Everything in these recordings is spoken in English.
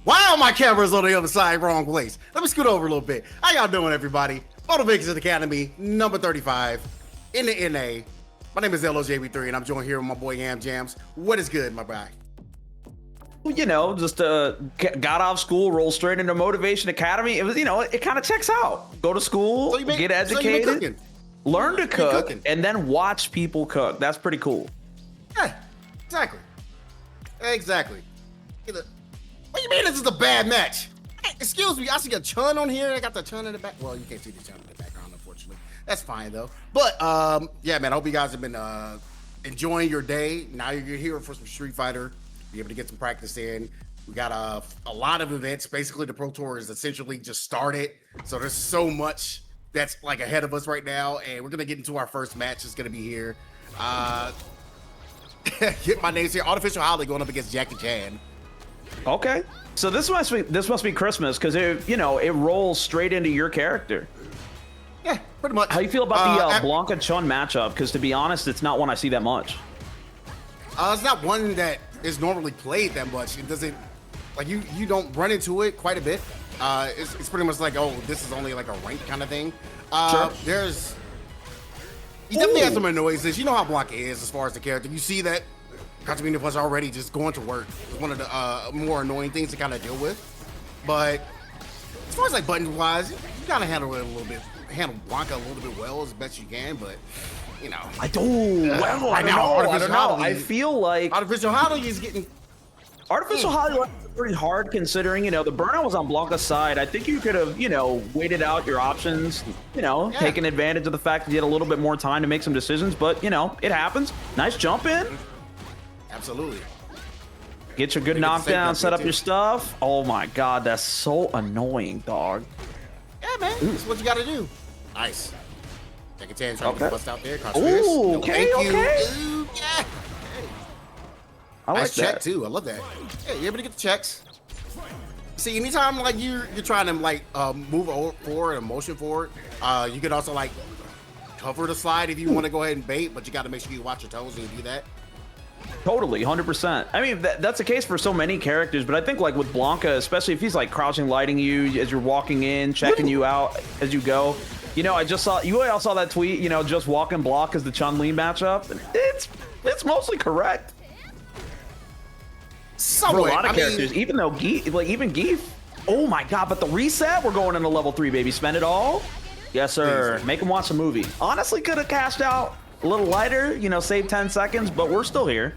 Why are my cameras on the other side, wrong place? Let me scoot over a little bit. How y'all doing, everybody? Motivations Academy, number 35, in the NA. My name is LOJB3, and I'm joined here with my boy Yam Jams. What is good, my guy? You know, just got off school, rolled straight into Motivation Academy. It was, you know, it kind of checks out. Go to school, So get educated, learn to cook, and then watch people cook. That's pretty cool. Yeah, exactly. Exactly. What do you mean this is a bad match? Hey, excuse me, I see a chun on here. I got the chun in the back. Well, you can't see the chun in the background, unfortunately. That's fine, though. But, yeah, man, I hope you guys have been enjoying your day. Now you're here for some Street Fighter. Be able to get some practice in. We got a lot of events. Basically, the Pro Tour is essentially just started. So there's so much that's like ahead of us right now. And we're going to get into our first match. It's going to be here. Get my names here. Artificial Holly going up against Jackie Chan. Okay, so this must be Christmas because it rolls straight into your character. Yeah, pretty much. How you feel about the Blanca Chun matchup? Because to be honest, it's not one I see that much. It's not one that is normally played that much. It doesn't, like, you don't run into it quite a bit. It's pretty much like, oh, this is only like a rank kind of thing. Sure. He definitely has some annoyances. You know how Blanca is as far as the character. You see that Katamina Plus already just going to work is one of the more annoying things to kind of deal with. But as far as like buttons wise, you gotta handle it a little bit, handle Blanca a little bit well as best you can. But you know, I don't know. I feel like Artificial Holly is getting. Artificial Holly was pretty hard considering, you know, the burnout was on Blanca's side. I think you could have, you know, waited out your options, you know, taken advantage of the fact that you had a little bit more time to make some decisions. But, you know, it happens. Nice jump in. Absolutely. Get your good knockdown, set up your stuff. Oh my God, that's so annoying, dog. Yeah, man, that's what you gotta do. Nice. Jackie Chan trying to bust out there. Ooh, okay, okay. Ooh, yeah. I like nice that. check too. I love that. Yeah, you're able to get the checks. See, anytime like you're trying to like move forward and motion forward, you could also like cover the slide if you want to go ahead and bait, but you got to make sure you watch your toes when you do that. Totally, 100%. I mean, that's the case for so many characters, but I think like with Blanca, especially if he's like crouching, lighting you as you're walking in, checking you out as you go. You know, you all saw that tweet, you know, just walk and block is the Chun-Li matchup. It's mostly correct. For a lot of characters, even though even Geef. Oh my God, but the reset, we're going into level 3, baby. Spend it all. Yes, sir. Make him watch a movie. Honestly, could have cashed out a little lighter, you know, save 10 seconds, but we're still here.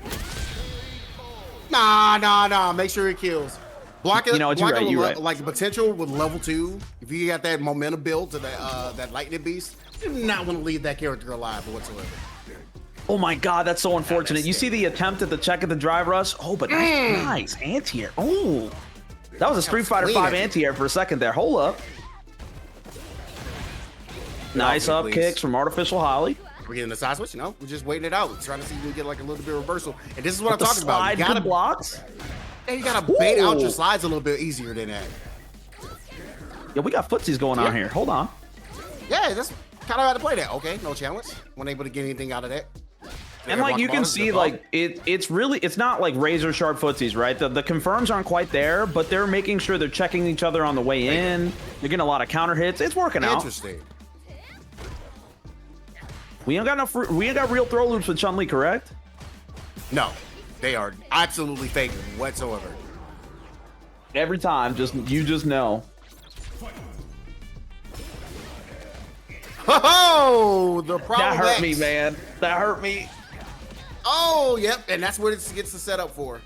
Nah. Make sure it kills. Blanca, you know what, you're right. Like the potential with level 2, if you got that momentum build to that lightning beast, you're not going to leave that character alive whatsoever. Oh my God, that's so unfortunate. You see the attempt at the check at the drive rush? Oh, but nice anti-air. Oh, that was a Street Fighter 5 anti-air for a second there. Hold up. Nice up kicks from Artificial Holly. We're getting the side switch, you know? We're just waiting it out. We're trying to see if we can get like a little bit of reversal. And this is what I'm talking about. You gotta blocks. Yeah, you gotta bait out your slides a little bit easier than that. Yeah, we got footsies going on here. Hold on. Yeah, that's kind of how to play that. Okay, no challenge. Wasn't able to get anything out of that. And like you can see, like it's not like razor sharp footsies, right? The confirms aren't quite there, but they're making sure they're checking each other on the way in. They're getting a lot of counter hits. It's working out. Interesting. We ain't got real throw loops with Chun-Li, correct? No, they are absolutely fake whatsoever. Every time, you just know. Oh, the problem. That hurt me, man. That hurt me. Oh, yep, and that's what it gets the setup for.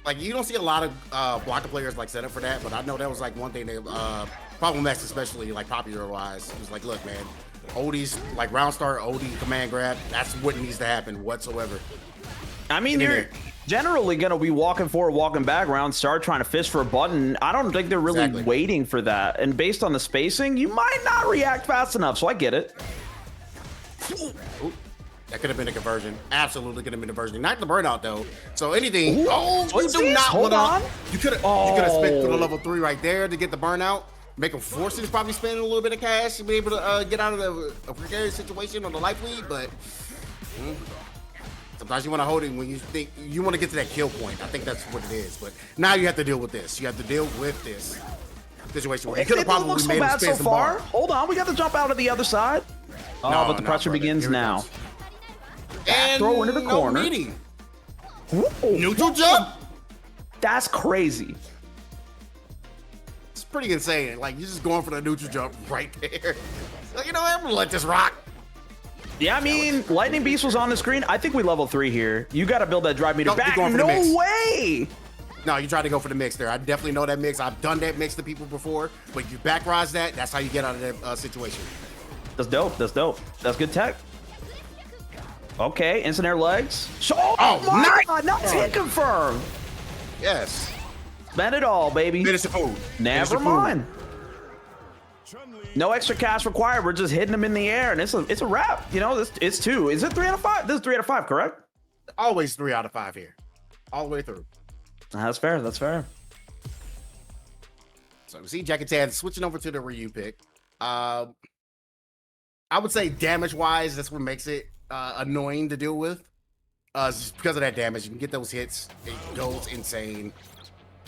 Like, you don't see a lot of blocker players like set up for that, but I know that was like one thing that Problem X, especially like popular wise, it was like, look, man, OD's like round start, OD command grab. That's what needs to happen whatsoever. I mean, you're generally gonna be walking forward, walking back, round start, trying to fish for a button. I don't think they're really waiting for that. And based on the spacing, you might not react fast enough. So I get it. Ooh, that could have been a conversion. Absolutely could have been a conversion. Not the burnout though. So anything. Ooh, you do not want to. You could have spent through the level 3 right there to get the burnout. Make them force it, probably spend a little bit of cash to be able to get out of a precarious situation on the life lead, but Sometimes you want to hold it when you think you want to get to that kill point. I think that's what it is. But now you have to deal with this. You have to deal with this situation. Where you could have probably made him spin some bar. Hold on, we got to jump out of the other side. Oh, No, but the pressure brother. begins Here it now. goes. And Throw into the corner. Meaning. Ooh, Neutral jump. that's crazy. It's pretty insane. Like you're just going for the neutral jump right there. So, you know what? I'm gonna let this rock. Yeah, I mean, Lightning Beast was on the screen. I think we level 3 here. You got to build that drive meter Nope, you're back. going for the No mix. way. No, you try to go for the mix there. I definitely know that mix. I've done that mix to people before, but you back rise that. That's how you get out of that situation. That's dope. That's dope. That's good tech. Okay, instant air legs. Oh, my nice. God, not hit confirmed. Yes. Spend it all, baby. Finish the food. Finish Never the food. mind. No extra cash required. We're just hitting them in the air, and it's a wrap. You know, it's 2. Is it 3 out of 5? This is 3 out of 5, correct? Always 3 out of 5 here, all the way through. That's fair. That's fair. So we see Jack and Tad switching over to the Ryu pick. I would say damage-wise, that's what makes it annoying to deal with. Just because of that damage, you can get those hits. It goes insane.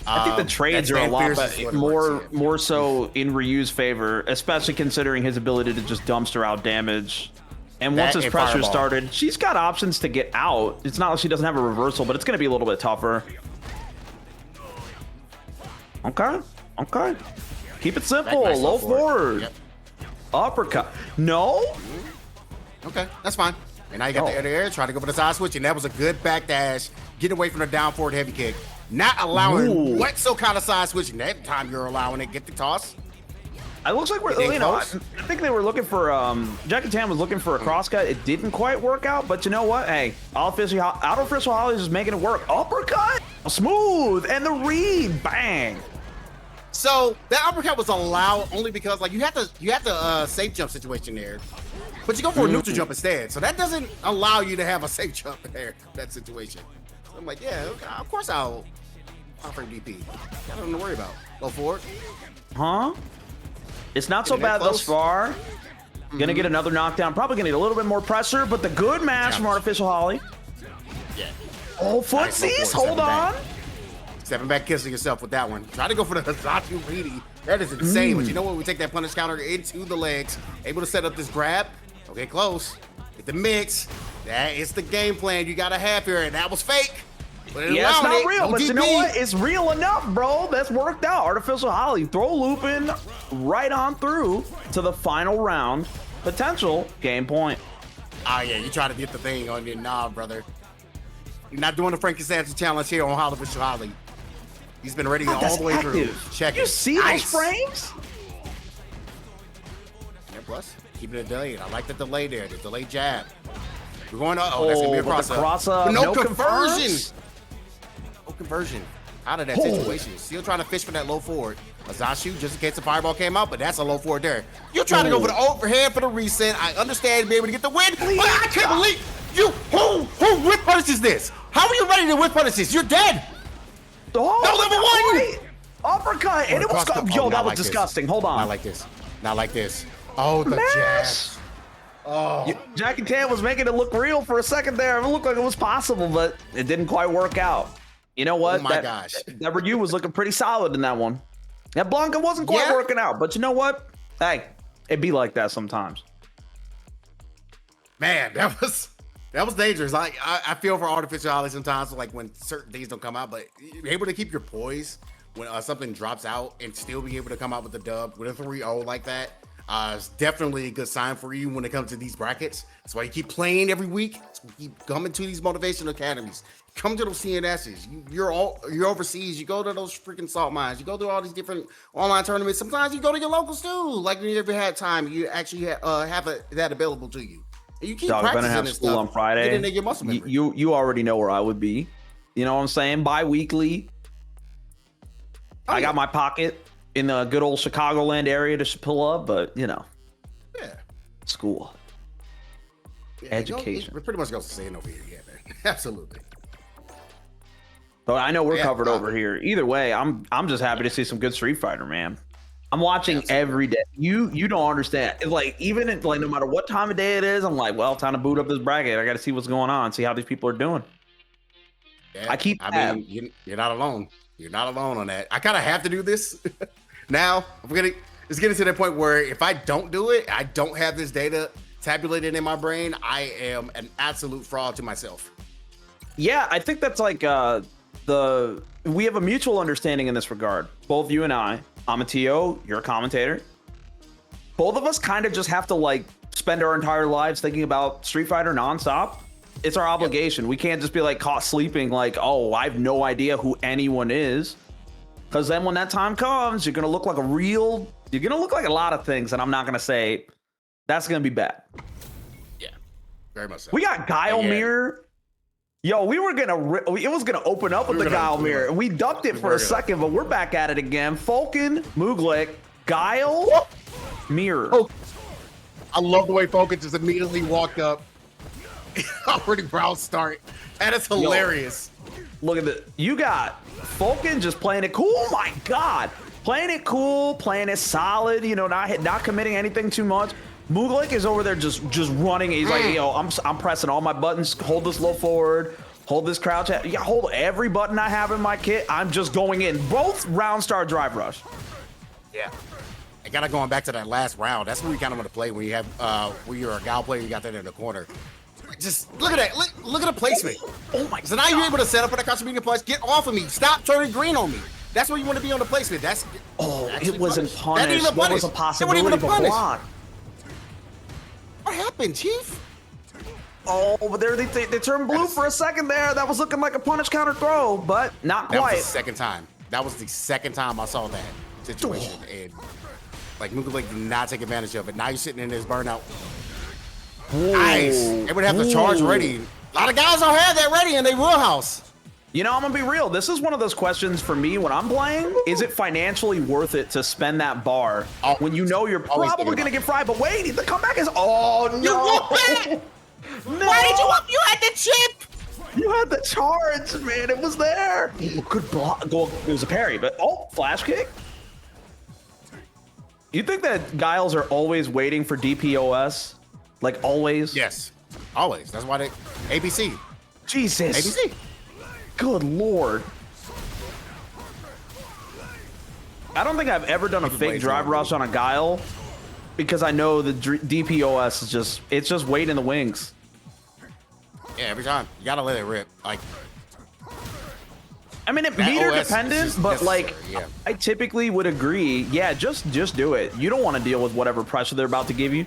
I think the trades are a lot more so in Ryu's favor, especially considering his ability to just dumpster out damage. And once his pressure started, she's got options to get out. It's not like she doesn't have a reversal, but it's going to be a little bit tougher. Okay. Okay. Keep it simple. Nice Low forward. Yep. Uppercut. No? Okay, that's fine. And now you got the air, try to go for the side switch, and that was a good back dash. Get away from the down forward heavy kick. Not allowing what kind of side switch. And that time you're allowing it. Get the toss. It looks like we're, you know, I think they were looking for, Jack and Tam was looking for a crosscut. It didn't quite work out, but you know what? Hey, Artificial Holly is just making it work. Uppercut, smooth, and the read, bang. So that uppercut was allowed only because like you have the safe jump situation there, but you go for a neutral jump instead. So that doesn't allow you to have a safe jump there, that situation. So I'm like, yeah, okay, of course I'll offer DP. Got nothing to worry about. Go forward. Huh? It's not so bad thus far. Gonna get another knockdown. Probably gonna need a little bit more pressure, but the good match from Artificial Holly. Yeah. Oh, footsies, hold on. Stepping back, kissing yourself with that one. Try to go for the Hazaku Reedy. That is insane. But you know what? We take that punish counter into the legs. Able to set up this grab. Okay, close. Get the mix. That is the game plan you gotta have here, and that was fake. But Yeah, it's not real, but you know what? It's real enough, bro. That's worked out. Artificial Holly, throw looping right on through to the final round. Potential game point. Oh, yeah, you try to get the thing on your knob, brother. You're not doing the Frankie Sanchez challenge here on Artificial Holly. He's been ready all the way through. Check it. You see those frames? Yeah, plus, keeping it delayed. I like the delay there, the delayed jab. We're going to, that's going to be a cross-up. No conversion. No conversion out of that situation. Still trying to fish for that low forward. Azashu, just in case the fireball came out, but that's a low forward there. You're trying to go for the overhead for the reset. I understand being able to get the win, but I can't believe you. Who whip punishes this? How are you ready to whip punish this? You're dead. Oh, no, level 1! Uppercut! And it was, yo, that was disgusting. Hold on. Not like this. Not like this. Oh, the jab. Oh. Jack and Tam was making it look real for a second there. It looked like it was possible, but it didn't quite work out. You know what? Oh my gosh. That Ryu was looking pretty solid in that one. That Blanca wasn't quite working out, but you know what? Hey, it be like that sometimes. Man, that was dangerous. Like I feel for Artificial Holly sometimes, like when certain things don't come out, but you're able to keep your poise when something drops out and still be able to come out with the dub with a 3-0 like that. It's definitely a good sign for you when it comes to these brackets. That's why you keep playing every week. That's why you keep coming to these motivation academies. Come to those CNSs. You're overseas. You go to those freaking salt mines. You go to all these different online tournaments. Sometimes you go to your locals too. Like when you ever had time, you actually have that available to you. And you keep practicing have this school stuff. on Friday. Get into your muscle memory. You already know where I would be. You know what I'm saying? Bi-weekly. I got my pocket in the good old Chicagoland area to pull up, but you know. Yeah. School. Education. We're pretty much going to stay over here. Yeah, man. Absolutely. But I know we're covered over here. Either way, I'm just happy to see some good Street Fighter, man. I'm watching Absolutely. every day. You don't understand. It's like even in, like no matter what time of day it is, I'm like, well, time to boot up this bracket. I got to see what's going on, see how these people are doing. Yeah, I keep I tab. mean, you're not alone. You're not alone on that. I kind of have to do this now. It's getting to the point where if I don't do it, I don't have this data tabulated in my brain. I am an absolute fraud to myself. Yeah, I think that's like we have a mutual understanding in this regard. Both you and I. I'm a TO, you're a commentator. Both of us kind of just have to like spend our entire lives thinking about Street Fighter nonstop. It's our obligation. Yep. We can't just be like caught sleeping like, oh, I have no idea who anyone is. Because then when that time comes, you're going to look like you're going to look like a lot of things. And I'm not going to say that's going to be bad. Yeah, very much so. We got Guile Mirror. Yo, we were it was gonna open up with the Guile Mirror. We ducked it for a second, but we're back at it again. Falcon, Muglik, Guile, Mirror. Oh, I love the way Falcon just immediately walked up. Already brown start. That is hilarious. Yo, look at it. You got Falcon just playing it cool. Oh my God. Playing it cool, playing it solid, you know, not committing anything too much. Muglik is over there just running. He's like, yo, I'm pressing all my buttons. Hold this low forward. Hold this crouch. Yeah, hold every button I have in my kit. I'm just going in. Both round start drive rush. Yeah. I gotta going back to that last round. That's what we kind of want to play when you have when you're a Gal player. You got that in the corner. Just look at that. Look at the placement. Oh my! So now you're able to set up for that crouch medium punch. Get off of me. Stop turning green on me. That's where you want to be on the placement. That's it wasn't punished. That didn't even What was a possibility of a block? What happened, Chief? Oh, but there they turned blue for a second there. That was looking like a punish counter throw, but not quite. That was the second time. That was the second time I saw that situation, and like Muglik did not take advantage of it. Now you're sitting in this burnout. Ooh. Nice. They would have the charge ready. A lot of guys don't have that ready in their wheelhouse. You know, I'm gonna be real. This is one of those questions for me when I'm playing. Is it financially worth it to spend that bar when you know you're probably gonna get fried? But wait, the comeback is no. No. Why did you up? You had the chip. You had the charge, man. It was there. Good block. It was a parry, but flash kick. You think that Guiles are always waiting for DPOS? Like always? Yes, always. That's why they ABC. Jesus. ABC. Good Lord. I don't think I've ever done a fake drive rush on a Guile because I know the DPOS is it's just wait in the wings. Yeah, every time. You gotta let it rip. Like, I mean, it meter dependent, but like, I typically would agree. Yeah, just do it. You don't want to deal with whatever pressure they're about to give you.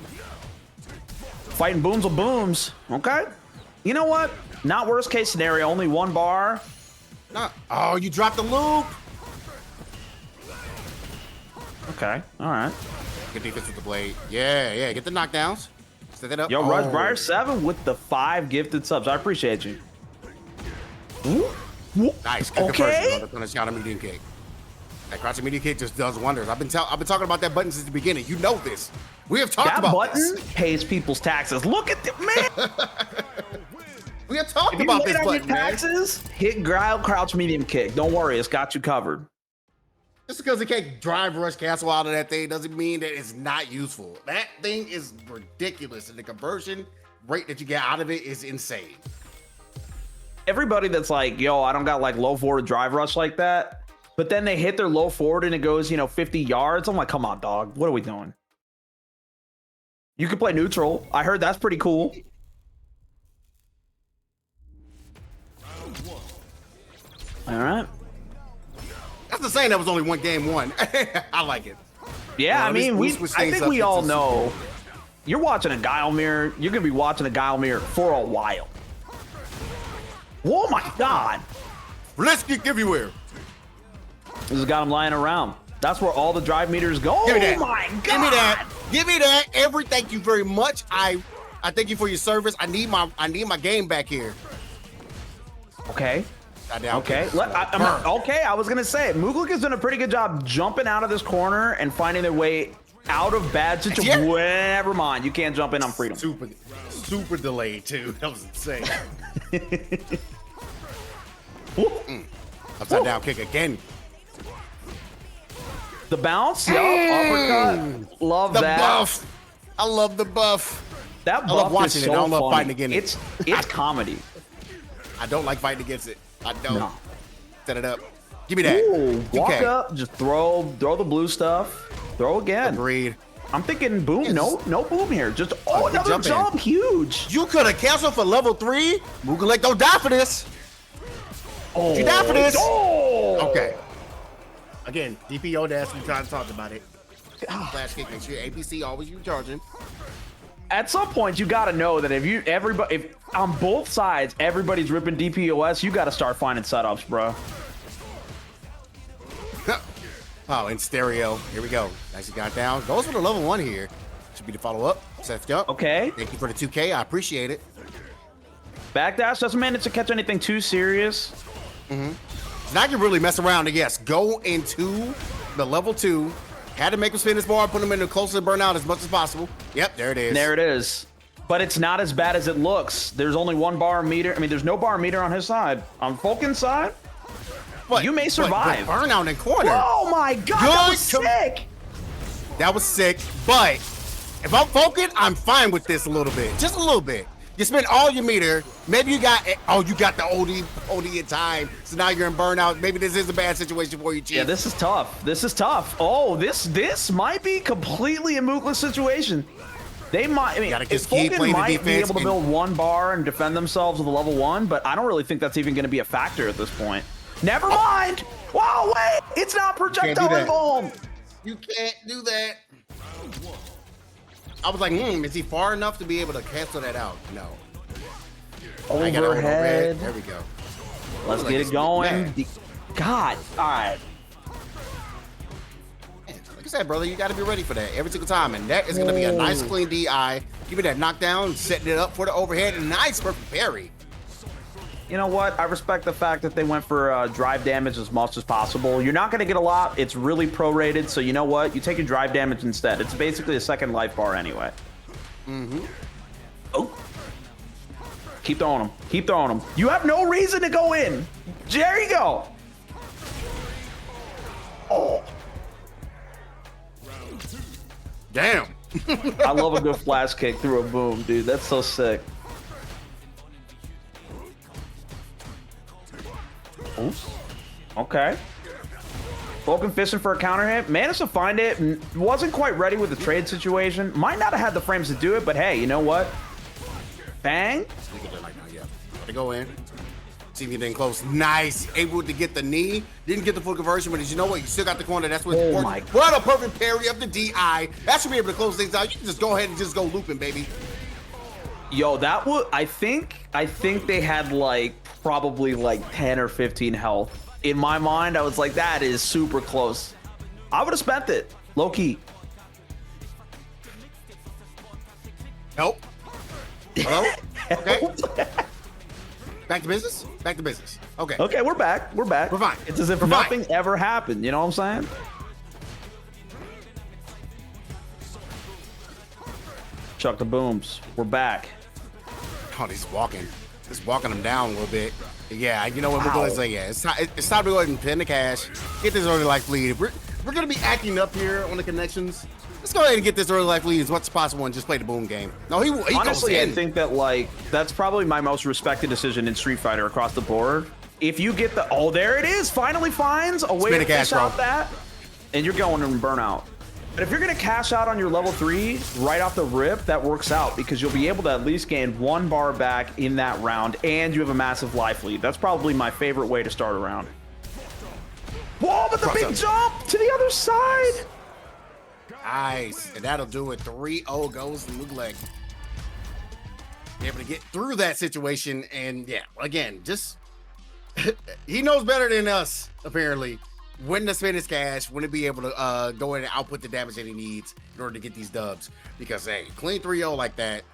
Fighting booms with booms. Okay. You know what? Not worst case scenario. Only one bar. Oh, you dropped the loop. Okay. All right. Good defense with the blade. Yeah. Get the knockdowns. Set that up. Yo, Rush Briar 7 with the 5 gifted subs. I appreciate you. Ooh. Nice. Good conversion on the counter medium kick. That crouching medium kick just does wonders. I've been talking about that button since the beginning. You know this. We have talked about this. That button pays people's taxes. Look at the man. We have talked about this button, taxes, man. Hit ground crouch medium kick. Don't worry, it's got you covered. Just because it can't drive rush cancel out of that thing doesn't mean that it's not useful. That thing is ridiculous, and the conversion rate that you get out of it is insane. Everybody that's like, yo, I don't got like low forward drive rush like that, but then they hit their low forward and it goes, 50 yards. I'm like, come on, dog. What are we doing? You can play neutral. I heard that's pretty cool. All right. That's the saying that was only one game one. I like it. Yeah, I mean, I think we all know. You're watching a Guile Mirror. You're gonna be watching a Guile Mirror for a while. Oh my God! Let's get everywhere. This has got him lying around. That's where all the drive meters go. Give me that. Oh my God! Give me that. Give me that. Thank you very much. I thank you for your service. I need my game back here. Okay. Okay. Okay, I was gonna say Muglik has done a pretty good job jumping out of this corner and finding their way out of bad situations. Yeah. Never mind, you can't jump in on freedom. Super delayed too. That was insane. Upside down kick again. The bounce, yup, uppercut. Love The that. buff. I love the buff. That I love buff watching is it. so I don't love funny. fighting against it. It's comedy. I don't like fighting against it. I don't. No. Set it up. Give me that. Ooh, walk 2K. up, just throw the blue stuff, throw again. Agreed. I'm thinking boom, Yes. no boom here. Just Good another jump in. huge. You could have canceled for level 3. Mughalek, don't die for this. Oh, You die for this. oh. Okay. Again, DPO dash. We trying to talk about it. Flash kick. Make sure your APC always you charging. At some point, you got to know that if on both sides everybody's ripping DPOS, you got to start finding setups, bro. Oh, in stereo. Here we go. Nicely got down. Goes for the level 1 here. Should be the follow up. Set jump. Okay. Thank you for the 2K. I appreciate it. Backdash doesn't manage to catch anything too serious. Now I can really mess around and yes, go into the level 2. Had to make him spin his bar, put him in the closer to burnout as much as possible. Yep, there it is. There it is. But it's not as bad as it looks. There's only 1 bar meter. I mean, there's no bar meter on his side. On Vulcan's side, But you may survive. But burnout in corner. Oh my god, that was sick. That was sick. But if I'm Vulcan, I'm fine with this a little bit. Just a little bit. You spend all your meter. Maybe you got the OD in time. So now you're in burnout. Maybe this is a bad situation for you, Chief. Yeah, this is tough. This is tough. Oh, this might be completely a mookless situation. They might. I mean, Gotta if just keep Vulcan playing the might be defense able to and- build 1 bar and defend themselves with a level 1, but I don't really think that's even going to be a factor at this point. Never mind. Wow, wait, it's not projectile that. embalm. You can't do that. I was like, is he far enough to be able to cancel that out? No. I got it on red. Overhead. There we go. Let's Like get it's it going. mad. God, all right. Like I said, brother, you got to be ready for that every single time. And that is going to be a nice, clean DI. Give me that knockdown, setting it up for the overhead. And nice perfect parry. You know what? I respect the fact that they went for drive damage as much as possible. You're not going to get a lot. It's really prorated. So you know what? You take your drive damage instead. It's basically a second life bar anyway. Oh. Keep throwing them. Keep throwing them. You have no reason to go in. There you go. Oh. Damn. I love a good flash kick through a boom, dude. That's so sick. Oops. Okay. Vulcan fishing for a counter hit. Managed to find it. Wasn't quite ready with the trade situation. Might not have had the frames to do it, but hey, you know what? Bang. To go in. See if you didn't close. Nice. Able to get the knee. Didn't get the full conversion, but you know what? You still got the corner. That's what's important. My. What a perfect parry of the DI. That should be able to close things out. You can just go ahead and just go looping, baby. Yo, that was. I think they had like probably like 10 or 15 health. In my mind, I was like, that is super close. I would have spent it. Low key. Nope. Hello? Okay. Back to business? Back to business. Okay. Okay, we're back. We're back. We're fine. It's as if We're nothing fine. ever happened. You know what I'm saying? Chuck the booms. We're back. Oh, he's walking. Just walking him down a little bit. Yeah, you know what? We're Wow. going to say, yeah, it's time to go ahead and pin the cash. Get this early life lead. We're going to be acting up here on the connections. Let's go ahead and get this early life lead as much as possible and just play the boom game. No, he Honestly, goes I in. think that like that's probably my most respected decision in Street Fighter across the board. If you get the there it is, finally finds a way Spin to a cash, fish out bro. that, and you're going in burnout. But if you're gonna cash out on your level 3 right off the rip, that works out because you'll be able to at least gain 1 bar back in that round, and you have a massive life lead. That's probably my favorite way to start a round. Whoa, but the big jump to the other side. Nice. And that'll do it. 3-0 goes to Mughalek. Be able to get through that situation. And yeah, again, just he knows better than us, apparently, when to spend his cash, when to be able to go in and output the damage that he needs in order to get these dubs. Because hey, clean 3-0 like that,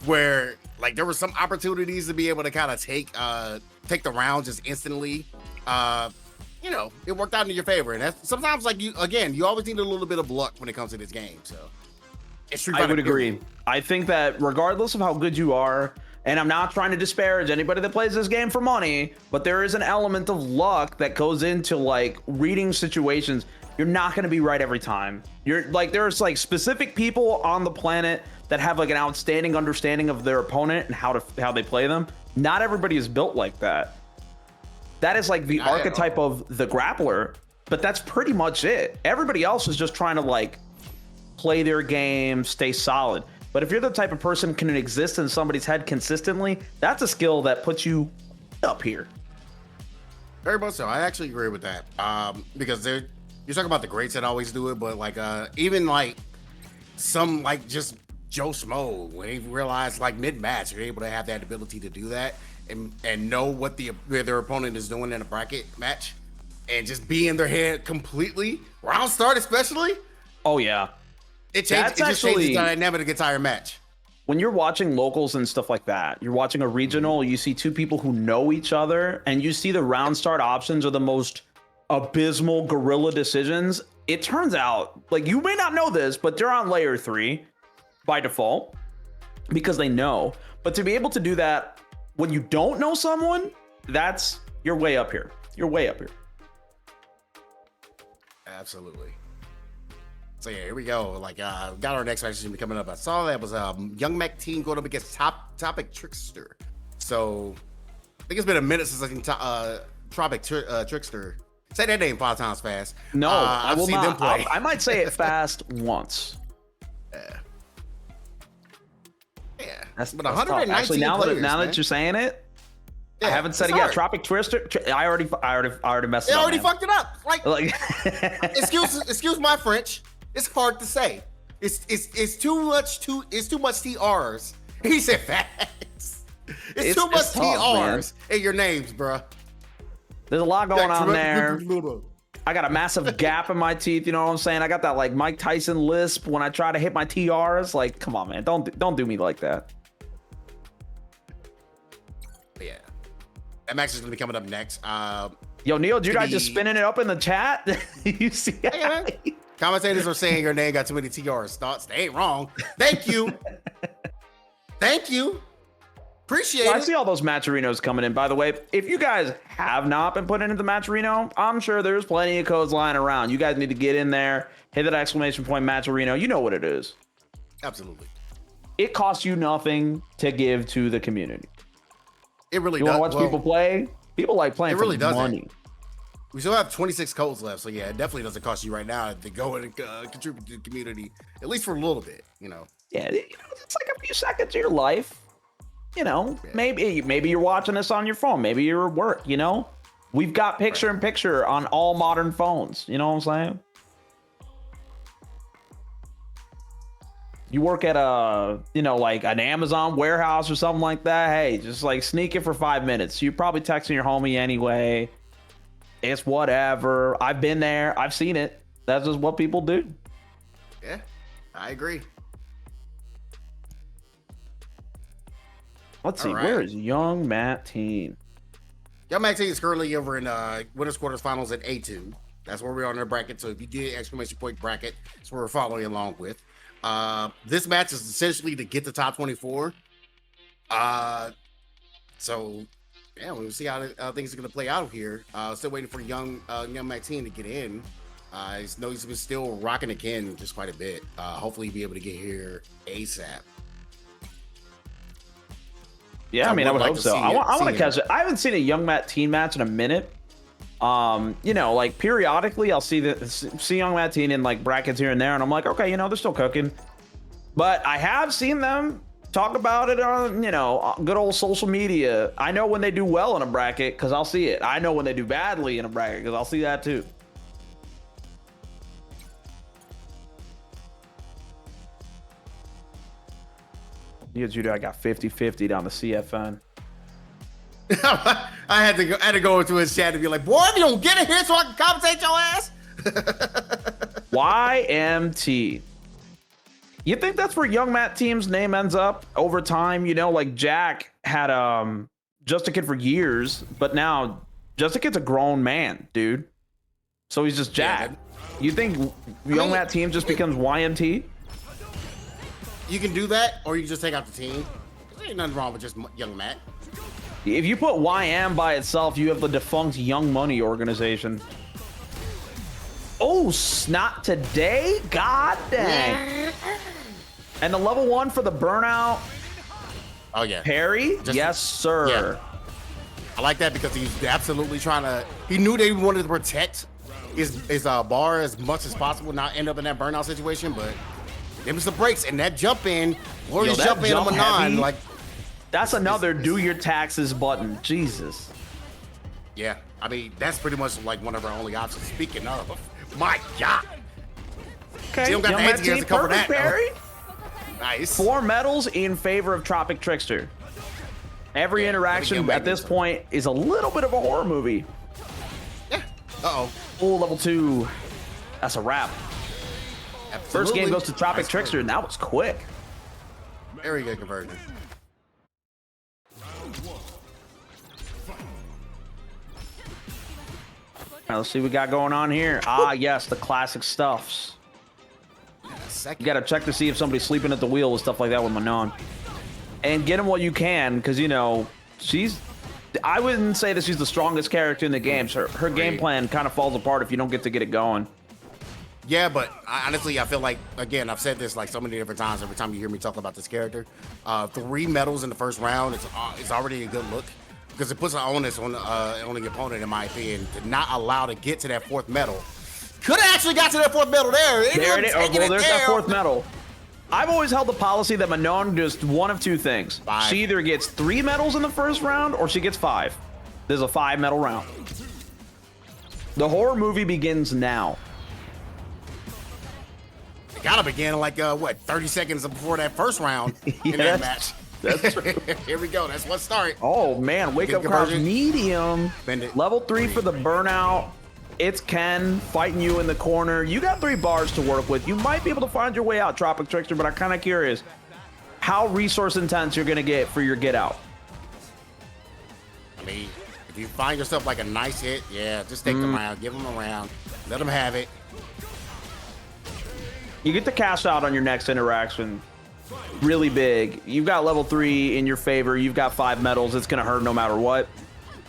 where like there were some opportunities to be able to kind of take the round just instantly. You know, it worked out in your favor. And that's sometimes, like, you always need a little bit of luck when it comes to this game. So it's Street I Fighter would agree. period. I think that regardless of how good you are, and I'm not trying to disparage anybody that plays this game for money, but there is an element of luck that goes into like reading situations. you're not going to be right every time. You're like, there's like specific people on the planet that have like an outstanding understanding of their opponent and how they play them. Not everybody is built like that. That is like the archetype of the grappler, but that's pretty much it. Everybody else is just trying to like play their game, stay solid. But if you're the type of person who can exist in somebody's head consistently, that's a skill that puts you up here. Very much so. I actually agree with that. Because you're talking about the greats that always do it, but like even like some like just Joe Schmo, when they realize like mid-match, you're able to have that ability to do that and know what their opponent is doing in a bracket match and just be in their head completely. Round start especially. Oh yeah. It just changes the dynamic of the entire match. When you're watching locals and stuff like that, you're watching a regional, you see two people who know each other, and you see the round start options are the most abysmal guerrilla decisions. It turns out, like, you may not know this, but they're on layer 3 by default because they know. But to be able to do that when you don't know someone, you're way up here. You're way up here. Absolutely. So yeah, here we go. Like, got our next match coming up. I saw that was Young Mac team going up against Topic Trickster. So I think it's been a minute since I seen Topic Trickster. Say that name 5 times fast. No, I will seen not. Them play. I might say it fast once. Yeah. That's, but that's 119 tough. Actually, now players, that you're saying it, yeah, I haven't said it yet. Tropic Twister. I already messed it up. Already fucked it up. Like excuse my French. It's hard to say. It's too much TRs. He said facts. It's too much TRs in your names, bro. There's a lot going on there. I got a massive gap in my teeth. You know what I'm saying? I got that like Mike Tyson lisp when I try to hit my TRs. Like, come on, man. Don't do me like that. Yeah. That match is gonna be coming up next. Yo, Neil Judai just spinning it up in the chat. You see? Commentators are saying your name got too many TRs. Thoughts? They ain't wrong. Thank you. Thank you. Appreciate it. I see all those Matcherinos coming in. By the way, if you guys have not been put into the Matcherino, I'm sure there's plenty of codes lying around. You guys need to get in there, hit that exclamation point Matcherino. You know what it is. Absolutely. It costs you nothing to give to the community. It really does. You want to watch people play? People like playing for money. We still have 26 codes left, so yeah, it definitely doesn't cost you right now to go and contribute to the community, at least for a little bit, you know. Yeah, it's like a few seconds of your life. You know, yeah. maybe you're watching this on your phone. Maybe you're at work, you know. We've got picture-in-picture on all modern phones. You know what I'm saying? You work at like an Amazon warehouse or something like that. Hey, just like sneak it for 5 minutes. You're probably texting your homie anyway. It's whatever. I've been there. I've seen it. That's just what people do. Yeah, I agree. Let's see. Right. Where is Young Matt Team? Young Matt Team is currently over in winners quarters finals at A2. That's where we are in their bracket. So if you did exclamation point bracket, that's where we're following along with. This match is essentially to get the top 24. So yeah, we'll see how things are going to play out here. Still waiting for young Maxine to get in. I know he's been still rocking the can just quite a bit. Hopefully he'll be able to get here ASAP. Yeah, I mean, I would hope so. I want to catch it. I haven't seen a Young Matt Teen match in a minute. You know, like periodically I'll see Young Matt Teen in like brackets here and there, and I'm like, okay, you know, they're still cooking. But I have seen them talk about it on, you know, good old social media. I know when they do well in a bracket because I'll see it. I know when they do badly in a bracket because I'll see that too. Yeah, Judah, I got 50-50 down the CFN. I had to go into his chat and be like, boy, if you don't get it here so I can compensate your ass. YMT. You think that's where Young Matt Team's name ends up over time? You know, like Jack had Just a Kid for years, but now Just a Kid's a grown man, dude. So he's just Jack. Yeah, you think Young Matt Team just becomes YMT? You can do that, or you can just take out the team. There ain't nothing wrong with just Young Matt. If you put YM by itself, you have the defunct Young Money organization. Oh, not today? God dang. And the level 1 for the burnout. Oh yeah. Parry? Just, yes, sir. Yeah. I like that because he's absolutely trying to. He knew they wanted to protect his bar as much as possible, not end up in that burnout situation. But there was the breaks and that jump in, glorious jump in on Manon. Like that's another do your taxes button. Jesus. Yeah, I mean that's pretty much like one of our only options. Speaking of, my God. Okay. She don't got the hands to cover that. Parry. Nice. 4 medals in favor of Tropic Trickster. Every interaction at this point is a little bit of a horror movie. Yeah. Uh-oh. Oh, level 2. That's a wrap. Absolutely. First game goes to Tropic Trickster, and that was quick. Very good conversion. All right, let's see what we got going on here. Ah, yes, the classic stuffs. You got to check to see if somebody's sleeping at the wheel and stuff like that with Manon. And get him what you can, because, you know, I wouldn't say that she's the strongest character in the game. So her game plan kind of falls apart if you don't get to get it going. Yeah, but honestly, I feel like, again, I've said this like so many different times every time you hear me talk about this character. 3 medals in the first round is already a good look, because it puts an onus on the opponent, in my opinion, to not allow to get to that 4th medal. Could have actually got to that 4th medal there. There it is. Oh, well, there's that 4th medal. I've always held the policy that Manon does one of 2 things. 5. She either gets 3 medals in the first round or she gets 5. There's a 5 medal round. The horror movie begins now. It gotta begin like, what, 30 seconds before that first round in that match. That's true. Here we go. That's what start. Oh, man. Wake up crouch medium. Bend it. Level 3 for the burnout. It's Ken fighting you in the corner. You got 3 bars to work with. You might be able to find your way out, Tropic Trickster, but I'm kind of curious how resource intense you're going to get for your get out. I mean, if you find yourself like a nice hit, yeah, just take them around, give them a round, let them have it. You get to cash out on your next interaction really big. You've got level 3 in your favor. You've got 5 medals. It's going to hurt no matter what.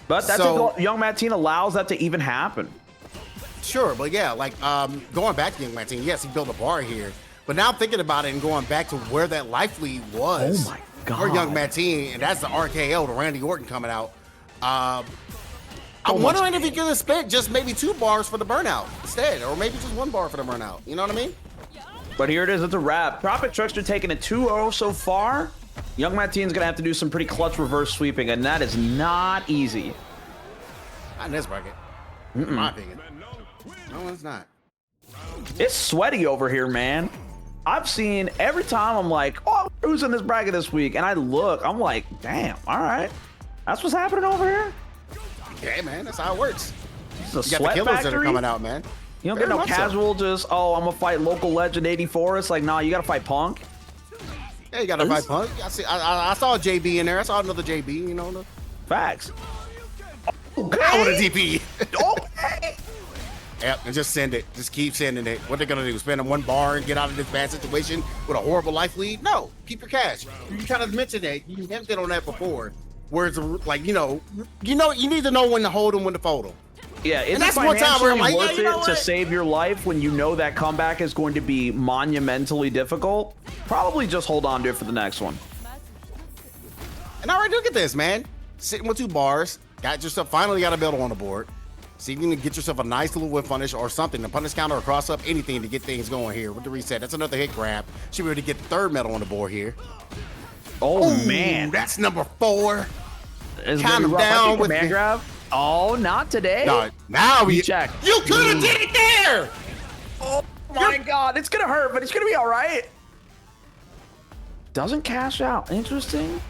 But that's if Young Mateen allows that to even happen. Sure, but yeah, like going back to Young Mateen, yes, he built a bar here. But now thinking about it and going back to where that life lead was. Oh my God. For Young Mateen, and that's the RKO, the Randy Orton coming out. I'm wondering if he could have spent just maybe 2 bars for the burnout instead, or maybe just 1 bar for the burnout. You know what I mean? But here it is, it's a wrap. Tropic Trickster taking a 2-0 so far. Young Mateen's gonna have to do some pretty clutch reverse sweeping, and that is not easy. Not in this bracket, in my opinion. No, it's not. It's sweaty over here, man. I've seen every time I'm like, oh, who's in this bracket this week? And I look, I'm like, damn, all right. That's what's happening over here? Yeah, man, that's how it works. This is a You got the sweat killers factory? that are coming out, man. You don't get no casual, just, oh, I'm gonna fight local legend 84. It's like, nah, you gotta fight Punk. Yeah, you gotta fight Punk. I saw JB in there. I saw another JB, you know. Facts. Okay. With a DP. Okay. Yep, and just send it. Just keep sending it. What they're gonna do? Spend 1 bar and get out of this bad situation with a horrible life lead? No, keep your cash. You kind of mentioned that. You hinted on that before. Where it's like, you need to know when to hold them, when to fold them. Yeah, it's that's one time where I'm like, worth yeah, you know it to what? save your life when you know that comeback is going to be monumentally difficult. Probably just hold on to it for the next one. And all right, look at this, man. Sitting with 2 bars, finally got a build on the board. See if you can get yourself a nice little whip punish or something, a punish counter or cross up, anything to get things going here with the reset. That's another hit grab. Should be able to get the 3rd medal on the board here. Oh, Ooh, man. That's number 4. Is Calm him down with command grab. Oh, not today. No, now we check. You could have did it there. Oh my God, it's gonna hurt, but it's gonna be all right. Doesn't cash out. Interesting.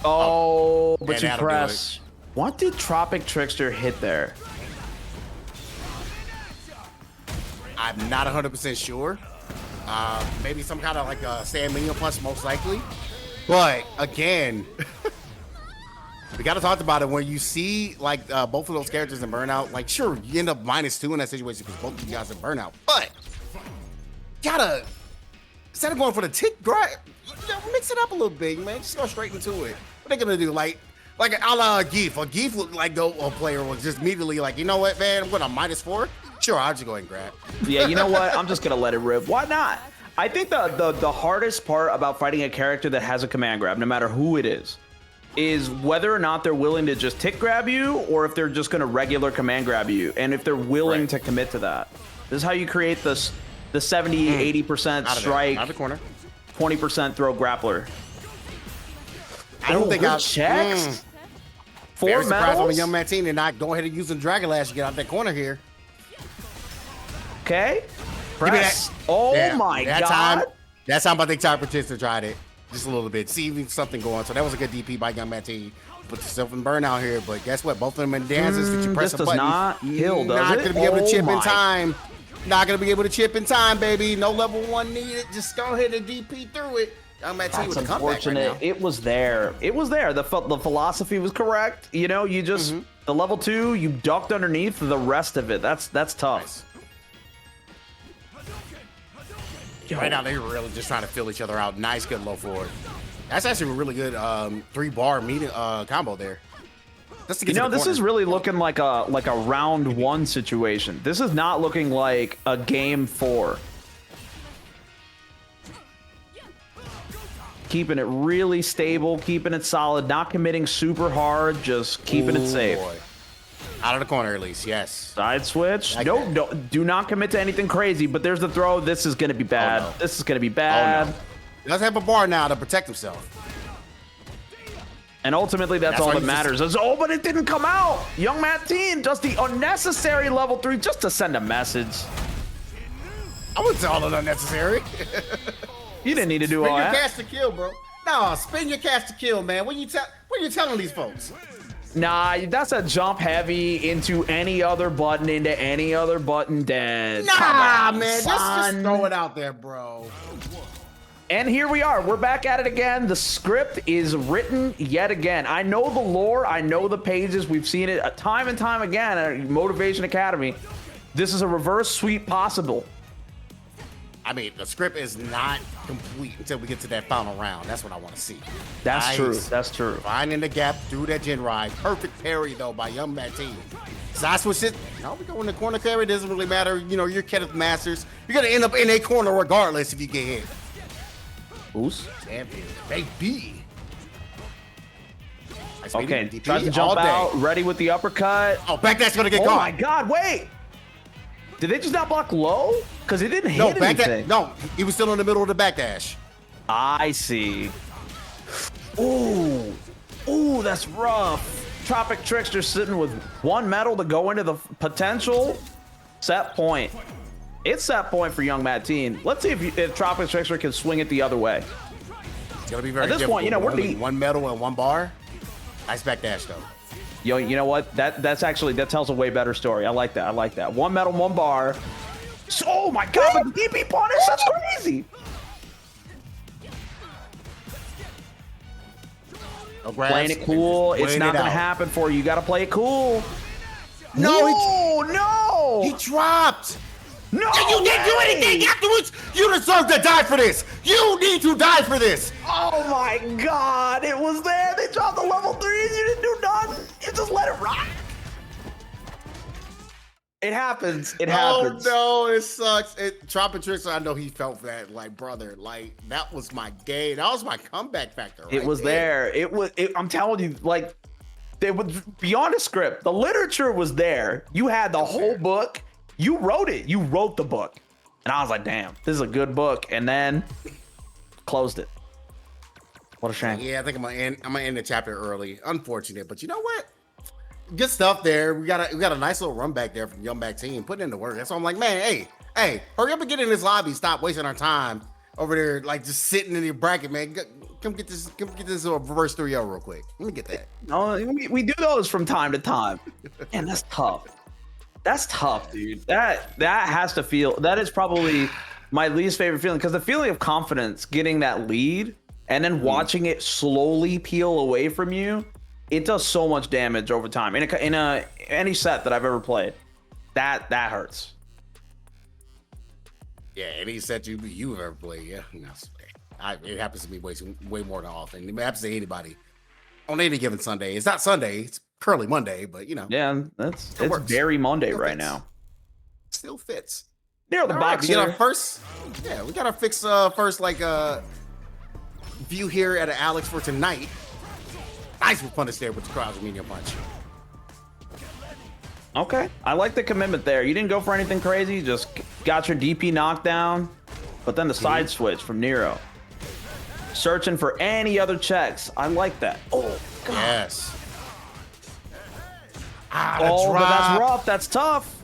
Oh, but you press. What did Tropic Trickster hit there? I'm not 100% sure. Maybe some kind of like a Stan Minion punch, most likely. But again, we got to talk about it. When you see like both of those characters in Burnout, like sure, you end up -2 in that situation because both of you guys are Burnout. But gotta, instead of going for the tick grind, mix it up a little bit, man. Just go straight into it. What they gonna do? Like a la Geef. A Geef would like go a player was just immediately like, you know what, man, I'm going to -4. Sure, I'll just go ahead and grab. Yeah, you know what? I'm just gonna let it rip. Why not? I think the hardest part about fighting a character that has a command grab, no matter who it is whether or not they're willing to just tick grab you or if they're just gonna regular command grab you, and if they're willing to commit to that. This is how you create the 70-80% strike, out of the corner, 20% throw grappler. I don't think I checks. Very surprised on a young man team and not go ahead and use the Dragon Lash to get out that corner here. Okay. Press. Oh my god. That time I think Tyler Batista tried it just a little bit, see if something going. So that was a good DP by young man team. Put yourself in burnout here, but guess what? Both of them in dances that you press a button. Not kill, does not it? gonna be able to chip in time. Not gonna be able to chip in time, baby. No level 1 needed. Just go ahead and DP through it. That's unfortunate. Right, it was there. It was there. The philosophy was correct. You know, you just the level 2, you ducked underneath the rest of it. That's tough. Nice. Right now they're really just trying to fill each other out. Nice, good low forward. That's actually a really good 3-bar meeting combo there. Just to get this is really looking like a round 1 situation. This is not looking like a game 4. Keeping it really stable, keeping it solid, not committing super hard, just keeping it safe. Boy. Out of the corner, at least, yes. Side switch. No, do not commit to anything crazy, but there's the throw. This is going to be bad. Oh, no. This is going to be bad. Oh, no. He does have a bar now to protect himself. And ultimately, that's all that matters. Oh, but it didn't come out. Young Matt Teen does the unnecessary level 3 just to send a message. I wouldn't say all of unnecessary. You didn't need to do all that. Spin your cast to kill, bro. No, spin your cast to kill, man. What are you telling these folks? Nah, that's a jump heavy into any other button, into any other button dead. Nah, man, just throw it out there, bro. And here we are. We're back at it again. The script is written yet again. I know the lore. I know the pages. We've seen it time and time again at Motivation Academy. This is a reverse sweep possible. I mean, the script is not complete until we get to that final round. That's what I want to see. That's true. That's true. Finding the gap through that gen ride. Perfect parry, though, by young Matt Team. Side switch it. No, we go in the corner carry. It doesn't really matter. You know, you're Kenneth Masters. You're going to end up in a corner regardless if you get hit. Oops. Champion, baby. Nice okay, tries to jump out. Ready with the uppercut. Oh, backdash going to get caught. Oh, my God. Wait. Did they just not block low? Because it didn't hit anything. No, he was still in the middle of the backdash. I see. Ooh. Ooh, that's rough. Tropic Trickster sitting with 1 medal to go into the potential set point. It's set point for young Matt Teen. Let's see if Tropic Trickster can swing it the other way. It's going to be very difficult. At this point, you know, we're deep. 1 medal and 1 bar. Nice backdash, though. Yo, you know what? That tells a way better story. I like that. I like that. 1 medal, 1 bar. Oh my God! But the DP punish, that's crazy. Playing it cool. It's not gonna happen for you. You gotta play it cool. No, he dropped. No, you didn't do anything afterwards. You deserve to die for this. You need to die for this. Oh my God! It was there. They dropped the level 3 and you didn't do nothing. You just let it rock. It happens. It happens. Oh no, it sucks. Tropic Trickster, I know he felt that. Like, brother, like that was my game. That was my comeback factor. It was there. It was. I'm telling you, like, they was beyond a script. The literature was there. You had the whole book. You wrote it. You wrote the book, and I was like, damn, this is a good book. And then closed it. What a shame. Yeah, I think I'm gonna end the chapter early. Unfortunate, but you know what? Good stuff there. We got a nice little run back there from Young Back Team, putting in the work. That's why I'm like, man, hey, hurry up and get in this lobby. Stop wasting our time over there, like just sitting in your bracket, man. Come get this reverse 3-0 real quick. Let me get that. No, we do those from time to time. Man, that's tough. That's tough, dude. That has to feel. That is probably my least favorite feeling, because the feeling of confidence, getting that lead, and then watching it slowly peel away from you. It does so much damage over time in any set that I've ever played. That hurts. Yeah, any set you've ever played. Yeah, no, it happens to me way more than often. It happens to anybody on any given Sunday. It's not Sunday. It's currently Monday, but you know. Yeah, it's very Monday right now. still fits. Nero the All right, Boxer. we got our first. Yeah, we got our fix first like view here at Alex for tonight. Nice punish there with the crouching medium punch. Okay, I like the commitment there. You didn't go for anything crazy, you just got your DP knockdown, but then the side switch from Nero. Searching for any other checks. I like that. Oh, God. Yes. Oh, but that's rough. That's tough.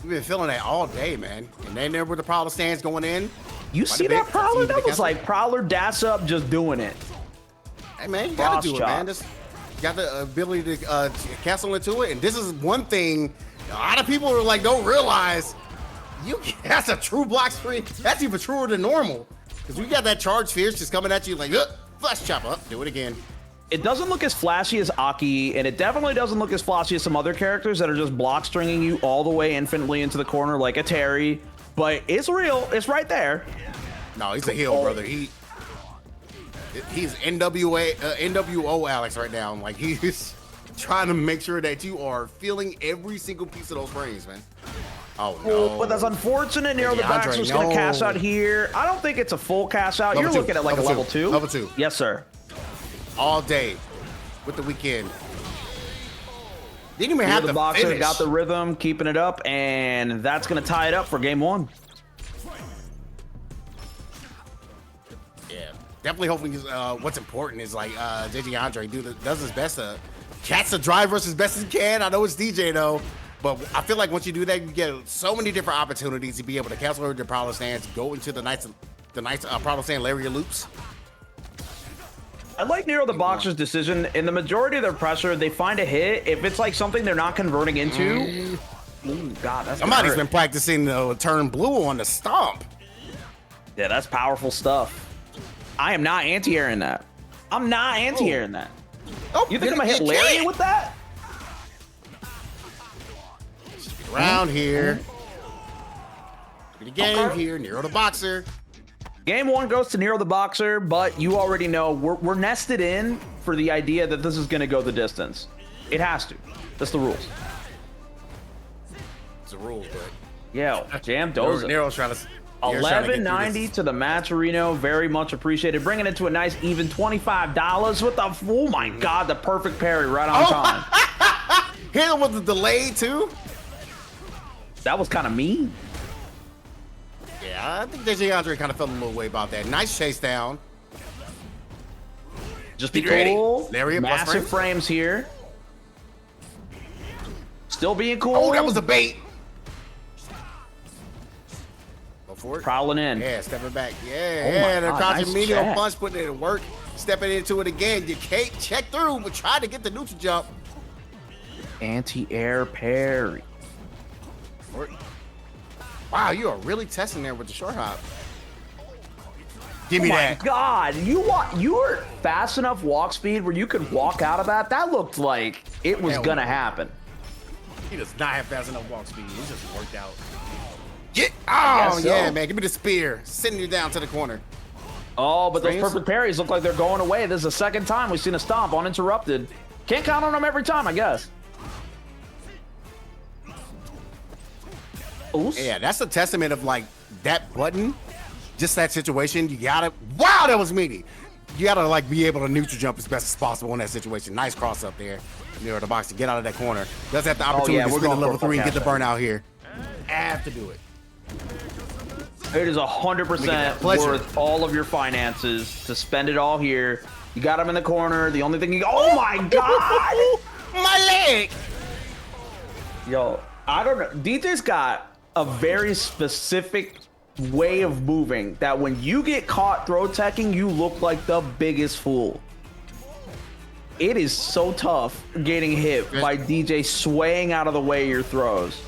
We've been feeling that all day, man. And then there were the Prowler stands going in. You see that Prowler? That was like Prowler dash up just doing it. Hey, man, you gotta do it, man. Chop. You got the ability to castle into it. And this is one thing a lot of people are like, don't realize. That's a true block screen. That's even truer than normal. Because we got that charge fierce just coming at you like, flash chop up. Do it again. It doesn't look as flashy as Aki, and it definitely doesn't look as flashy as some other characters that are just block stringing you all the way infinitely into the corner like a Terry. But it's real. It's right there. No, he's a heel, brother. He's NWO Alex right now. Like, he's trying to make sure that you are feeling every single piece of those frames, man. Oh, no. But that's unfortunate. Nero the Boxer's going to cash out here. I don't think it's a full cash out. You're looking at like a level 2. Level 2. Yes, sir. All day with the weekend. Didn't even have the the Boxer finish. got the rhythm, keeping it up, and that's going to tie it up for game 1. Yeah, definitely hoping what's important is like JJ Andre does his best to catch the drivers as best as he can. I know it's DJ though, but I feel like once you do that, you get so many different opportunities to be able to cancel over the Prowler stands, go into the nice Prowler stand lariat loops. I like Nero the Boxer's decision. In the majority of their pressure, they find a hit. If it's like something they're not converting into, ooh, God, that's somebody's been practicing the turn blue on the stomp. Yeah, that's powerful stuff. I am not anti-airing that. I'm not anti-airing that. Oh, You think I'm gonna hit Lariat with that? Around here. The game here, Nero the Boxer. Game 1 goes to Nero the Boxer, but you already know we're nested in for the idea that this is going to go the distance. It has to. That's the rules. It's the rules, but Yo, Jam Doza. Nero's trying to. 11.90 to the Matcherino. Very much appreciated. Bringing it to a nice even $25 with the, oh my God, the perfect parry right on time. Hit him with the delay too. That was kind of mean. Yeah, I think JJ Andre kind of felt a little way about that. Nice chase down. Just be ready. cool. Lariat plus Massive frames here. Still being cool. Oh, that was a bait. Go for it. Prowling in. Yeah, stepping back. Oh Yeah, the God, crouching nice medium check. punch, putting it to work. Stepping into it again. You can't check through, but try to get the neutral jump. Anti-air parry. Wow, you are really testing there with the short hop. Give me Oh my that. God, you were fast enough walk speed where you could walk out of that. That looked like it was gonna happen. He does not have fast enough walk speed. He just worked out. Oh, yeah, man. Give me the spear. Sending you down to the corner. Oh, but those perfect parries look like they're going away. This is the second time we've seen a stomp uninterrupted. Can't count on them every time, I guess. Oops. Yeah, that's a testament of like that button, just that situation. You gotta, wow, that was meaty. You gotta like be able to neutral jump as best as possible in that situation. Nice cross up there near the box to get out of that corner. Does have the opportunity to spin a level 3 and get the burnout here. Have to do it. It is 100% worth all of your finances to spend it all here. You got him in the corner. The only thing you, oh my God, my leg. Yo, I don't know. DJ's got a very specific way of moving that when you get caught throw teching, you look like the biggest fool. It is so tough getting hit by DJ swaying out of the way of your throws.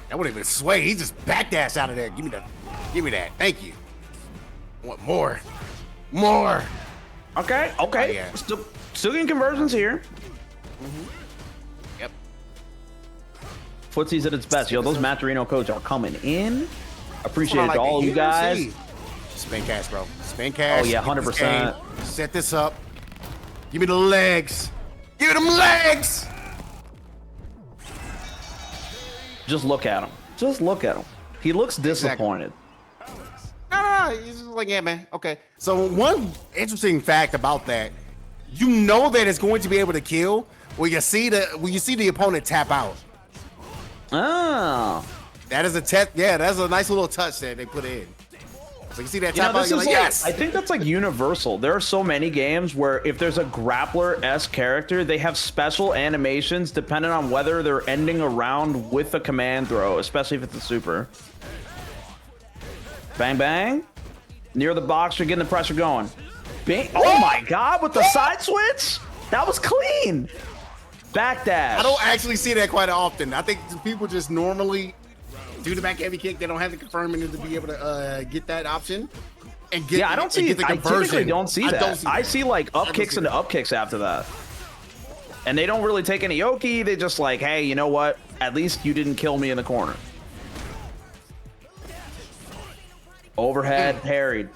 That wouldn't even sway. He just backdash out of there. Give me that. Give me that. Thank you. I want more. More. Okay. Okay. Oh, yeah. Still getting conversions here. Yep. Footsie's at its best. Yo, those Matcherino codes are coming in. Appreciate it like to all of you guys. Spin cash, bro. Spin cash. Oh, yeah, 100%. Set this up. Give me the legs. Give me them legs. Just look at him. Just look at him. He looks disappointed. No, he's just like, yeah, man. Okay. So one interesting fact about that, you know that it's going to be able to kill when you see the opponent tap out. Oh. That is a test. Yeah, that's a nice little touch that they put in. So you see that tap out, you're like, yes. I think that's like universal. There are so many games where if there's a grappler-esque character, they have special animations depending on whether they're ending a round with a command throw, especially if it's a super. Bang, bang. Near the box, you're getting the pressure going. Bang. Oh my God, with the side switch? That was clean. Backdash. I don't actually see that quite often. I think people just normally do the back heavy kick. They don't have the confirming to be able to get that option. And get, yeah, I don't see it. I typically don't see that. I see like up kicks into up kicks after that. And they don't really take any yoki. They just like, hey, you know what? At least you didn't kill me in the corner. Overhead parried.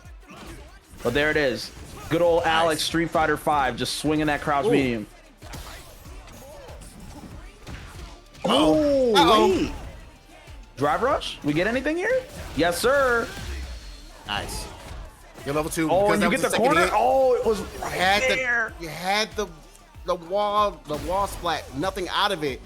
But there it is. Good old Alex, Street Fighter 5, just swinging that crouch medium. Oh, wait. Drive rush? We get anything here? Yes, sir. Nice. You're level 2. Oh, and you get the corner? Oh, it was right there. You had the wall splat, nothing out of it.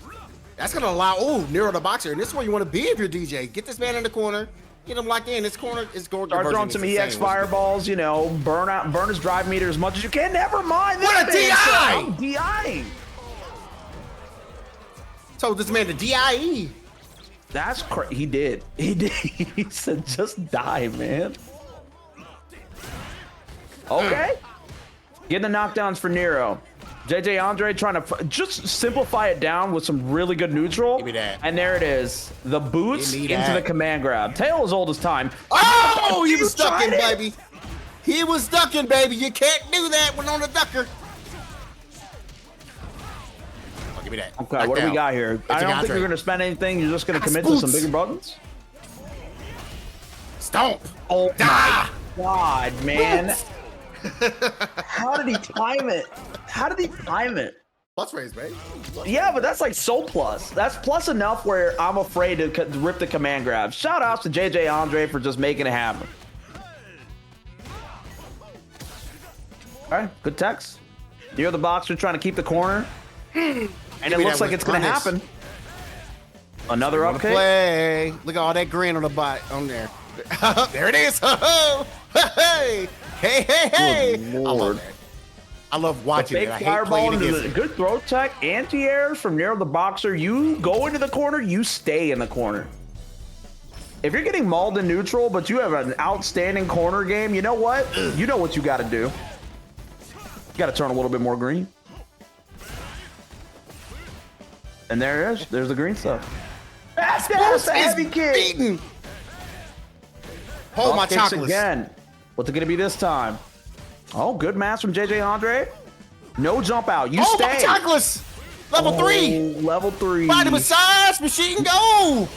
That's going to allow, Nero the Boxer. And this is where you want to be if you're DJ. Get this man in the corner. Get him locked in. This corner is going to start throwing some EX fireballs, you know, burn his drive meter as much as you can. Never mind. What a DI! I'm DIing. So this man the DIE. That's crazy. He did. He said, just die, man. Okay. Getting the knockdowns for Nero. JJ Andre trying to just simplify it down with some really good neutral. Give me that. And there it is. The boots into the command grab. Tail as old as time. Oh, he was ducking, baby. He was ducking, baby. You can't do that when on the ducker. Oh, give me that. Okay, Knock what down. do we got here? I don't think you're going to spend anything. You're just going to commit to some bigger buttons. Stomp. Oh, my God, man. How did he time it? How did he time it? Plus raise, baby. Yeah, but that's like so plus. That's plus enough where I'm afraid to rip the command grab. Shout outs to JJ Andre for just making it happen. All right, good text. Near the boxer trying to keep the corner. And it looks like it's going to happen. Another up kick. Play. Look at all that green on the bot on there. There it is. Hey. Hey. I love that. I love watching it. I hate playing against it. Good throw tech, anti-airs from Nero the Boxer. You go into the corner, you stay in the corner. If you're getting mauled in neutral, but you have an outstanding corner game, you know what? You know what you got to do. You got to turn a little bit more green. And there it is. There's the green stuff. That's a heavy kick. Hold my chocolates. Again. What's it going to be this time? Oh, good match from JJ Andre. No jump out. You stay. My chocolates. Level 3. Level 3. Body massage machine go.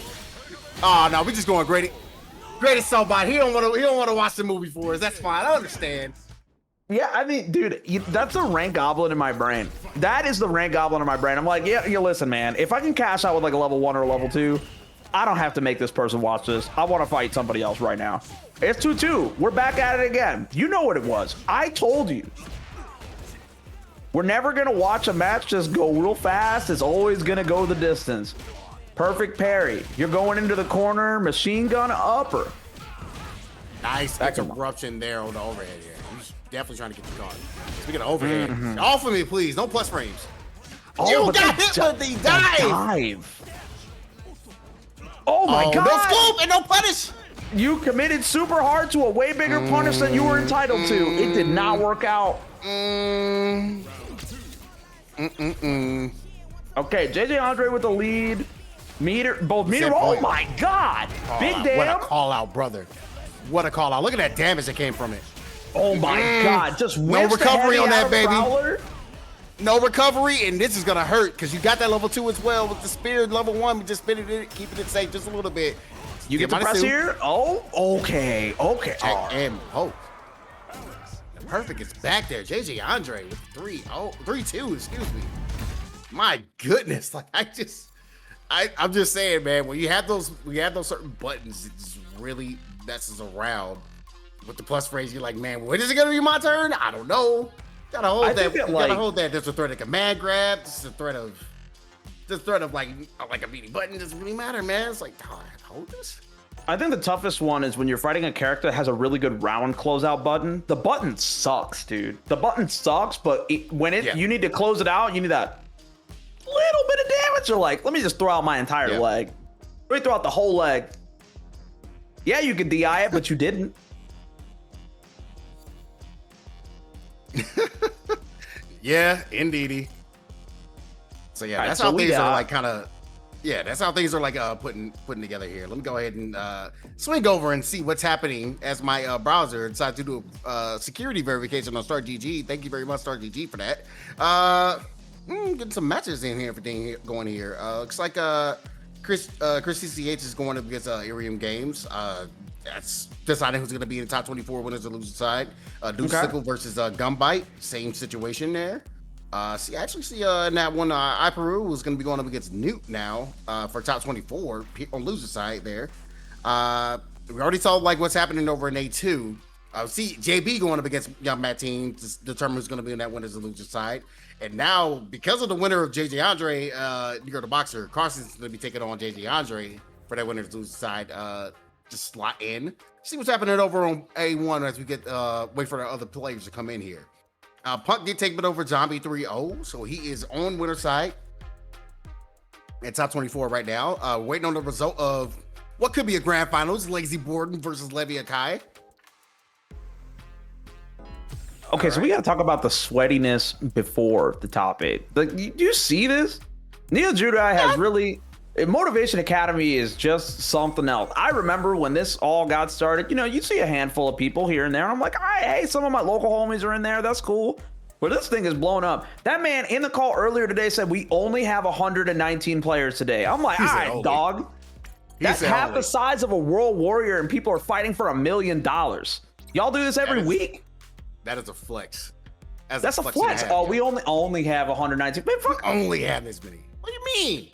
Oh no, we just going greatest somebody. He don't want to watch the movie for us. That's fine. I understand. Yeah, I mean, dude, that's the rank goblin in my brain. That is the rank goblin in my brain. I'm like, yeah, listen, man. If I can cash out with like a level 1 or a level 2, I don't have to make this person watch this. I want to fight somebody else right now. It's 2-2. We're back at it again. You know what it was. I told you. We're never going to watch a match just go real fast. It's always going to go the distance. Perfect parry. You're going into the corner. Machine gun upper. Nice interruption there on the overhead here. He's definitely trying to get the card. Speaking of overhead, off of me, please. No plus frames. Oh, you got hit with the dive. Oh, my God. No scoop and no punish. You committed super hard to a way bigger punish than you were entitled to. It did not work out. Okay, JJ Andre with the lead. Both meter. Oh my God! Big damn! What a call out, brother! What a call out! Look at that damage that came from it. Oh my God! Just no recovery on that, baby. Prowler. No recovery, and this is gonna hurt because you got that level 2 as well with the spear. Level 1, we just spinning it, keeping it safe just a little bit. You get the press here. Oh, okay. Check and hope. The perfect is back there. JJ Andre with 3-2. Excuse me. My goodness, like I'm just saying, man. When you have those certain buttons, it just really messes around with the plus phrase. You're like, man, when is it gonna be my turn? I don't know. Gotta hold that. Gotta hold that. There's a threat of command grab. This is a threat of like a meaty button. Doesn't really matter, man. It's like, oh, I have to hold this. I think the toughest one is when you're fighting a character that has a really good round closeout button. The button sucks, dude. The button sucks, but you need to close it out, you need that little bit of damage. You're like, let me just throw out my entire leg. Let me throw out the whole leg. Yeah, you could DI it, but you didn't. Yeah, indeedy. So yeah, that's how things are like kind of. Yeah, that's how things are like putting together here. Let me go ahead and swing over and see what's happening as my browser decides to do a security verification on StartGG. Thank you very much, StartGG, for that. Getting some matches in here going here. Looks like Chris CCH is going up against Irium Games. That's deciding who's going to be in the top 24 winners or losers side. Deuce Sickle versus Gumbite. Same situation there. I actually see in that one, iPeru is going to be going up against Newt now for top 24 on loser side there. We already saw like what's happening over in A2. See JB going up against Young Matt Team to determine who's going to be in that winners or loser side. And now, because of the winner of JJ Andre, Nico the Boxer, Carson's going to be taking on JJ Andre for that winners loser side. Just slot in. See what's happening over on A1 as we get wait for the other players to come in here. Punk did take it over Zombie 3-0, so he is on winner side at top 24 right now. Waiting on the result of what could be a grand finals: Lazy Borden versus Levi Akai. Okay, so we got to talk about the sweatiness before the top 8. Like, do you see this? Neo Judai has really. Motivation Academy is just something else. I remember when this all got started, you see a handful of people here and there. And I'm like, hey, some of my local homies are in there. That's cool. But this thing is blown up. That man in the call earlier today said we only have 119 players today. I'm like, all right, dog. That's half the size of a World Warrior, and people are fighting for $1 million. Y'all do this every week? That is a flex. That's a flex. Oh, we only have 119. Man, fuck. We only have this many. What do you mean?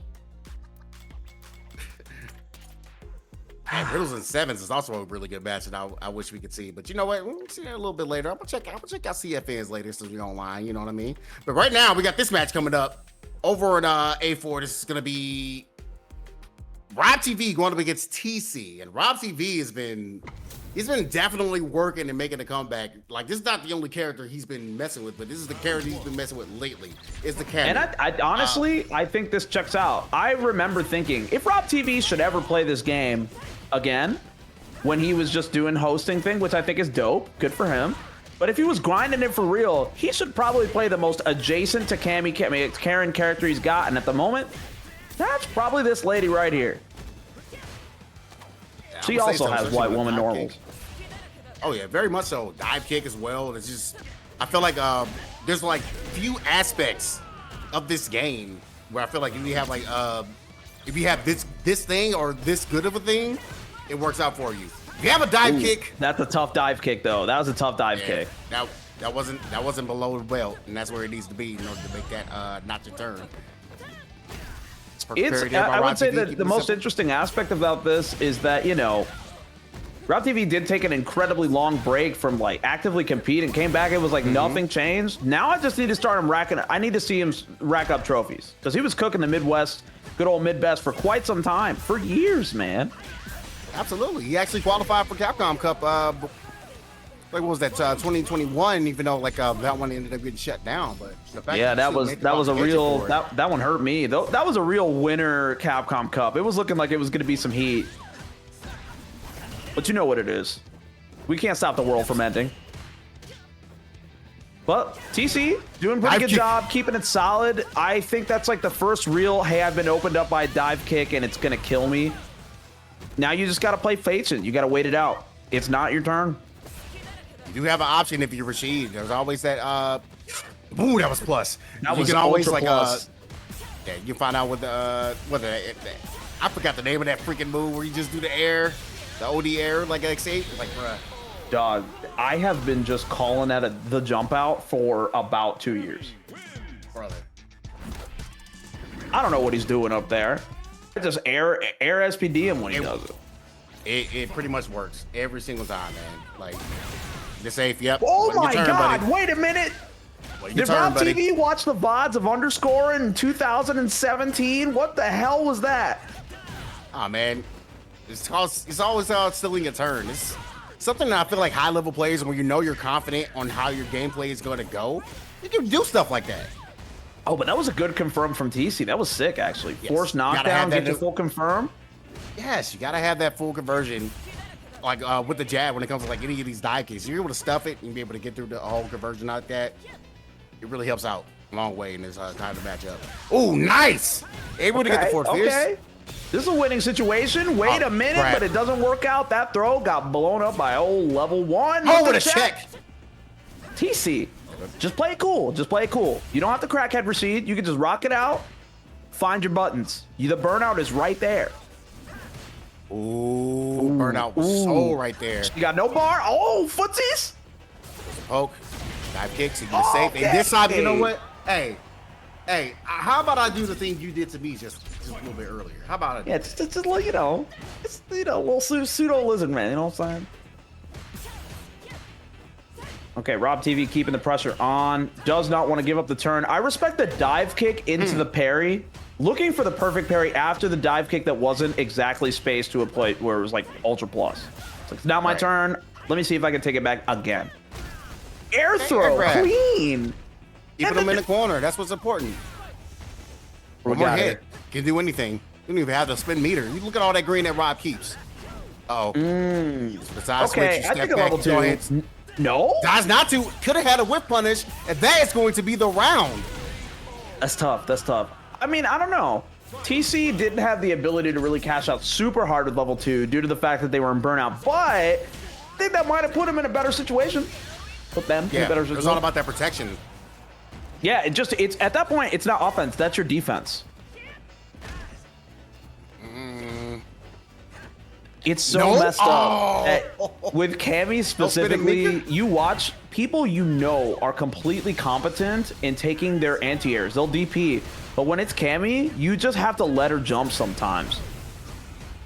And Riddles and Sevens is also a really good match, and I wish we could see. But you know what? We'll see that a little bit later. I'm gonna check out CFNs later since we're online. You know what I mean? But right now we got this match coming up over in A4. This is gonna be Rob TV going up against TC, and Rob TV he's been definitely working and making a comeback. Like, this is not the only character he's been messing with, but this is the character he's been messing with lately. It's the camera. And I honestly, I think this checks out. I remember thinking, if Rob TV should ever play this game again, when he was just doing hosting thing, which I think is dope, good for him. But if he was grinding it for real, he should probably play the most adjacent to Karen character he's got. And at the moment, that's probably this lady right here. Yeah, she also has white woman normals. Oh yeah, very much so. Dive kick as well. It's just, I feel like there's like few aspects of this game where I feel like if you have like if you have this thing or this good of a thing, it works out for you. If you have a dive kick, that's a tough dive kick though. That was a tough dive kick. That wasn't below the belt, and that's where it needs to be in order to make that not your turn. I would say that the most interesting aspect about this is that, Rob TV did take an incredibly long break from like actively competing, came back, it was like nothing changed. Now I just need to start him I need to see him rack up trophies, because he was cooking the Midwest, good old Midbest for quite some time, for years, man. Absolutely. He actually qualified for Capcom Cup, like what was that, 2021, even though like that one ended up getting shut down. But the fact that was a real, that one hurt me. That was a real winner Capcom Cup. It was looking like it was going to be some heat. But you know what it is. We can't stop the world from ending. But TC doing a pretty good job keeping it solid. I think that's like the first real, hey, I've been opened up by a dive kick and it's going to kill me. Now you just got to play Faceit. You got to wait it out. It's not your turn. You do have an option if you're Rashid. There's always that, ooh, that was plus. That was always like plus. Yeah, you find out what I forgot the name of that freaking move where you just do the air. The OD air, like X8, like, bruh. Dog, I have been just calling at the jump out for about 2 years. Brother. I don't know what he's doing up there. Just air SPD him when he does it. It pretty much works every single time, man. Like, the safe, yep. Oh Waiting your my turn, God, buddy. wait a minute. Waiting your Did turn, Rob buddy. TV watch the VODs of Underscore in 2017? What the hell was that? Oh, man. It's always stealing a turn. It's something that I feel like high-level players, when you know you're confident on how your gameplay is going to go, you can do stuff like that. Oh, but that was a good confirm from TC. That was sick, actually. Yes. Force You gotta knockdown, have that get to new- full confirm. Yes, you got to have that full conversion. Like with the jab, when it comes to like any of these dive kicks, you're able to stuff it and be able to get through the whole conversion like that. It really helps out a long way in this time to match up. Oh, nice! Able to get the fourth fierce. Okay. This is a winning situation. Wait a minute, crap. but it doesn't work out. That throw got blown up by old level 1. Oh, with a check. TC, just play it cool. Just play it cool. You don't have to crackhead recede. You can just rock it out. Find your buttons. The burnout is right there. Ooh, burnout was so right there. You got no bar. Oh, footsies. Poke, dive kicks, you get safe. And this time, you know what? Hey, how about I do the thing you did to me just a little bit earlier? How about it? Yeah, just you know, it's a little pseudo lizard man. You know what I'm saying? Okay, Rob TV keeping the pressure on. Does not want to give up the turn. I respect the dive kick into the parry. Looking for the perfect parry after the dive kick that wasn't exactly spaced to a plate where it was like ultra plus. It's like, now my turn. Let me see if I can take it back again. Air throw, clean. Keeping them in the corner. That's what's important. One more hit. Can do anything. You don't even have to spin meter. You look at all that green that Rob keeps. Uh-oh. Besides Okay, switch, I you think step a level back, go 2. ahead. No? Guys, not to. Could have had a whip punish, and that is going to be the round. That's tough. That's tough. I mean, I don't know. TC didn't have the ability to really cash out super hard with level 2 due to the fact that they were in burnout, but I think that might have put him in a better situation. Put them in a better situation. It was all about that protection. Yeah, it's at that point, it's not offense. That's your defense. It's so messed up. With Cammy specifically, you watch people you know are completely competent in taking their anti-airs. They'll DP. But when it's Cammy, you just have to let her jump sometimes.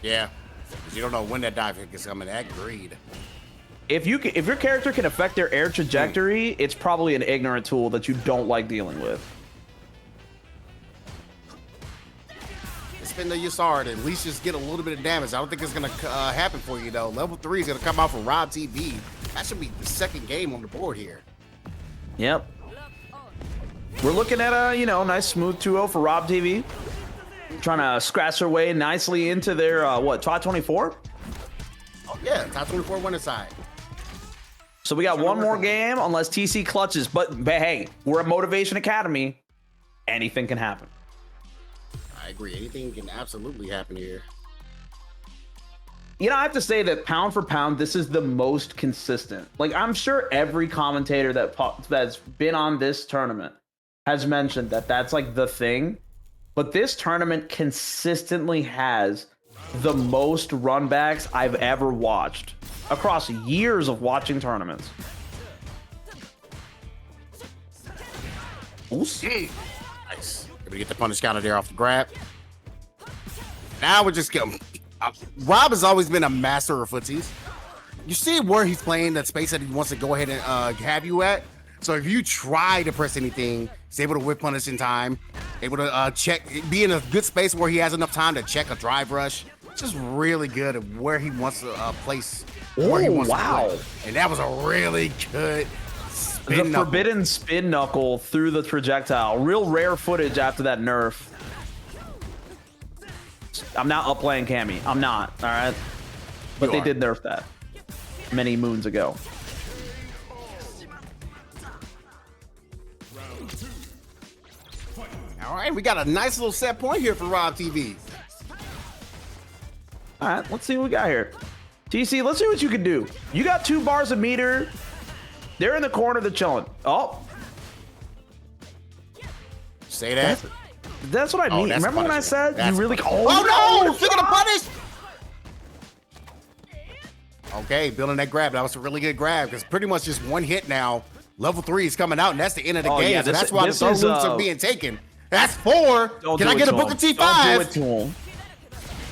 Yeah. Because you don't know when that dive kick is coming. Agreed. If your character can affect their air trajectory, it's probably an ignorant tool that you don't like dealing with. Spin the Yasard and at least just get a little bit of damage. I don't think it's going to happen for you, though. Level 3 is going to come out from Rob TV. That should be the second game on the board here. Yep. We're looking at a, nice smooth 2-0 for Rob TV. Trying to scratch their way nicely into their, top 24? Oh, yeah. Top 24 winner side. So we got one more game unless TC clutches. But hey, we're a Motivation Academy. Anything can happen. I agree. Anything can absolutely happen here. I have to say that pound for pound, this is the most consistent. Like, I'm sure every commentator that's been on this tournament has mentioned that that's like the thing. But this tournament consistently has the most runbacks I've ever watched across years of watching tournaments. Nice. Able to get the punish counter there off the grab. Now we're just getting. Rob has always been a master of footsies. You see where he's playing that space that he wants to go ahead and have you at. So if you try to press anything, he's able to whip punish in time, able to check, be in a good space where he has enough time to check a drive rush. Just really good at where he wants to place. Where he wants to play. And that was a really good spin knuckle. Forbidden spin knuckle through the projectile. Real rare footage after that nerf. I'm not upplaying Cammy. I'm not. All right. But they did nerf that many moons ago. All right, we got a nice little set point here for Rob TV. All right, let's see what we got here. TC, let's see what you can do. You got 2 bars of meter. They're in the corner. They're chilling. Oh. Say that. That's what I mean. Remember when I said you really... Oh, no! Speaking of punish! Okay, building that grab. That was a really good grab because pretty much just one hit now. Level 3 is coming out, and that's the end of the game. Yeah, so that's why the third loops are being taken. That's 4. Can I get a Booker T5? Don't do it to him.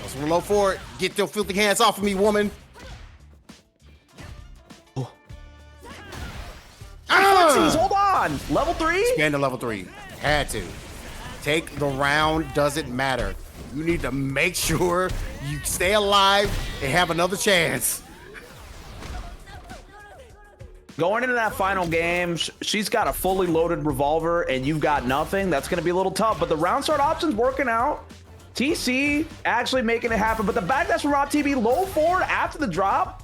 Let's reload for it. Get your filthy hands off of me, woman. Hold on. Level 3? Expand to level 3. Had to. Take the round, doesn't matter. You need to make sure you stay alive and have another chance. Going into that final game, she's got a fully loaded revolver and you've got nothing. That's going to be a little tough, but the round start option's working out. TC actually making it happen, but the backdash from Rob TV, low forward after the drop.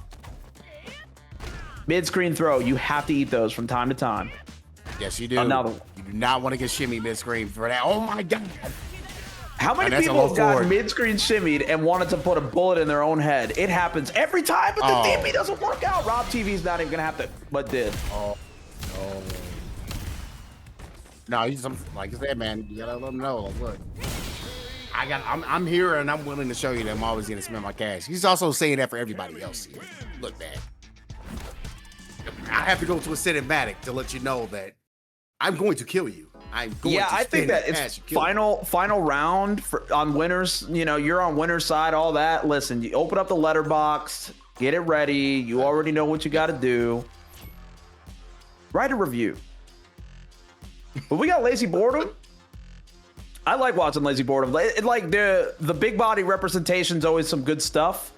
Mid-screen throw, you have to eat those from time to time. Yes, you do. Another one. You do not want to get shimmy mid-screen for that. Oh my God. How many people have gotten mid-screen shimmied and wanted to put a bullet in their own head? It happens every time, but the DP doesn't work out. Rob TV's not even gonna have to, but did. No, he's like I said, man. You gotta let him know. Like, look, I'm here and I'm willing to show you that I'm always gonna spend my cash. He's also saying that for everybody else here. Look, man. I have to go to a cinematic to let you know that I'm going to kill you. Yeah, I think that it's final round on winners. You know, you're on winner's side, all that. Listen, you open up the letterbox, get it ready. You already know what you got to do. Write a review. But we got Lazy Boredom. I like watching Lazy Boredom. Like the big body representation is always some good stuff.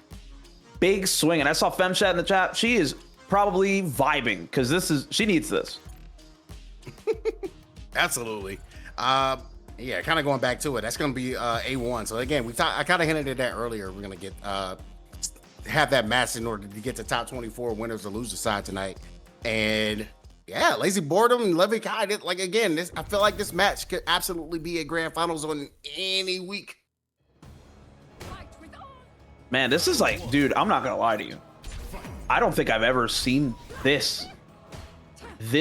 Big swing, and I saw FemChat in the chat. She is probably vibing because she needs this. Absolutely. Yeah, kind of going back to it. That's going to be A1. So again, I kind of hinted at that earlier. We're going to get have that match in order to get the top 24 winners or loser side tonight. And yeah, Lazy Boredom and Levy Kai. Like again, I feel like this match could absolutely be a grand finals on any week. Man, this is like, dude, I'm not gonna lie to you. I don't think I've ever seen this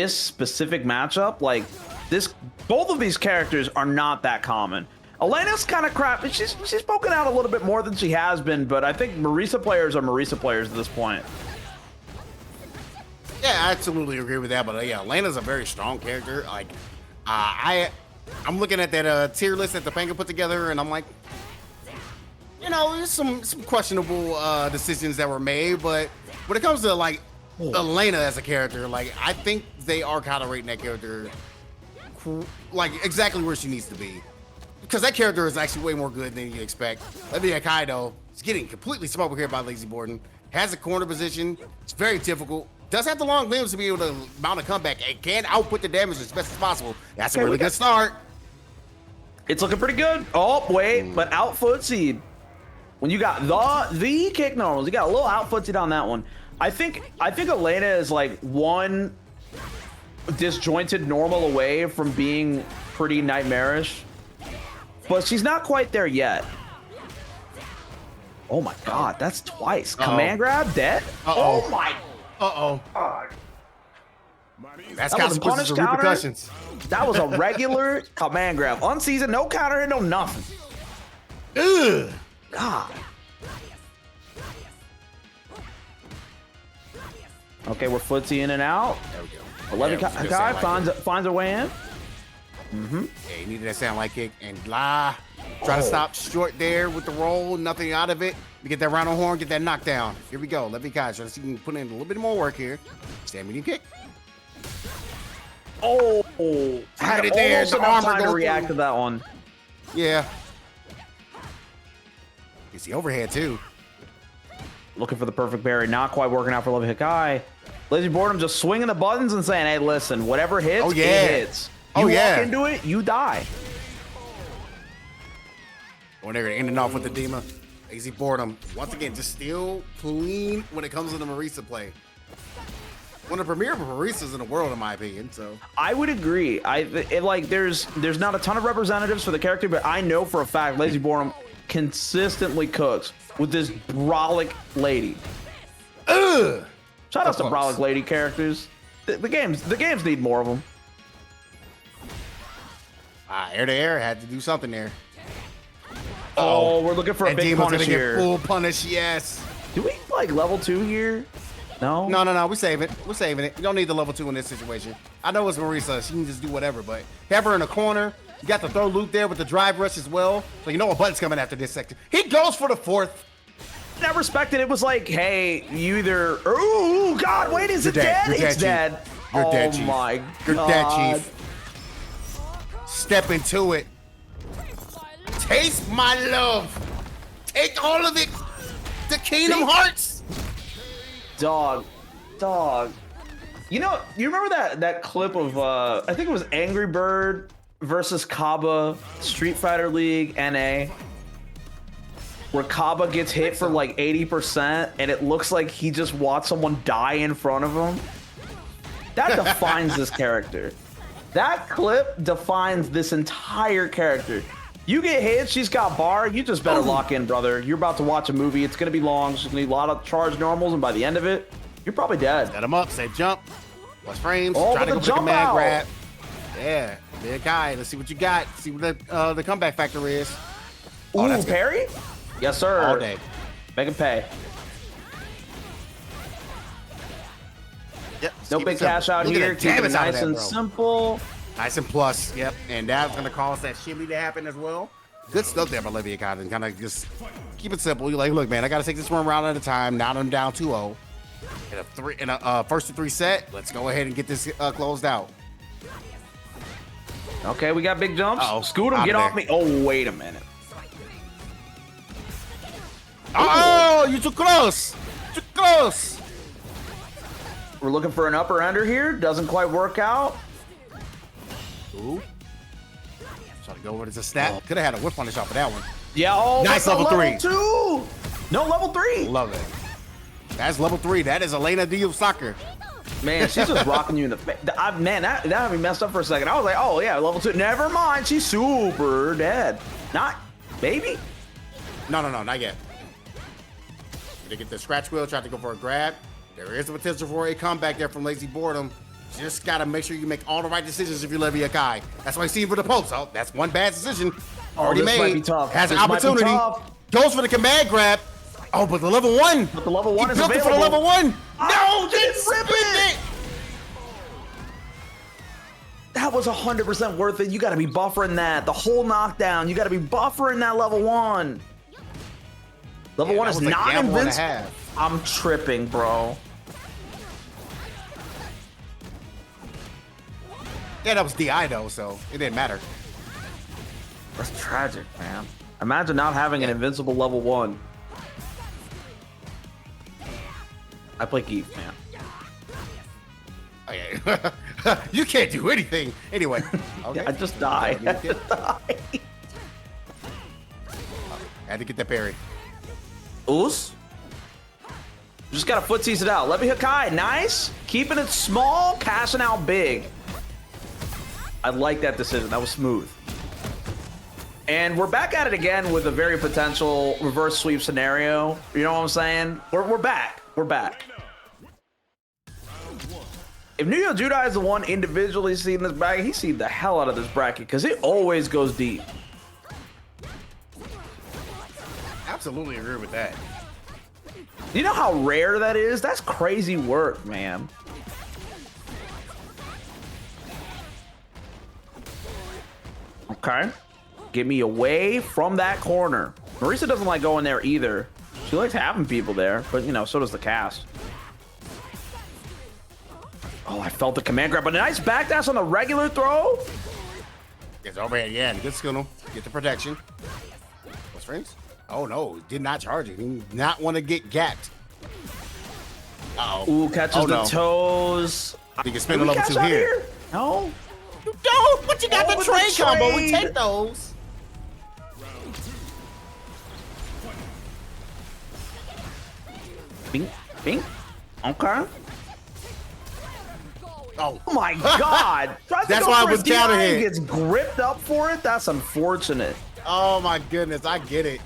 specific matchup. Like this, both of these characters are not that common. Elena's kind of crap. She's spoken out a little bit more than she has been, but I think Marisa players are Marisa players at this point. Yeah, I absolutely agree with that. But yeah, Elena's a very strong character. Like, I'm looking at that tier list that the Panga put together, and I'm like, you know, there's some questionable decisions that were made, but when it comes to like Elena as a character, like I think they are kind of rating that character like exactly where she needs to be, because that character is actually way more good than you expect. Levy Kai though is getting completely smoked here by Lazy Boredom. Has a corner position. It's very difficult. Does have the long limbs to be able to mount a comeback and can output the damage as best as possible. That's a really good start. It's looking pretty good. Oh wait, but out footsied. When you got the kick normals, you got a little out footsied on that one. I think Elena is like one disjointed normal away from being pretty nightmarish, but she's not quite there yet. Oh my God, that's twice. Command grab, dead. Oh my. God. That's consequences of repercussions. That was a regular command grab. Unseasoned, no counter hit, no nothing. Ugh. God. Okay, we're footsie in and out. There we go. 11 Kai finds a way in. Yeah, he needed that sound like kick and try to stop short there with the roll. Nothing out of it. You get that round on horn, get that knockdown. Here we go. Levy Kai, trying to see if you can put in a little bit more work here. Stand medium kick. Had it there. Almost enough time to react to that one. Yeah. It's the overhead too. Looking for the perfect parry, not quite working out for Levy Kai. Lazy Boredom just swinging the buttons and saying, "Hey, listen, whatever hits, it hits. You walk into it, you die." When they're ending off with the Dima, Lazy Boredom once again just still clean when it comes to the Marisa play. One of the premier Marisas in the world, in my opinion. So I would agree. There's not a ton of representatives for the character, but I know for a fact Lazy Boredom consistently cooks with this brolic lady. Ugh. Shout out to brolic lady characters. The games need more of them. Air to air had to do something there. Oh, we're looking for a big punish here. Full punish, yes. Do we like level 2 here? No. No. We save it. We're saving it. You don't need the level 2 in this situation. I know it's Marisa. She can just do whatever, but have her in a corner You got the throw loop there with the drive rush as well. So you know a button's coming after this sector. He goes for the fourth. I respected it. Was like, hey, you either. Oh God, wait, is it dead? It's dead. You're dead, Chief. Oh my God. You're dead, Chief. Step into it. Taste my love. Take all of it to Kingdom Hearts. Dog. You know, you remember that clip of I think it was Angry Bird versus Kaba Street Fighter League NA, where Kaba gets hit for like 80% and it looks like he just watched someone die in front of him? That defines this character. That clip defines this entire character. You get hit, she's got bar, you just better lock in, brother. You're about to watch a movie. It's going to be long. She's going to need a lot of charge normals, and by the end of it, you're probably dead. Set him up, say jump. Plus frames, oh, try to go for the command out. grab. Yeah, big guy. Let's see what you got. See what the comeback factor is. Ooh, that's parry? Yes, sir. All day. Make him pay. Yep. No big cash out here. Keep it nice and simple. Nice and plus, yep. And that's going to cause that shimmy to happen as well. Good stuff there by Olivia Cotton. Kind of just keep it simple. You're like, look, man, I got to take this one round at a time. Now I'm down 2-0. In a first to three set, let's go ahead and get this closed out. Okay, we got big jumps. Uh-oh. Scoot him, get off me. Oh, wait a minute. Oh, you too close. Too close. We're looking for an upper ender here. Doesn't quite work out. Ooh. Try to go over to the snap. Could have had a whip punish off of that one. Yeah, oh, nice level 3. 2. No, level 3. Love it. That's level 3. That is Elena D of soccer. Man, she's just rocking you in the face. Man, that had me messed up for a second. I was like, oh, yeah, level 2. Never mind. She's super dead. Not, maybe? No, not yet. To get the scratch wheel, try to go for a grab. There is the potential for a comeback there from Lazy Boredom. Just got to make sure you make all the right decisions if you're Olivia Kai. That's why you see him for the post. Oh, that's one bad decision. Already this made. Might be tough. Has an opportunity. Goes for the command grab. Oh, but the level 1. But the level 1 is built available. It for the level 1. Oh, No, just rip it. That was 100% worth it. You got to be buffering that. The whole knockdown. You got to be buffering that level 1. Level 1 is not invincible. I'm tripping, bro. Yeah, that was DI though, so it didn't matter. That's tragic, man. Imagine not having an invincible level 1. I play Geef, man. Okay. You can't do anything. Anyway. Okay. Yeah, I just died. Had to get that parry. Oos. Just gotta footsies it out. Let me Hakai. Nice. Keeping it small, cashing out big. I like that decision. That was smooth. And we're back at it again with a very potential reverse sweep scenario. You know what I'm saying? We're back. We're back. If New Yo Judai is the one individually seeing this bracket, he's seen the hell out of this bracket because it always goes deep. Absolutely agree with that. You know how rare that is? That's crazy work, man. Okay. Get me away from that corner. Marisa doesn't like going there either. She likes having people there, but you know, so does the cast. Oh, I felt the command grab, but a nice backdash on the regular throw. It's overhead, yeah, and good skill. Get the protection. What's frames? Oh no, did not charge it. He did not want to get gapped. Uh-oh. Ooh, catches the toes. You can spin a level 2 here. No. You don't, but you got the trade combo. We take those. Bing, bing. Okay. Oh my God! That's why I was counter hit. Gets gripped up for it. That's unfortunate. Oh my goodness, I get it.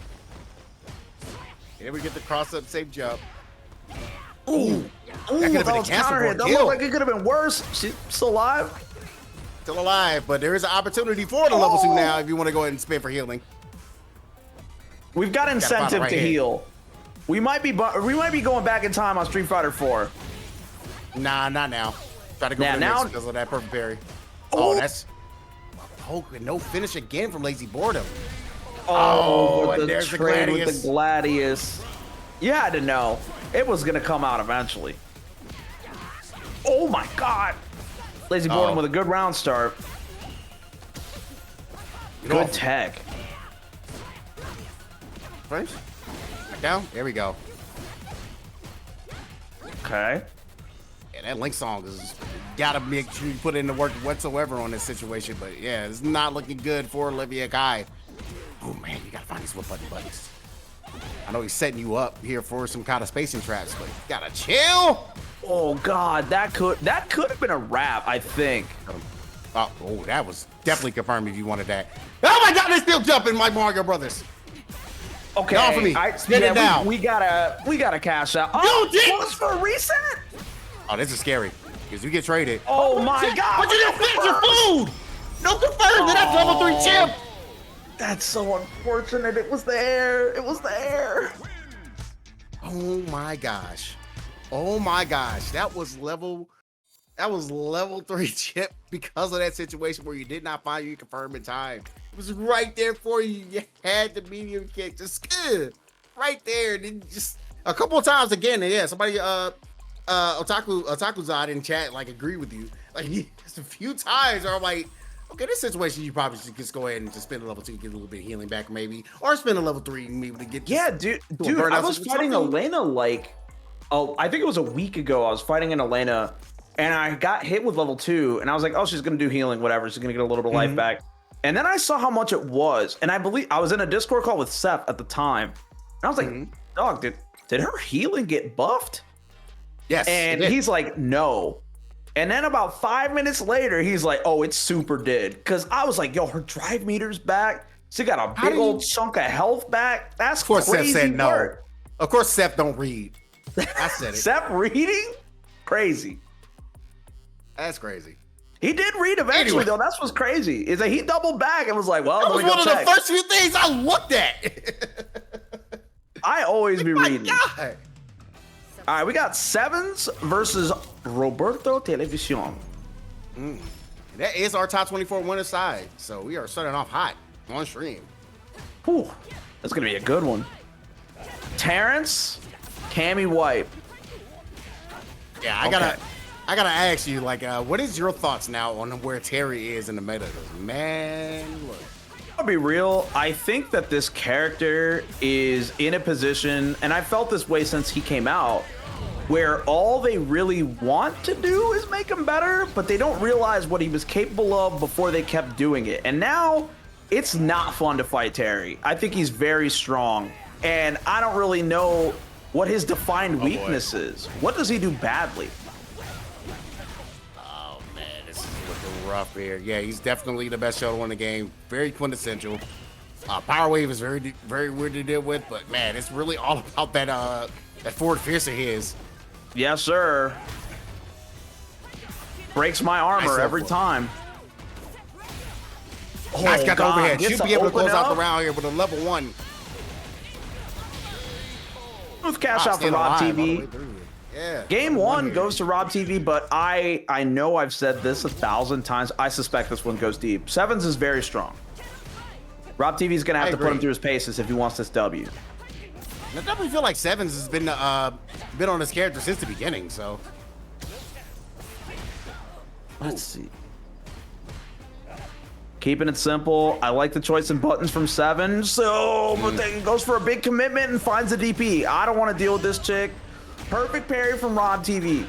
Here we get the cross up, safe jump. Ooh, ooh, that could have been a counter hit. That looked like it could have been worse. She's still alive. Still alive, but there is an opportunity for the level 2 now if you want to go ahead and spin for healing. We've got incentive to heal. We might be going back in time on Street Fighter 4. Nah, not now. Try to go for the next because of that perfect parry. Oh, that's poke and no finish again from Lazy Boredom. Oh, and with the there's the trade with Gladius. the Gladius. You had to know. It was going to come out eventually. Oh my God. Lazy Boredom with a good round start. Good tech. First. Back down. There we go. Okay. Yeah, that Link song is gotta make sure you put in the work whatsoever on this situation. But yeah, it's not looking good for Olivia Kai. Oh man, you gotta find these buttons. I know he's setting you up here for some kind of spacing traps, but you gotta chill. Oh God, that could have been a wrap, I think. Oh, that was definitely confirmed if you wanted that. Oh my God, they're still jumping, my Mario Brothers. Okay, Down for me. Spin it down. We gotta cash out. Yo, Dick! Close for a reset. Oh, this is scary because you get traded. Oh my God! But you didn't finish your food. No confirm that that's level 3 chimp. That's so unfortunate. It was there. It was there. Oh my gosh. Oh my gosh. That was level 3 chip because of that situation where you did not find your confirm in time. It was right there for you. You had the medium kick. Just right there. And then just a couple of times again. Yeah, somebody Otakuzad in chat like agree with you. Like just a few times where I'm like, okay, this situation you probably should just go ahead and just spend a level 2, get a little bit of healing back maybe, or spend a level 3 and maybe to get. Yeah, dude, I was fighting Elena like, I think it was a week ago. I was fighting an Elena, and I got hit with level 2, and I was like, oh, she's gonna do healing, whatever. She's gonna get a little bit of life back. And then I saw how much it was, and I believe I was in a Discord call with Seth at the time, and I was like, dog, did her healing get buffed? Yes. And he's like, no. And then about 5 minutes later, he's like, oh, it super did. Because I was like, yo, her drive meter's back. She got a big old chunk of health back. That's crazy. Of course, Seth said no. Of course, Seth don't read. I said it. Seth reading? Crazy. That's crazy. He did read eventually, though. That's what's crazy. Is that he doubled back and was like, well, that was one of the first few things I looked at. I always be reading. God. All right, we got Sevens versus Roberto Television. That is our top 24 winner side. So we are starting off hot on stream. Whew, that's gonna be a good one. Terrence, Cammy White. Yeah, I gotta ask you, like, what is your thoughts now on where Terry is in the meta? Man, look. I'll be real. I think that this character is in a position, and I felt this way since he came out, where all they really want to do is make him better, but they don't realize what he was capable of before they kept doing it. And now it's not fun to fight Terry. I think he's very strong, and I don't really know what his defined weakness is. What does he do badly? Oh man, this is looking rough here. Yeah, he's definitely the best shuttle in the game. Very quintessential. Power Wave is very, very weird to deal with, but man, it's really all about that forward fierce of his. Yes, sir. Breaks my armor every time. Oh, nice got the overhead. Should be able to close out the up. round here with a level 1. Smooth cash out for Rob TV. Yeah. Game 1 goes to Rob TV, but I know I've said this 1,000 times. I suspect this one goes deep. Sevens is very strong. Rob TV is going to have to put him through his paces if he wants this W. I definitely feel like Sevens has been on his character since the beginning, so. Let's see. Keeping it simple. I like the choice in buttons from Sevens. So, but then goes for a big commitment and finds the DP. I don't want to deal with this chick. Perfect parry from Rob TV.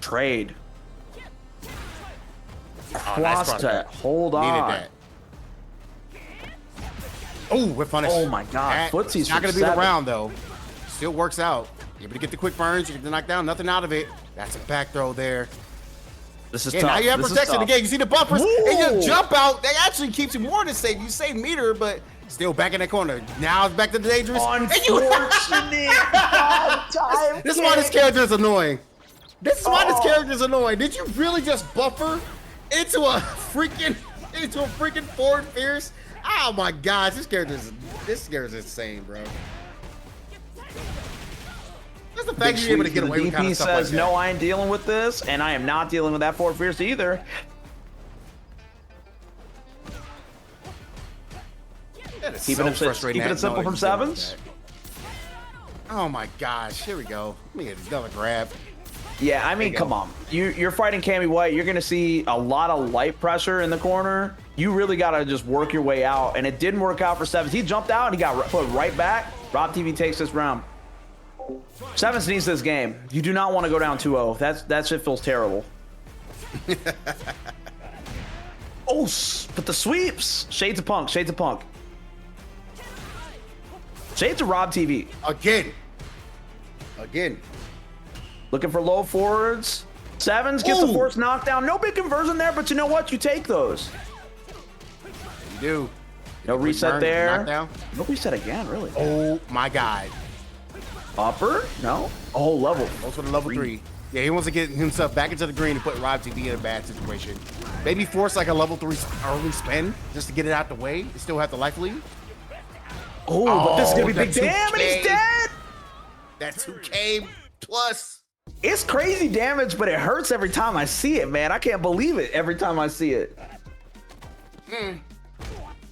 Trade. Cross tech. Hold on. That. Oh, we're punished. Oh my God. Footsie's not going to be the round though. Still works out. Able to get the quick burns. You get the knockdown. Nothing out of it. That's a back throw there. This is tough. Now you have protection again. You see the buffers. And you jump out. That actually keeps you more than safe. You save meter, but still back in that corner. Now it's back to the dangerous. Unfortunate. This is why this character is annoying. This is why this character is annoying. Did you really just buffer into a freaking forward fierce? Oh my gosh, this character is insane, bro. That's the fact you're able to get away with kind of stuff like that. No, I ain't dealing with this, and I am not dealing with that forward fierce either. Keeping So it frustrating. keeping it simple from sevens. Oh my gosh, here we go. Let me get another grab. Yeah, I mean, come on. You're fighting Cammy White. You're going to see a lot of light pressure in the corner. You really got to just work your way out. And it didn't work out for Sevens. He jumped out and he got put right back. Rob TV takes this round. Sevens needs this game. You do not want to go down 2-0. That shit feels terrible. Oh, but the sweeps. Shades of Punk. Shades of Punk. Shades of Rob TV. Again. Looking for low forwards. Sevens gets the force knockdown. No big conversion there, but you know what? You take those. You do. No reset there. Knockdown. No reset again, really. Oh my God. Upper? No. Oh, level. Also the level 3. Yeah, he wants to get himself back into the green and put Rob TV in a bad situation. Maybe force like a level 3 early spin just to get it out the way. You still have the life lead. Oh, but this is gonna be big damage. He's dead. That 2K plus. It's crazy damage, but it hurts every time I see it, man. I can't believe it every time I see it.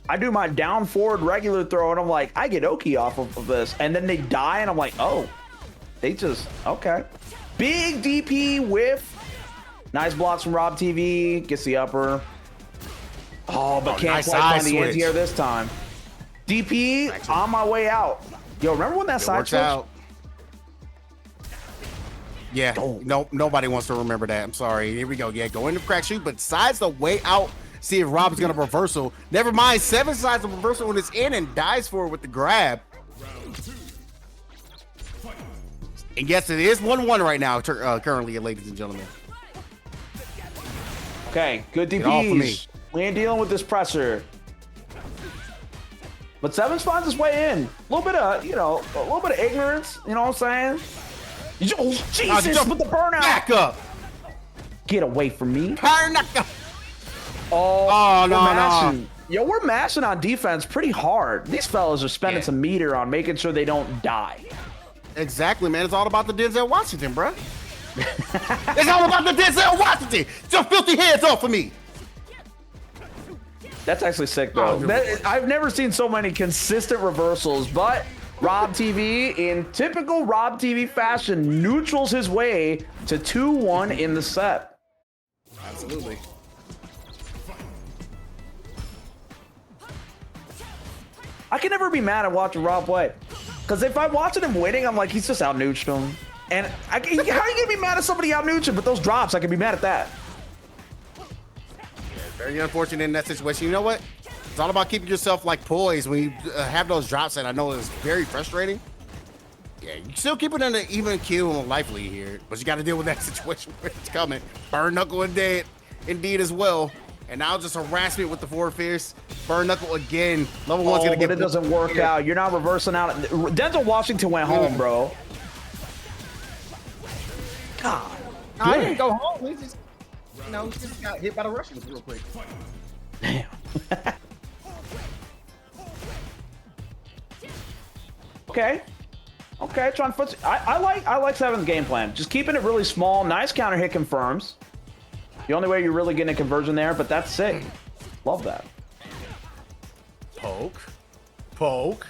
I do my down forward regular throw, and I'm like, I get Oki off of this. And then they die, and I'm like, oh. They just, okay. Big DP whiff. Nice blocks from Rob TV. Gets the upper. Oh, but can't quite find the anti-air this time. DP on my way out. Yo, remember when that side switch? Out. Yeah, no, nobody wants to remember that. I'm sorry. Here we go. Yeah, go into crack shoot, but sides the way out. See if Rob is gonna reversal. Never mind. 7 sides the reversal when it's in and dies for it with the grab. And yes, it is 1-1 right now, currently, ladies and gentlemen. Okay, good DPs. Get off of me. We ain't dealing with this pressure. But Sevens finds his way in. A little bit of, you know, a little bit of ignorance. You know what I'm saying? Oh, Jesus, with the burnout. Back up. Get away from me. Power knockout. Oh, no. Yo, we're mashing on defense pretty hard. These fellas are spending some meter on making sure they don't die. Exactly, man. It's all about the Denzel Washington, bro. It's all about the Denzel Washington. Just filthy hands off of me. That's actually sick, though. I've never seen so many consistent reversals, but Rob TV, in typical Rob TV fashion, neutrals his way to 2-1 in the set. Absolutely. I can never be mad at watching Rob play. Because if I'm watching him winning, I'm like, he's just out-neutral him. And how are you going to be mad at somebody out-neutral? But those drops, I can be mad at that. Very unfortunate in that situation. You know what? It's all about keeping yourself like poised when you have those drops, and I know it's very frustrating. Yeah, you still keep it in an even kill and life lead here, but you got to deal with that situation where it's coming. Burn Knuckle and dead, indeed as well. And now just harassment with the forward fierce. Burn Knuckle again. Level 1's gonna get. But it doesn't work out. You're not reversing out. Denzel Washington went home, bro. God. No, I didn't go home. We just, you know, just got hit by the Russians real quick. Damn. Okay. Okay, trying to foot. I like Seven's game plan. Just keeping it really small. Nice counter hit confirms. The only way you're really getting a conversion there, but that's sick. Love that. Poke.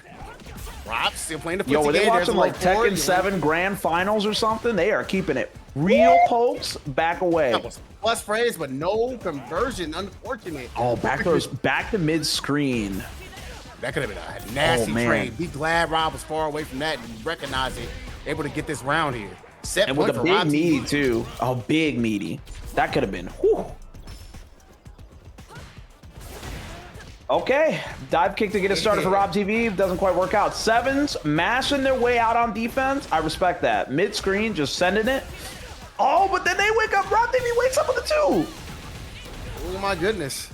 Rob still playing the footsie. Yo, were they game. watching like Tekken 7 Grand Finals or something? They are keeping it real pokes back away. That was plus phrase, but no conversion. Unfortunate. Oh, back throws back to mid screen. That could have been a nasty trade. Be glad Rob was far away from that and recognized it. Able to get this round here. Set and with a big meaty too. Oh, big meaty. That could have been. Whew. Okay, dive kick to get it started for Rob TV. Doesn't quite work out. Sevens mashing their way out on defense. I respect that. Mid screen, just sending it. Oh, but then they wake up. Rob TV wakes up with the 2. Oh my goodness.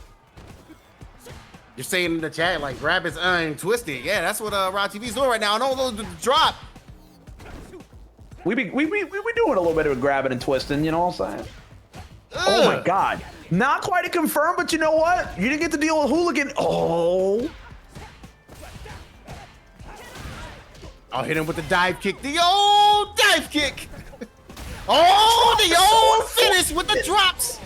You're saying in the chat like grab his and twist it. Yeah, that's what Rob TV's doing right now. And all those drop. We be doing a little bit of grabbing and twisting. You know what I'm saying? Oh my God. Not quite a confirm, but you know what? You didn't get to deal with Hooligan. Oh. I'll hit him with the dive kick. The old dive kick. Oh, the old finish with the drops.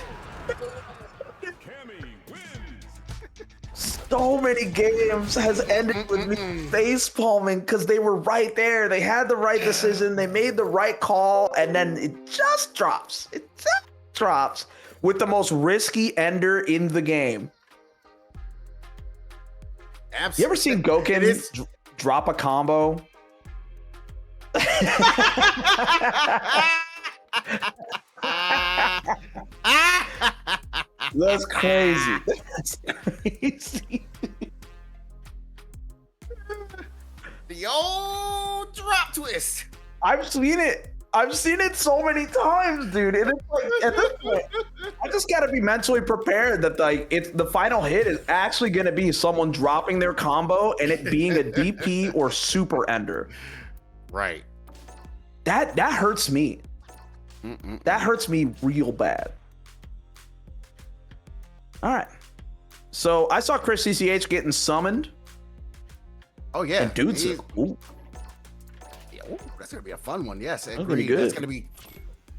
so many games has ended with me face palming because they were right there. They had the right decision. They made the right call, and then it just drops. It just drops with the most risky ender in the game. Absolutely. You ever seen Goken drop a combo? That's crazy. That's crazy. The old drop twist. I've seen it. I've seen it so many times, dude. And it's like, at this point, I just gotta be mentally prepared that like the final hit is actually gonna be someone dropping their combo and it being a DP or super ender. Right. That hurts me. That hurts me real bad. All right. So I saw Chris CCH getting summoned. Oh yeah. And dude's ooh. Ooh, that's gonna be a fun one. Yes, That's gonna be good. That's gonna be.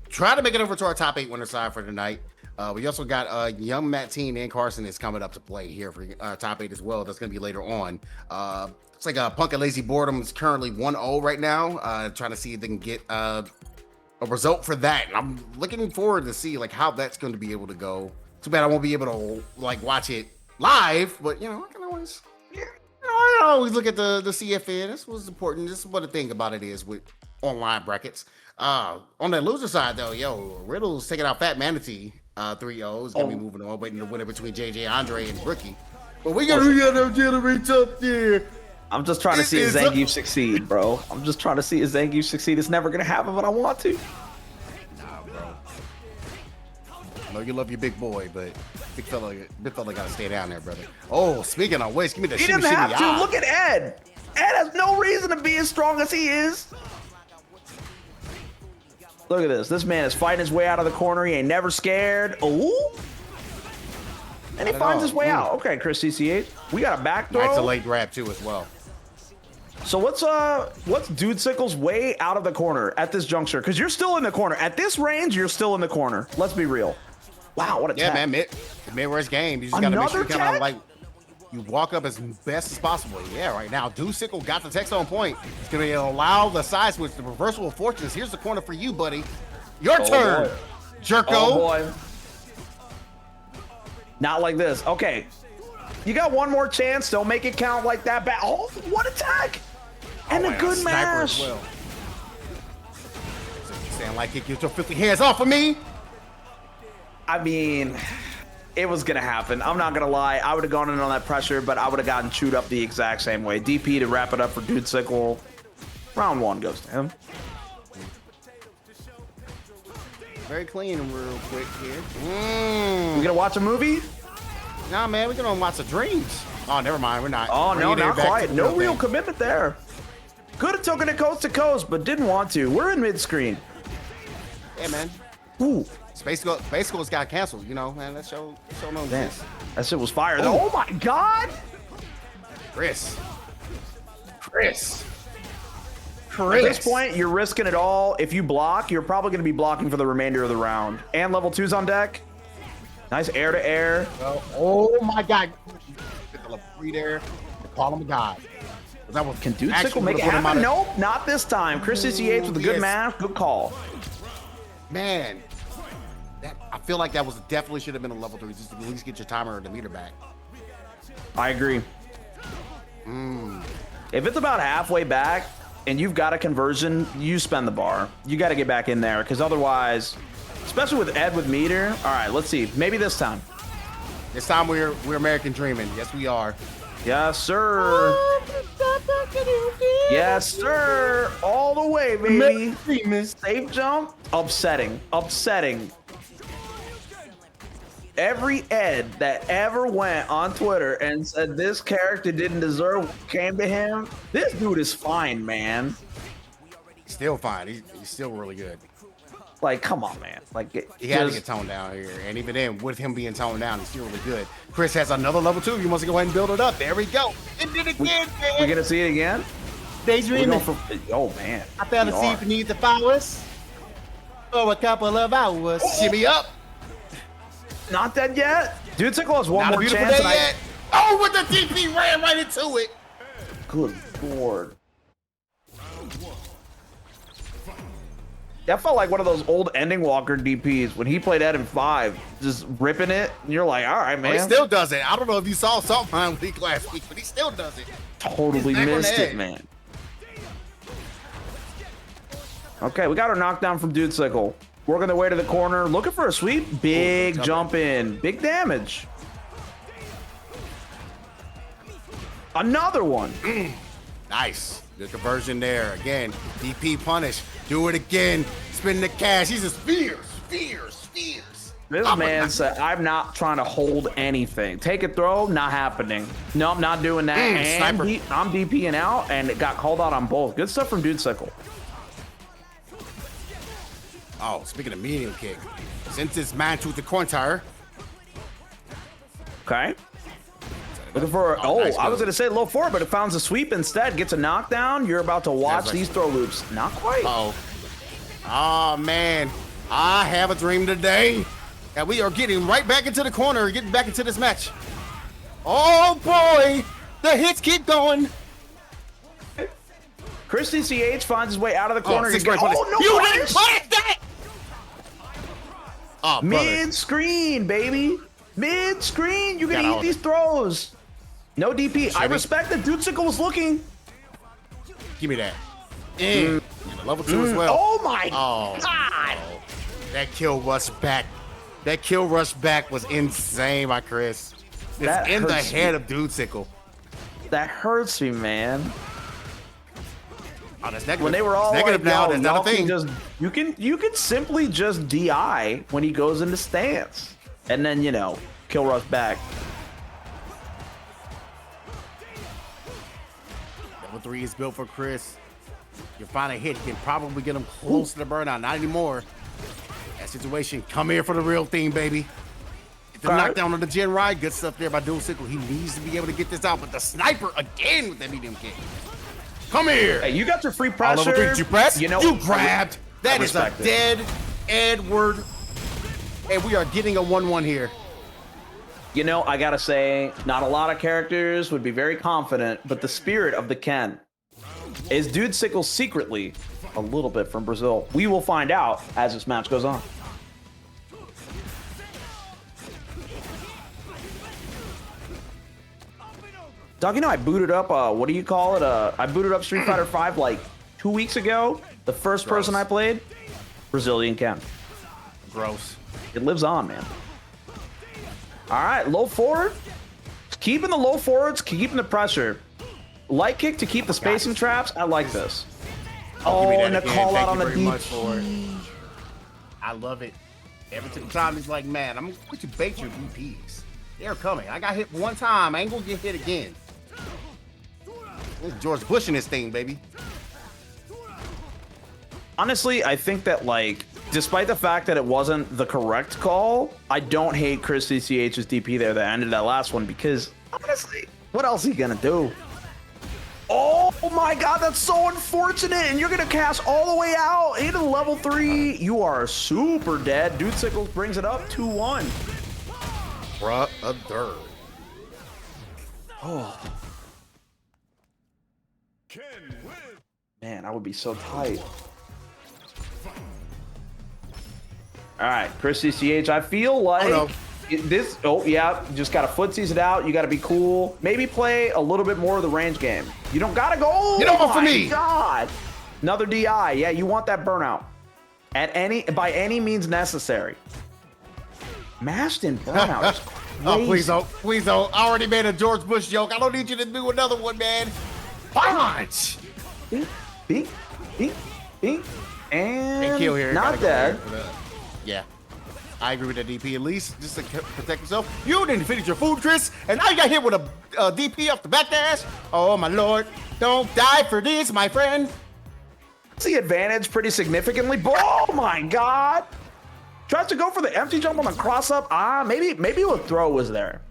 Try to make it over to our top 8 winner side for tonight. We also got young Matt Teen and Carson is coming up to play here for top 8 as well. That's gonna be later on. It's like Punk and Lazy Boredom is currently 1-0 right now. Trying to see if they can get a result for that. And I'm looking forward to see like how that's going to be able to go. Too bad I won't be able to like watch it live, but you know I can always. I always look at the CFN. This was important. This is what the thing about it is with online brackets. On the loser side, though, yo, Riddle's taking out Fat Manatee 3-0. Is going to be moving on, waiting to win it between JJ, Andre, and Rookie. But we got to generate up there. I'm just trying to see a Zangief succeed, bro. I'm just trying to see a Zangief succeed. It's never going to happen, but I want to. Nah, bro. I know you love your big boy, but big fella got to stay down there, brother. Oh, speaking of which, give me the He shimmy, doesn't have shimmy, to. Look at Ed. Ed has no reason to be as strong as he is. Look at this. This man is fighting his way out of the corner. He ain't never scared. Oh. And he finds his way out. Okay, Chris CCH. We got a back throw. That's a late grab, too, as well. So what's Dude Sickle's way out of the corner at this juncture? Because you're still in the corner. At this range, you're still in the corner. Let's be real. Wow, what a tech. Yeah, man, mid-range game. You just got to make sure you kind of like you walk up as best as possible. Yeah, right now, Dude Sickle got the text on point. It's going to allow the side switch, the reversal of fortunes. Here's the corner for you, buddy. Your turn, Jerko. Oh, boy. Not like this. Okay. You got one more chance. Don't make it count like that. Oh, what attack! And a good mash. Well. So you saying like it, get your filthy hands off of me? I mean, it was gonna happen. I'm not gonna lie. I would have gone in on that pressure, but I would have gotten chewed up the exact same way. DP to wrap it up for Dude Sickle. Round 1 goes to him. Very clean and real quick here. We gonna watch a movie? Nah, man, we're gonna watch the dreams. Oh, never mind. We're not. Oh, no, not quite. No real thing. commitment there. Could have taken it coast to coast, but didn't want to. We're in mid-screen. Yeah, man. Ooh. Space Ghost got canceled, you know, man. That show knows Damn. this. That shit was fire. Oh my God. Chris. At this point, you're risking it all. If you block, you're probably going to be blocking for the remainder of the round. And level 2's on deck. Nice air to air. Oh my God. Get the level 3 there. Call him a god. That was Can Dude Sickle make it happen? Nope, not this time. Chris CCH with a good math. Good call. Man. I feel like that was definitely should have been a level 3 just to at least get your timer or the meter back. I agree. If it's about halfway back and you've got a conversion, you spend the bar. You got to get back in there because otherwise, especially with Ed with meter. All right, let's see. Maybe this time. This time we're American dreaming. Yes, we are. Yes, sir. Yes, sir. All the way, baby. Safe jump. Upsetting. Every Ed that ever went on Twitter and said this character didn't deserve what came to him, this dude is fine, man. Still fine. He's still really good. Like, come on, man. Like, he had to get toned down here. And even then, with him being toned down, he's still really good. Chris has another level 2. He wants to go ahead and build it up. There we go. It did it again, man. We're going to see it again? Daydreaming. Oh, man. I fell asleep beneath the flowers for a couple of hours. Shimmy up. Not dead yet. Dude Sickle has one Not more a beautiful chance. day yet. Oh, with the DP ran right into it. Good lord. That felt like one of those old Ending Walker DPs when he played Ed in 5, just ripping it. And you're like, all right, man. He still does it. I don't know if you saw Saltpine Week last week, but he still does it. Totally missed it, man. Okay, we got our knockdown from Dude Sickle. Working their way to the corner, looking for a sweep. Big jump in, big damage. Another one. Nice. Good conversion there. Again, DP punish. Do it again. Spin the cash. He's just fierce. This man said, I'm not trying to hold anything. Take a throw, not happening. No, I'm not doing that. And I'm DPing out, and it got called out on both. Good stuff from Dude Sickle. Oh, speaking of medium kick, since this match with the Quantar. Okay. Looking for, nice I was going to say low forward, but it finds a sweep instead. Gets a knockdown. You're about to watch these throw loops. Not quite. Oh, man. I have a dream today that we are getting right back into the corner, getting back into this match. Oh, boy. The hits keep going. Christy CH finds his way out of the corner. No, you didn't punish that! Oh, mid-screen, baby. Mid-screen. You're going to eat these throws. No DP. I respect that Dude Sickle was looking. Give me that. Level 2 as well. Oh my God. That kill rush back. That kill rush back was insane, my Chris. It's in the head of Dude Sickle. That hurts me, man. Oh, that's negative. When they were all negative like, now, that's not a thing. You can simply just DI when he goes into stance. And then, you know, kill rush back. Level 3 is built for Chris. You find a hit, you can probably get him close to the burnout. Not anymore. That situation, come here for the real thing, baby. Get the knockdown on the Gen Ride. Good stuff there by Dual Sickle. He needs to be able to get this out, but the sniper again with that medium kick. Come here. Hey, you got your free pressure. Did you press? You know, you grabbed. That is a dead Edward. And we are getting a 1-1 here. You know, I gotta say, not a lot of characters would be very confident, but the spirit of the Ken is Dude Sickle secretly a little bit from Brazil. We will find out as this match goes on. Dog, you know, I booted up, what do you call it? I booted up Street Fighter V like 2 weeks ago. The first person I played, Brazilian Ken. Gross. It lives on, man. All right, low forward. Keeping the low forwards, keeping the pressure. Light kick to keep the spacing traps. I like this. Oh, and a call out on the DP. I love it. Every single time he's like, man, I'm going to bait your DPs. They're coming. I got hit one time. I ain't going to get hit again. This is George Bush in this thing, baby. Honestly, I think that, like, despite the fact that it wasn't the correct call, I don't hate Chris CCH's DP there that ended that last one because, honestly, what else is he going to do? Oh my God, that's so unfortunate. And you're going to cast all the way out into level 3. You are super dead. Dude Sickles brings it up 2-1. Brother. Oh. Man, I would be so tight. All right, Chris CCH, I feel like this. Oh, yeah, just got to footsies it out. You got to be cool. Maybe play a little bit more of the range game. You don't got to go. Get over for me. God. Another DI. Yeah, you want that burnout by any means necessary. Mashed in burnout is crazy. Oh, please don't. Please don't. I already made a George Bush joke. I don't need you to do another one, man. Punch. Bing. And kill here. Not dead. Yeah. I agree with that DP at least, just to protect yourself. You didn't finish your food, Chris, and now you got hit with a DP off the back dash. Oh, my Lord. Don't die for this, my friend. That's the advantage pretty significantly. Oh, my God. Tries to go for the empty jump on the cross-up. Maybe a throw was there.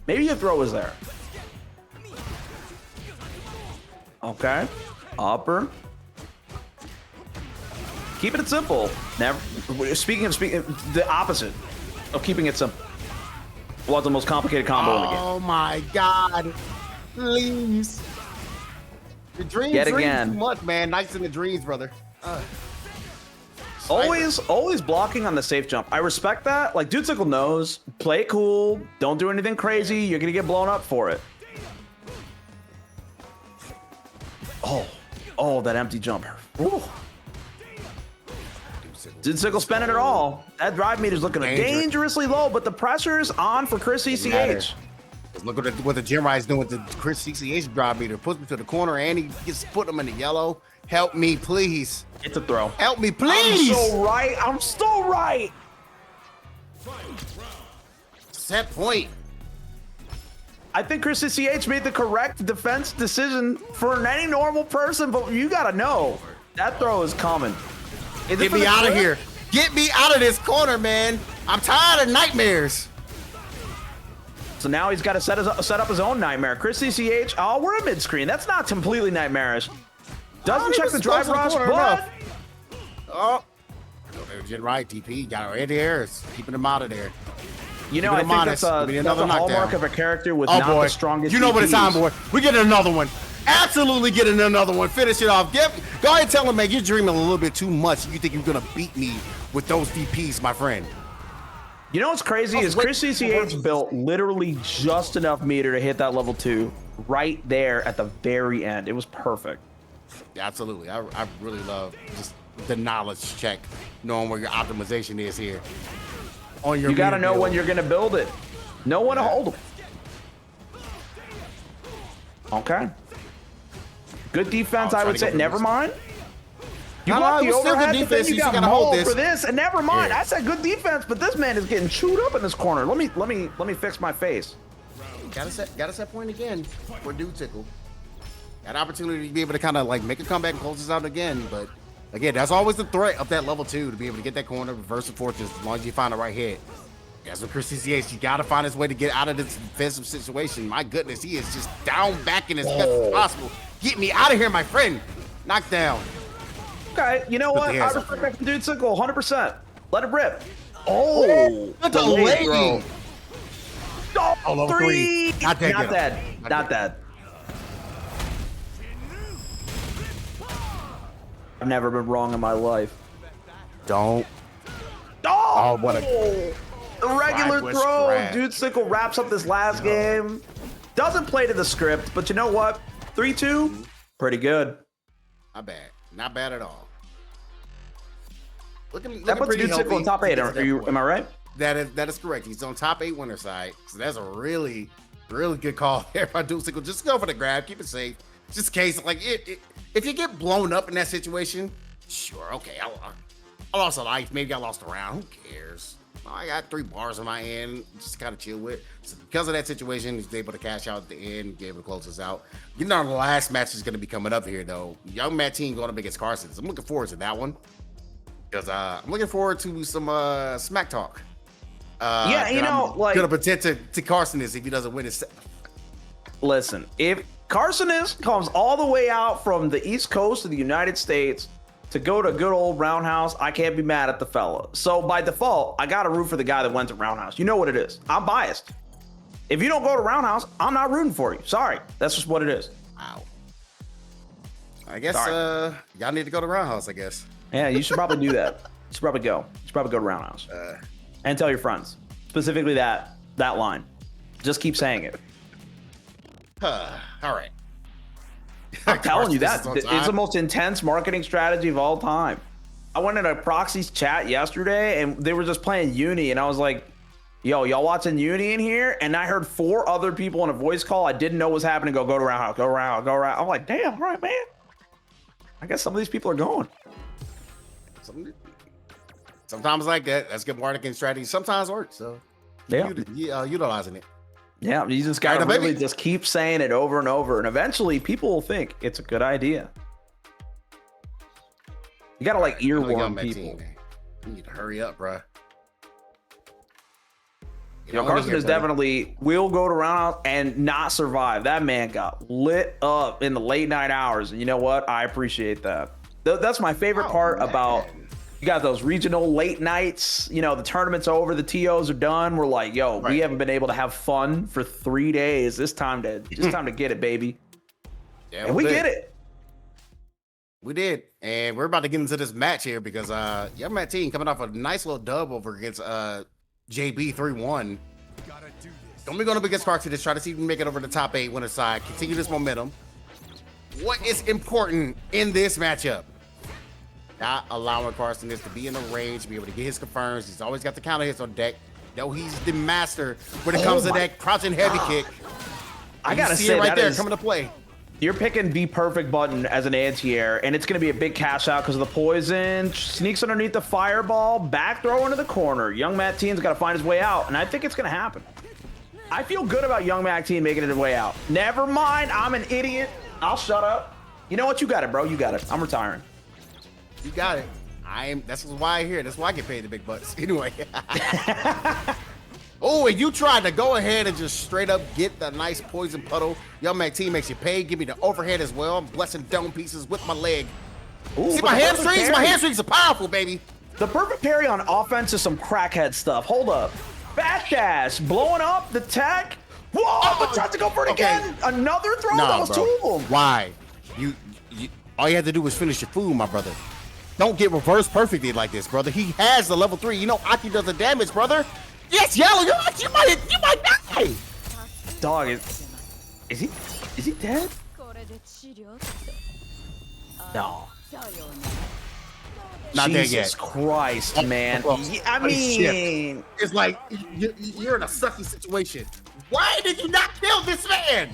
Okay. Upper. Keeping it simple. Speaking, the opposite of keeping it simple. What's the most complicated combo in the game? Oh my God. Please. The dreams, Yet dreams again. too much, man. Nights in the dreams, brother. Always blocking on the safe jump. I respect that. Like, Dude Sickle knows, play it cool, don't do anything crazy, you're gonna get blown up for it. Oh, that empty jump. Ooh. Dude Sickle spending it all. That drive meter's looking dangerously low, but the pressure's on for Chris CCH. Look what the Gym Ride's doing with the Chris CCH drive meter. Puts me to the corner and he gets put him in the yellow. Help me, please. It's a throw. Help me, please. I'm so right. Set point. I think Chris CCH made the correct defense decision for any normal person, but you gotta know that throw is coming. Get me out of here. Get me out of this corner, man. I'm tired of nightmares. So now he's got to set up his own nightmare. Chris CCH, oh, we're a mid-screen. That's not completely nightmarish. Doesn't check the drive rush, but... Oh. Get right, TP. Got it right there. Keeping him out of there. You know, I think that's a hallmark of a character with not the strongest You know what DPs. it's time, boy. We're getting another one. Absolutely getting another one. Finish it off. Go ahead and tell him, man, you're dreaming a little bit too much. You think you're going to beat me with those DPs, my friend. You know what's crazy is Chris CCH built literally just enough meter to hit that level 2 right there at the very end. It was perfect. Yeah, absolutely. I really love just the knowledge check, knowing where your optimization is here. On your you got to know when you're going to build it. Know when to hold them. Okay. Good defense, I would say. Never mind. You got the overhead, but then you got mauled for this, and never mind. I said good defense, but this man is getting chewed up in this corner. Let me fix my face. Gotta set point again for Dude Sickle. Got opportunity to be able to kind of like make a comeback and close this out again, but again, that's always the threat of that level 2 to be able to get that corner, reverse and forth, as long as you find the right hit. That's what Chris CCH, you gotta find his way to get out of this defensive situation. My goodness, he is just down back in as best as possible. Get me out of here, my friend. Knock down. Okay, you know what? I respect that from Dude Sickle, 100%. Let it rip. Oh, the leg. Oh, 3. Not dead. I've never been wrong in my life. Don't. Oh, what a regular throw. Dude Sickle wraps up this last game. Doesn't play to the script, but you know what? 3-2, pretty good. Not bad. Not bad at all. That puts Dude Sickle in top 8. Am I right? That is correct. He's on top 8 winner side. So that's a really, really good call there by Dude Sickle. Just go for the grab. Keep it safe. Just in case, like, if you get blown up in that situation, sure, okay, I lost a life. Maybe I lost a round. Who cares? I got 3 bars on my end, just kind of chill with. So because of that situation, he's able to cash out at the end, be able to close us out. You know, the last match is going to be coming up here, though. Young Matt team going up against Carson. I'm looking forward to that one because I'm looking forward to some smack talk. Yeah, you know, I'm gonna pretend to Carson is if he doesn't win his. Listen, if Carson comes all the way out from the East Coast of the United States to go to good old Roundhouse, I can't be mad at the fella. So by default, I gotta root for the guy that went to Roundhouse. You know what it is. I'm biased. If you don't go to Roundhouse, I'm not rooting for you. Sorry, that's just what it is. Wow. I guess y'all need to go to Roundhouse, I guess. Yeah, you should probably do that. You should probably go. You should probably go to Roundhouse. And tell your friends. Specifically that line. Just keep saying it. All right. I'm telling you that. It's the most intense marketing strategy of all time. I went in a Proxy's chat yesterday and they were just playing Uni and I was like, yo, y'all watching Uni in here? And I heard 4 other people in a voice call I didn't know was happening go to Roundhouse, go around. I'm like, damn, all right, man. I guess some of these people are going. Sometimes like that. That's good marketing strategy. Sometimes works. So yeah, utilizing it. Yeah, you just gotta really just keep saying it over and over, and eventually people will think it's a good idea. You gotta like earworm people. You need to hurry up, bro. You know, Carson is definitely will go to Roundhouse and not survive. That man got lit up in the late night hours, and you know what? I appreciate that. That's my favorite part about You got those regional late nights. You know, the tournament's over, the TOs are done. We're like, yo, we haven't been able to have fun for 3 days. It's time to get it, baby. Yeah, and we get it. We did, and we're about to get into this match here because Young Matt team coming off a nice little dub over against JB 3-1. Don't be going up against Carson to try to see if we can make it over the top 8 winner side. Continue this momentum. What is important in this matchup? Not allowing Carson to be in the range, be able to get his confirms. He's always got the counter hits on deck. No, he's the master when it comes to that crouching heavy kick. I gotta see say it right there is, coming to play. You're picking the perfect button as an anti-air, and it's going to be a big cash out because of the poison. Sneaks underneath the fireball, back throw into the corner. Young Matt Teen's got to find his way out, and I think it's going to happen. I feel good about Young Matt Teen making it his way out. Never mind, I'm an idiot. I'll shut up. You know what? You got it, bro. You got it. I'm retiring. You got it. That's why I'm here. That's why I get paid the big bucks. Anyway. Oh, and you tried to go ahead and just straight up get the nice poison puddle. Young Mac team makes you pay. Give me the overhead as well. I'm blessing dome pieces with my leg. Ooh, see my hamstrings? My hamstrings are powerful, baby. The perfect parry on offense is some crackhead stuff. Hold up. Backdash, blowing up the tech. Whoa, but tries to go for it again. Another throw? That was 2 of them. Why? You, all you had to do was finish your food, my brother. Don't get reversed perfectly like this, brother. He has the level 3. You know Aki does the damage, brother. Yes, Yellow, you might die. Dog, is he dead? No. Not Jesus there yet. Christ, man. I mean, it's like you're in a sucky situation. Why did you not kill this man?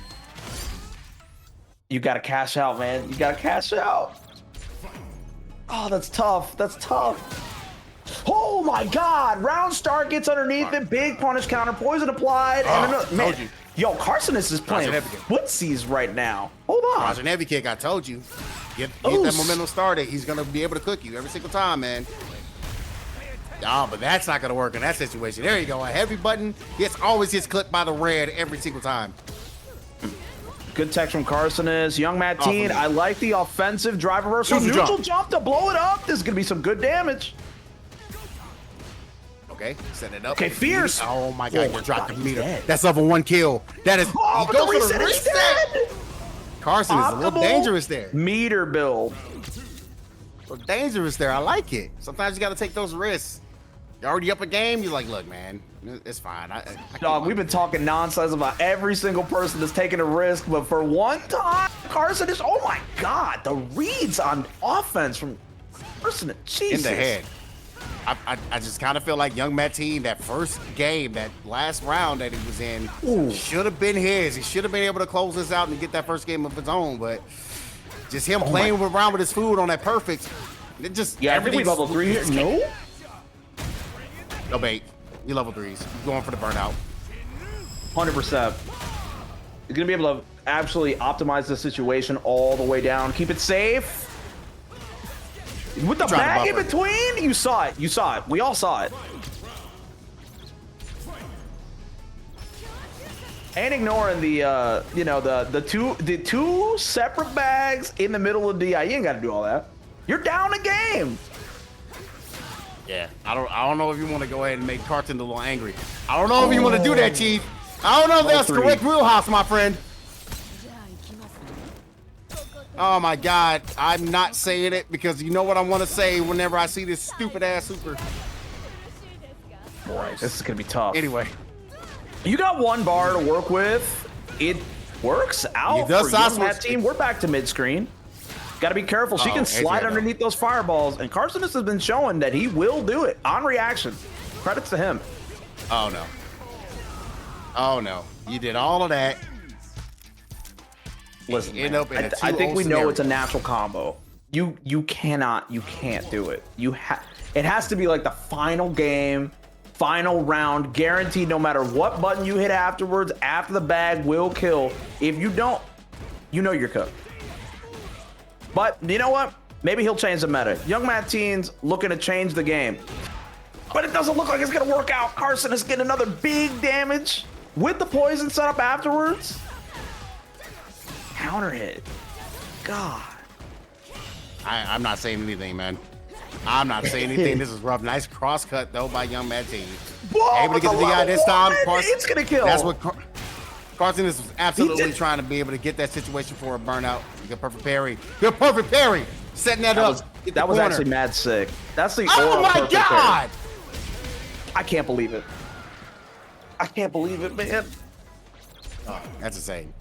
You gotta cash out, man. You gotta cash out. Oh, that's tough. That's tough. Oh my God! Round start gets underneath it. Big punish counter. Poison applied. And another, man, yo, Carcinus is playing footsies right now. Hold on. Roger heavy kick. I told you. Get that momentum started. He's gonna be able to cook you every single time, man. Oh, but that's not gonna work in that situation. There you go. A heavy button. Always gets clipped by the red every single time. Good text from Carcinus. Young Matt Teen. I like the offensive drive reversal. Neutral jump to blow it up. This is gonna be some good damage. Okay, set it up. Okay, fierce. Oh my God, you dropped the meter. That's level 1 kill. That is. Oh, but the reset. Carson is a little dangerous there. Meter build. So dangerous there. I like it. Sometimes you got to take those risks. You're already up a game. You're like, look, man, it's fine. Dog, we've been talking nonsense about every single person that's taking a risk, but for one time, Carson is. Oh my God, the reads on offense from Carson. Jesus. In the head. I just kind of feel like Young Matt Team, that first game, that last round that he was in, should have been his. He should have been able to close this out and get that first game of his own, but just him playing around with his food on that perfect. It just everything level 3 here. No. No bait. You level 3s. You're going for the burnout. 100%. He's gonna be able to absolutely optimize the situation all the way down. Keep it safe. With the bag in between, you saw it. You saw it. We all saw it. And ignoring the you know, the two separate bags in the middle of DI. You ain't got to do all that. You're down a game. Yeah, I don't know if you want to go ahead and make Carton a little angry. I don't know if you want to do that, Chief. I don't know if that's correct wheelhouse, my friend. Oh my God, I'm not saying it because you know what I want to say whenever I see this stupid ass super. Boy, this is gonna be tough. Anyway, you got 1 bar to work with. It works out for Young Matt Team. We're back to mid screen. Got to be careful. She can slide underneath those fireballs, and Carcinus has been showing that he will do it on reaction. Credits to him. Oh no. Oh no. You did all of that. Listen, man, I think we know it's a natural combo. You can't do it. It has to be like the final game, final round, guaranteed. No matter what button you hit afterwards, after the bag will kill. If you don't, you know you're cooked. But you know what? Maybe he'll change the meta. Young Matt Teen's looking to change the game, but it doesn't look like it's gonna work out. Carson is getting another big damage with the poison set up afterwards. Counter hit. God. I'm not saying anything, man. I'm not saying anything. This is rough. Nice cross cut though by young Matt T. Whoa, Able to get the DI this time. It's gonna kill. That's what Carson is absolutely trying to be able to get that situation for a burnout. Good perfect parry. Good perfect parry. Setting that up. That was actually mad sick. That's the oh my god! Parry. I can't believe it. I can't believe it, man. Oh, that's insane.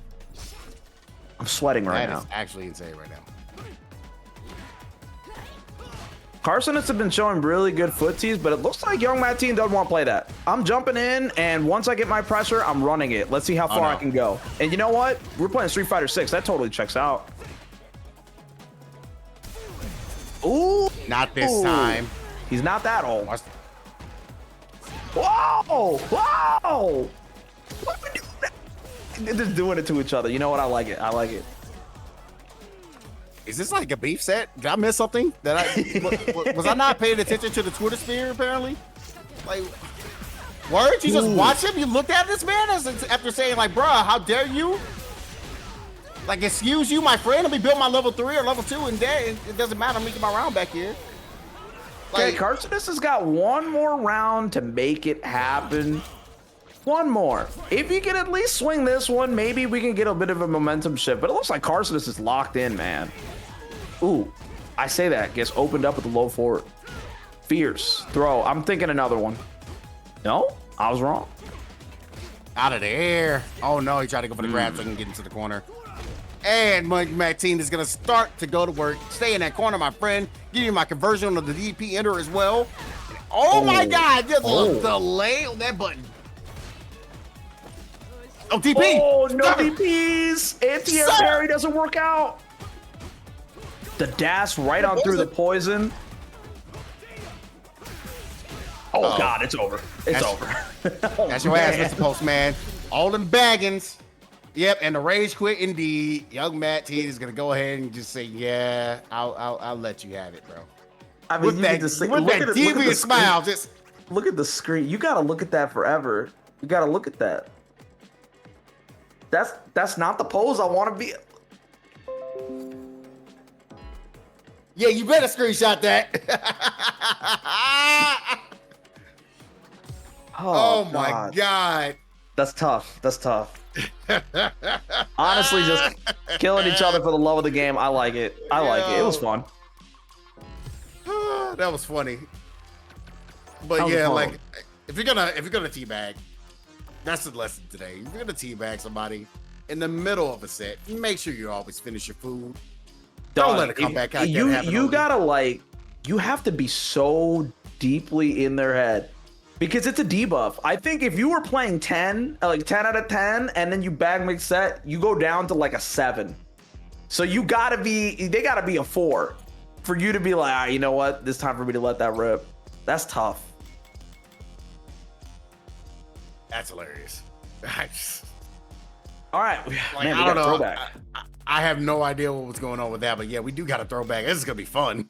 I'm sweating right now. That is actually insane right now. Carson has been showing really good footsies, but it looks like young Matt Team doesn't want to play that. I'm jumping in, and once I get my pressure, I'm running it. Let's see how far I can go. And you know what? We're playing Street Fighter 6. That totally checks out. Ooh. Not this time. He's not that old. Whoa! Whoa! What are we doing? They're just doing it to each other. You know what? I like it. I like it. Is this like a beef set? Did I miss something? Was I not paying attention to the Twitter sphere apparently? Like, words? You just watch him? You looked at this man after saying like, bruh, how dare you? Like, excuse you, my friend. Let me build my level 3 or level 2 and then it doesn't matter. I'm making my round back here. Like, okay, Carson has got one more round to make it happen. One more. If you can at least swing this one, maybe we can get a bit of a momentum shift. But it looks like Carson is locked in, man. Ooh, I say that. Gets opened up with the low forward. Fierce. Throw. I'm thinking another one. No? I was wrong. Out of the air. Oh, no. He tried to go for the grab so he can get into the corner. And Maxine is going to start to go to work. Stay in that corner, my friend. Give you my conversion on the DP enter as well. Oh, my God. Just a little delay on that button. Oh, DP. Oh, no DPs. Anti-air parry doesn't work out. The dash right on through the poison. Oh, God, it's over. It's over. That's your ass, Mr. Postman. All them baggins. Yep, and the rage quit indeed. Young Matt T is gonna go ahead and just say, "Yeah, I'll let you have it, bro." I mean, with that devious smile, just look at the screen. You gotta look at that forever. You gotta look at that. That's not the pose I want to be. Yeah, you better screenshot that. Oh my God. That's tough. That's tough. Honestly, just killing each other for the love of the game. I like it. I like it. It was fun. That was funny. But yeah, like if you're gonna teabag, that's the lesson today. If you're gonna teabag somebody in the middle of a set, make sure you always finish your food. Don't let it come back out. You gotta you have to be so deeply in their head. Because it's a debuff. I think if you were playing 10, like 10 out of 10, and then you bag mix set, you go down to like a 7. So they gotta be a 4 for you to be like, you know what? It's time for me to let that rip. That's tough. That's hilarious. All right. Like, man, I don't know. Throwback. I have no idea what was going on with that, but yeah, we do got a throwback. This is gonna be fun.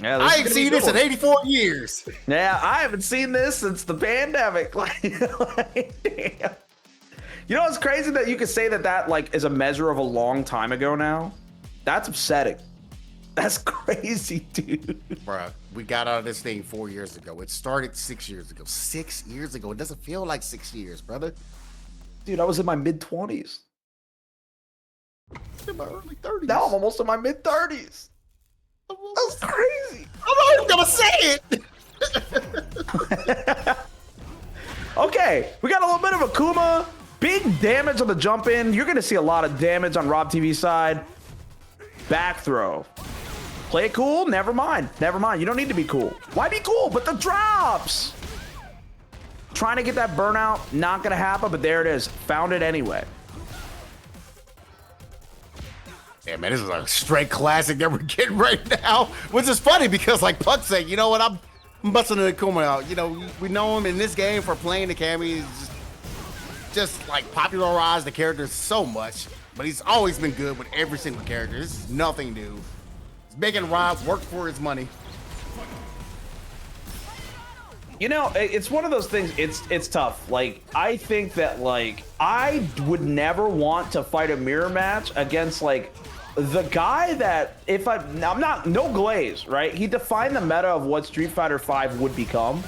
Yeah, I ain't seen this in 84 years. Yeah, I haven't seen this since the pandemic. Like, damn. You know, it's crazy that you could say that like is a measure of a long time ago now. That's upsetting. That's crazy, dude. Bruh, we got out of this thing 4 years ago. It started 6 years ago. 6 years ago. It doesn't feel like 6 years, brother. Dude, I was in my mid-20s. In my early 30s. Now I'm almost in my mid-30s. That's crazy. I'm not even gonna say it. Okay, we got a little bit of AKUMA. Big damage on the jump in. You're gonna see a lot of damage on Rob TV's side. Back throw. Play it cool? Never mind. Never mind. You don't need to be cool. Why be cool? But the drops. Trying to get that burnout. Not gonna happen, but there it is. Found it anyway. Yeah, man, this is a straight classic that we're getting right now, which is funny because, like Puck said, you know what, I'm busting the AKUMA out. You know, we know him in this game for playing the Cammy. He's just like popularized the characters so much, but he's always been good with every single character. This is nothing new. He's making Rob work for his money. You know, it's one of those things. It's tough. Like, I think that like I would never want to fight a mirror match against like the guy that, if I'm not, no glaze, right? He defined the meta of what Street Fighter V would become.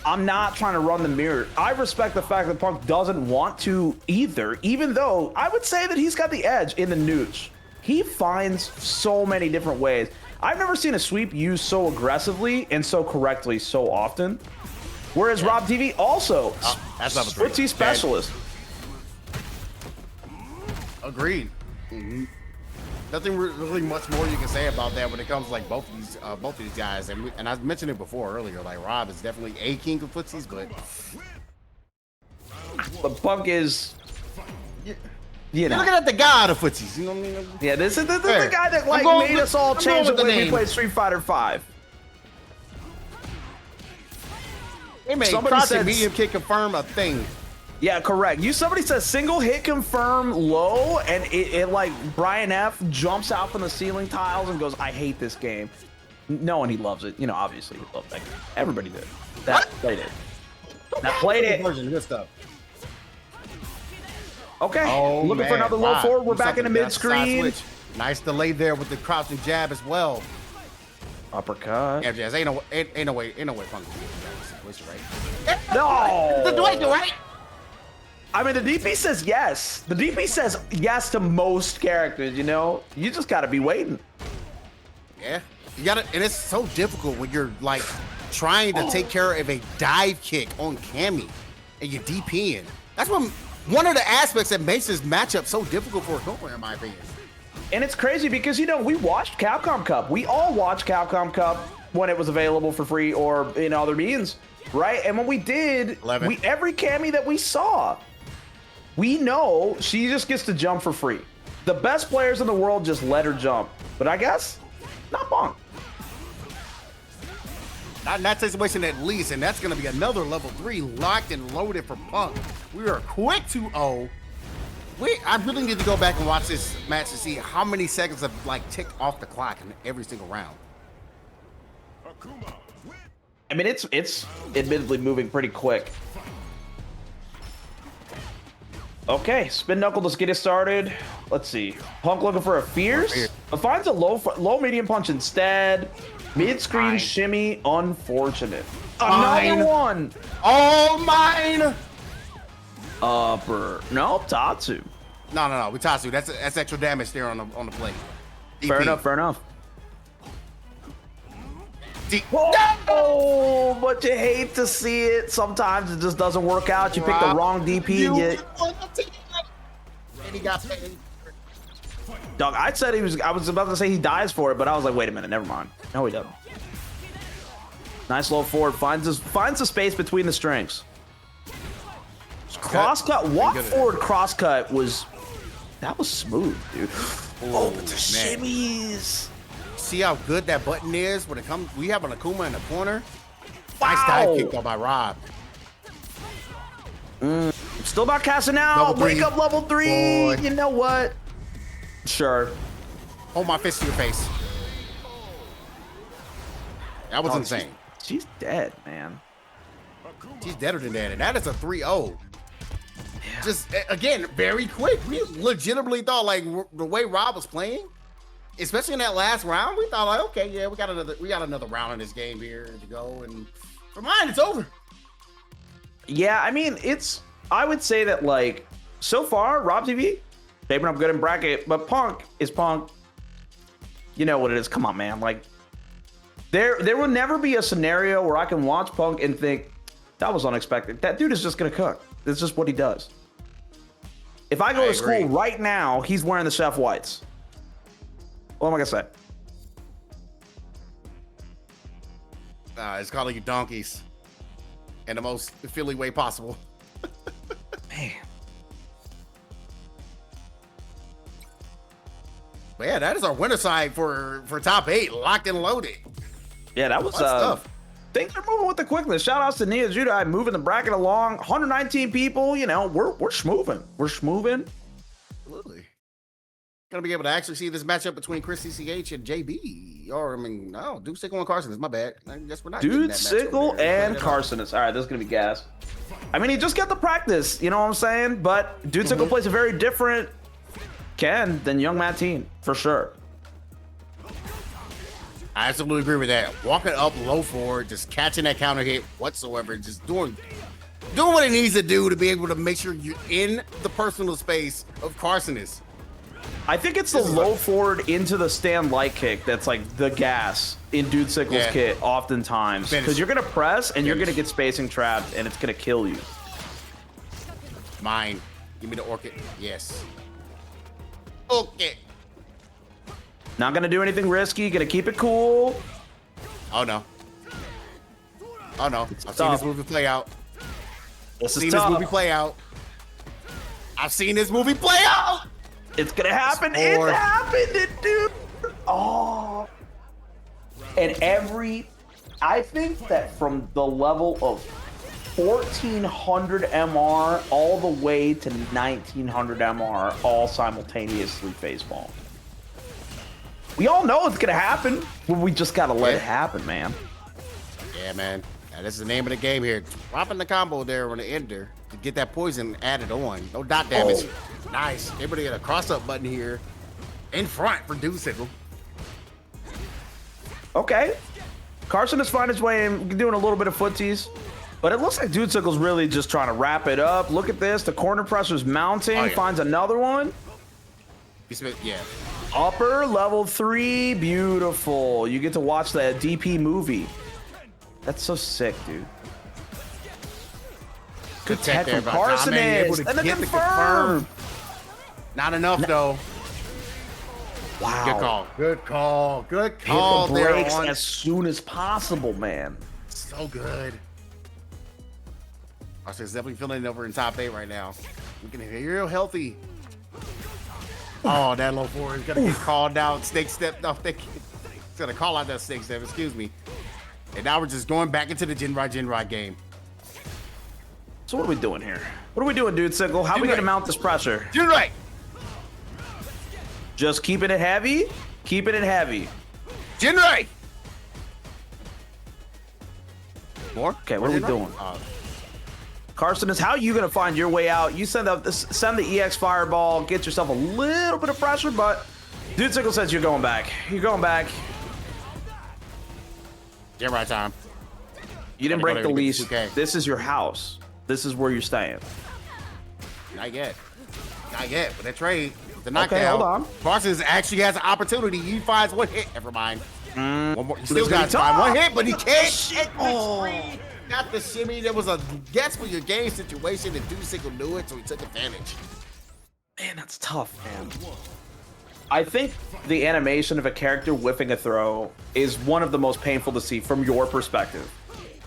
I'm not trying to run the mirror. I respect the fact that Punk doesn't want to either, even though I would say that he's got the edge in the news. He finds so many different ways. I've never seen a sweep used so aggressively and so correctly so often. Whereas Rob TV also, footsie specialist. Agreed. Nothing really much more you can say about that when it comes to like both of these guys. And I mentioned it before earlier. Like Rob is definitely a king of footsies, but Punk is, you know, you're looking at the god of footsies. You know what I mean? Yeah, this is the guy that like made us all change the way we play Street Fighter V. They made crouching medium kick confirm a thing. Yeah, correct. Somebody says single hit confirm low, and it like Brian F jumps out from the ceiling tiles and goes, "I hate this game." No, and he loves it. You know, obviously he loved that game. Everybody did. That played it. That played it. Good stuff. Okay, looking for another low forward. We're back in the mid screen. Nice delay there with the crouching jab as well. Uppercut. Yeah, Jazz, ain't no way Punk can do that situation, right? No. Do I do right? I mean, the DP says yes. The DP says yes to most characters, you know? You just gotta be waiting. Yeah. You gotta, and it's so difficult when you're like trying to take care of a dive kick on Cammy and you're DPing. That's one of the aspects that makes this matchup so difficult for AKUMA, in my opinion. And it's crazy because, you know, we watched Capcom Cup. We all watched Capcom Cup when it was available for free or in other means, right? And when we did, every Cammy that we saw, we know she just gets to jump for free. The best players in the world just let her jump. But I guess, not Punk. Not in that situation at least, and that's going to be another level 3 locked and loaded for Punk. We are quick 2-0. I really need to go back and watch this match to see how many seconds have like ticked off the clock in every single round. I mean, it's admittedly moving pretty quick. Okay, spin knuckle, let's get it started. Let's see. Punk looking for a fierce, but finds a low medium punch instead. Mid-screen shimmy, unfortunate. Another one. Oh, mine. Upper. No, Tatsu. No. We Tatsu. That's extra damage there on the plate. Fair enough. Oh, but you hate to see it. Sometimes it just doesn't work out. You pick the wrong DP and he got paid. Dog, I was about to say he dies for it, but I was like, wait a minute, never mind. No, he doesn't. Nice low forward, finds the space between the strings. Crosscut, walk forward crosscut was smooth, dude. Oh, but the shimmies. See how good that button is when it comes. We have an AKUMA in the corner. Wow. Nice dive kick though by Rob. Still not casting out. Wake up level 3. Boy. You know what? Sure. Hold my fist to your face. That was insane. She's dead, man. She's deader than that, and that is a 3-0. Yeah. Just again, very quick. We legitimately thought like the way Rob was playing, especially in that last round, we thought like, okay, yeah, we got another round in this game here to go, and for mine, it's over. Yeah, I mean, I would say that like so far, Rob TV shaping up good in bracket, but Punk is Punk. You know what it is. Come on, man. Like there will never be a scenario where I can watch Punk and think that was unexpected. That dude is just gonna cook. It's just what he does. If I go to school right now, he's wearing the Chef Whites. What am I gonna say? It's calling you donkeys in the most Philly way possible. Man. But yeah, that is our winner side for top 8, locked and loaded. Yeah, that was tough. Things are moving with the quickness. Shout outs to Nia Judai moving the bracket along. 119 people, you know, we're schmoovin'. We're schmoovin'. Absolutely. Gonna be able to actually see this matchup between Chris CCH and JB. Or I mean, no, Dude Sickle and Carson is my bad. I guess we're not. Dude Sickle and Carson is all right. This is gonna be gas. I mean, he just got the practice, you know what I'm saying? But Dude Sickle plays a very different can, then young Matt Teen, for sure. I absolutely agree with that. Walking up low forward, just catching that counter hit whatsoever, just doing what it needs to do to be able to make sure you're in the personal space of Carson. I think it's the low forward into the stand light kick that's like the gas in Dude Sickle's kit oftentimes. Because you're going to press and you're going to get spacing trapped and it's going to kill you. Mine. Give me the orchid. Yes. Okay. Not going to do anything risky. Going to keep it cool. Oh, no. Oh, no. I've seen this movie play out. I've seen this movie play out. I've seen this movie play out. It's going to happen. It happened, dude. Oh. And I think that from the level of 1400 MR all the way to 1900 MR all simultaneously facepalm. We all know it's gonna happen, but we just gotta let it happen, man. Yeah, man. Now, this is the name of the game here. Dropping the combo there on the ender to get that poison added on. No dot damage. Oh. Nice. Everybody got a cross-up button here in front for Dude Sickle. Okay. Carson is finding his way in, doing a little bit of footsies. But it looks like Dude Sickle's really just trying to wrap it up. Look at this. The corner presser's mounting. Finds another one. Yeah. Upper level 3. Beautiful. You get to watch the DP movie. That's so sick, dude. Good tech from Carson is. And the confirm. Not enough, though. Wow. Good call. Good call. Good call. Hit the brakes as soon as possible, man. So good. Carson's definitely feeling it over in top 8 right now. Looking real healthy. Oh, that low forward is gonna get called out. Snake step. No, he's gonna call out that snake step. Excuse me. And now we're just going back into the Jinrai game. So what are we doing here? What are we doing, Dude Sickle? How are we gonna mount this pressure? Jinrai. Just keeping it heavy. Keeping it heavy. Jinrai. More? Okay, what are we doing? Carson, how are you going to find your way out? You send the EX Fireball, get yourself a little bit of pressure, but Dude Sickle says you're going back. You're going back. Jinrai time. You didn't break the leash. This is your house. This is where you're staying. Not yet. Not yet. But that trade, the knockdown. Okay, hold on. Carson actually has an opportunity. He finds one hit. Never mind. One more. He still got time. One hit, but he can't. Got the shimmy. There was a guess for your game situation, and Dude Sickle knew it, so he took advantage. Man, that's tough, man. I think the animation of a character whiffing a throw is one of the most painful to see from your perspective.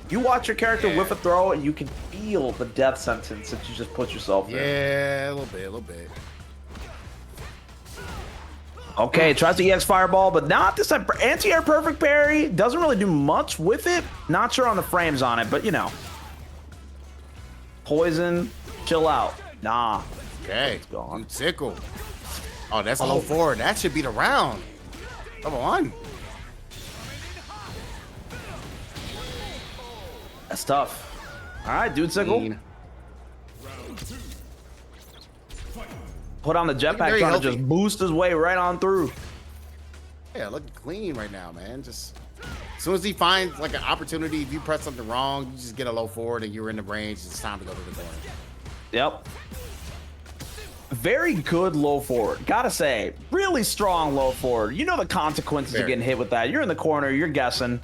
You watch your character whiff a throw, and you can feel the death sentence that you just put yourself in. Yeah, a little bit. Okay, tries the EX Fireball, but not this time. Anti-air perfect parry. Doesn't really do much with it. Not sure on the frames on it, but you know. Poison, chill out. Nah. Okay, it's gone. Dude Sickle. Oh, that's a low forward. That should be the round. Come on. That's tough. All right, Dude Sickle. Put on the jetpack, trying to just boost his way right on through. Yeah, looking clean right now, man. Just as soon as he finds like an opportunity, if you press something wrong, you just get a low forward and you're in the range. It's time to go to the corner. Yep. Very good low forward. Gotta say, really strong low forward. You know the consequences of getting hit with that. You're in the corner, you're guessing.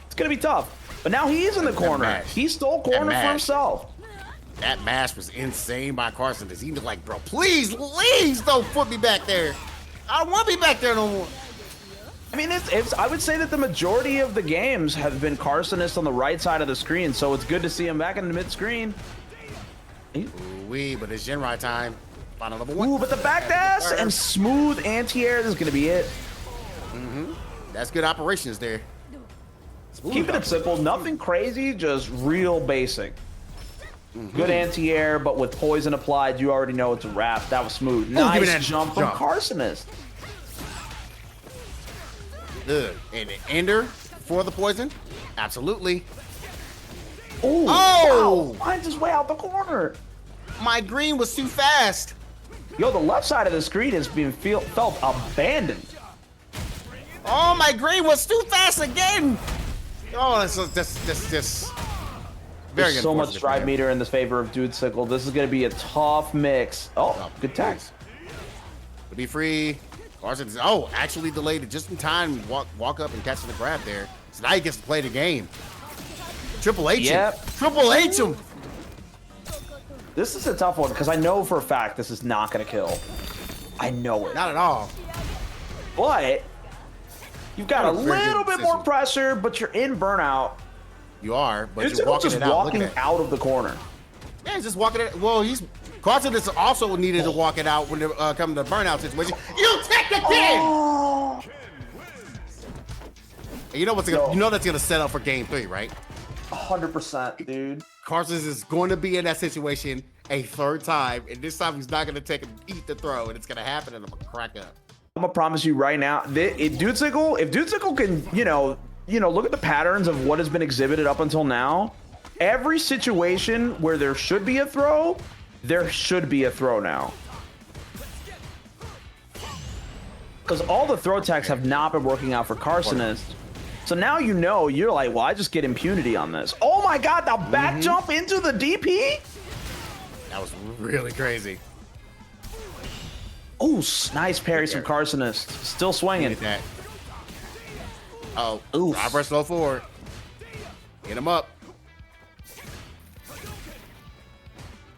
It's gonna be tough. But now he's in the corner. He stole corner for himself. That mash was insane by Carson. He was like, bro, please don't put me back there. I don't want to be back there no more. I mean, I would say that the majority of the games have been Carsonist on the right side of the screen, so it's good to see him back in the mid-screen. Ooh-wee, but it's Jinrai time. Final level 1. Ooh, but the back dash and smooth anti-air, this is going to be it. That's good operations there. Keeping it simple, nothing crazy, just real basic. Good anti-air, but with poison applied, you already know it's a wrap. That was smooth. Nice jump from Carsonist. Good. And the ender for the poison? Absolutely. Ooh, oh! Wow. Finds his way out the corner. My green was too fast. Yo, the left side of the screen is being felt abandoned. Oh, my green was too fast again. Oh, this very There's so much drive meter in the favor of Dude Sickle. This is going to be a tough mix. Oh, good tax. To be free. Carson's, oh, actually delayed it just in time. Walk up and catch the grab there. So now he gets to play the game. Triple H him. Triple H him. This is a tough one because I know for a fact this is not going to kill. I know it. Not at all. But you've got a little bit more pressure, but you're in burnout. You are, but It's you're walking just it out. walking out of the corner. Yeah, he's just walking it. Well, Carson is also needed to walk it out when they come to the burnout situation. You take the kid. Oh. And you know what's gonna, you know that's gonna set up for game 3, right? 100%, dude. Carson is going to be in that situation a third time, and this time he's not gonna eat the throw, and it's gonna happen, and I'm gonna crack up. I'm gonna promise you right now, if Dude Sickle can, you know, look at the patterns of what has been exhibited up until now. Every situation where there should be a throw, there should be a throw now. Because all the throw attacks have not been working out for Carsonist. So now you know, you're like, well, I just get impunity on this. Oh my God, the back jump into the DP? That was really crazy. Oh, nice parries from Carsonist. Still swinging. That. Oh, oof. Robert slow forward. Get him up.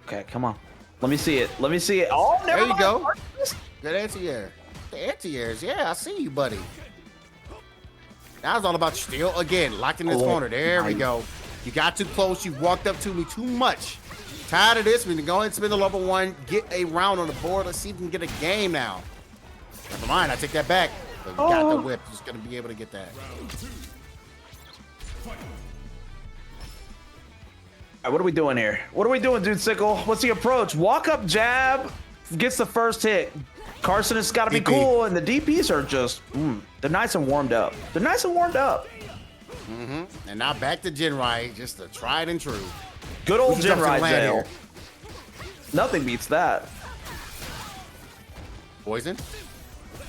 Okay, come on. Let me see it. Let me see it. Oh, never there you mind. go. Good anti-air. The anti-airs. Yeah, I see you, buddy. Now it's all about still, again, locked in this corner. There we go. You got too close. You walked up to me too much. Tired of this. We can go ahead and spin the level 1. Get a round on the board. Let's see if we can get a game now. Never mind. I take that back. But we got the whip. Just going to be able to get that. All right, what are we doing here? What are we doing, Dude Sickle? What's the approach? Walk up jab, gets the first hit. Carson has got to be cool, and the DPs are just, they're nice and warmed up. They're nice and warmed up. And now back to Jinrai, just a tried and true. Good old Jinrai jail. Nothing beats that. Poison.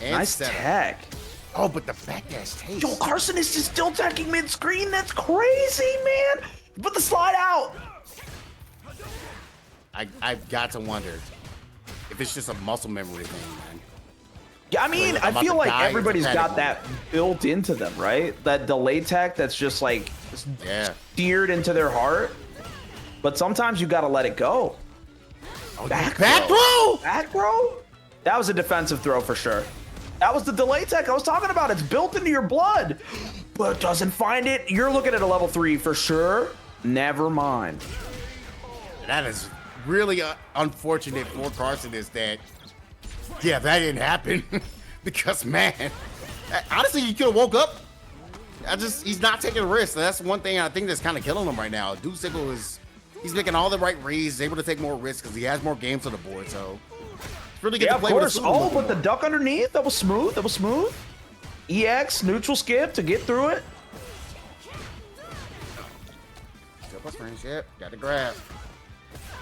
And nice tech. Oh, but the backdash taste. Yo, Carson is just still teching mid-screen. That's crazy, man. Put the slide out. I've got to wonder if it's just a muscle memory thing, man. Yeah, I mean, I feel like everybody's got that built into them, right? That delay tech that's just like steered into their heart. But sometimes you got to let it go. Oh, back throw! Back throw? That was a defensive throw for sure. That was the delay tech I was talking about. It's built into your blood, but doesn't find it. You're looking at a level 3 for sure. Never mind. That is really unfortunate for Carson is that, yeah, that didn't happen. Because, man, honestly, he could have woke up. He's not taking a risk. That's one thing I think that's kind of killing him right now. Dude Sickle he's making all the right reads. He's able to take more risks because he has more games on the board, so it's really good to play with. Oh, but the duck underneath, that was smooth. That was smooth. EX, neutral skip to get through it. Yep, got to grab.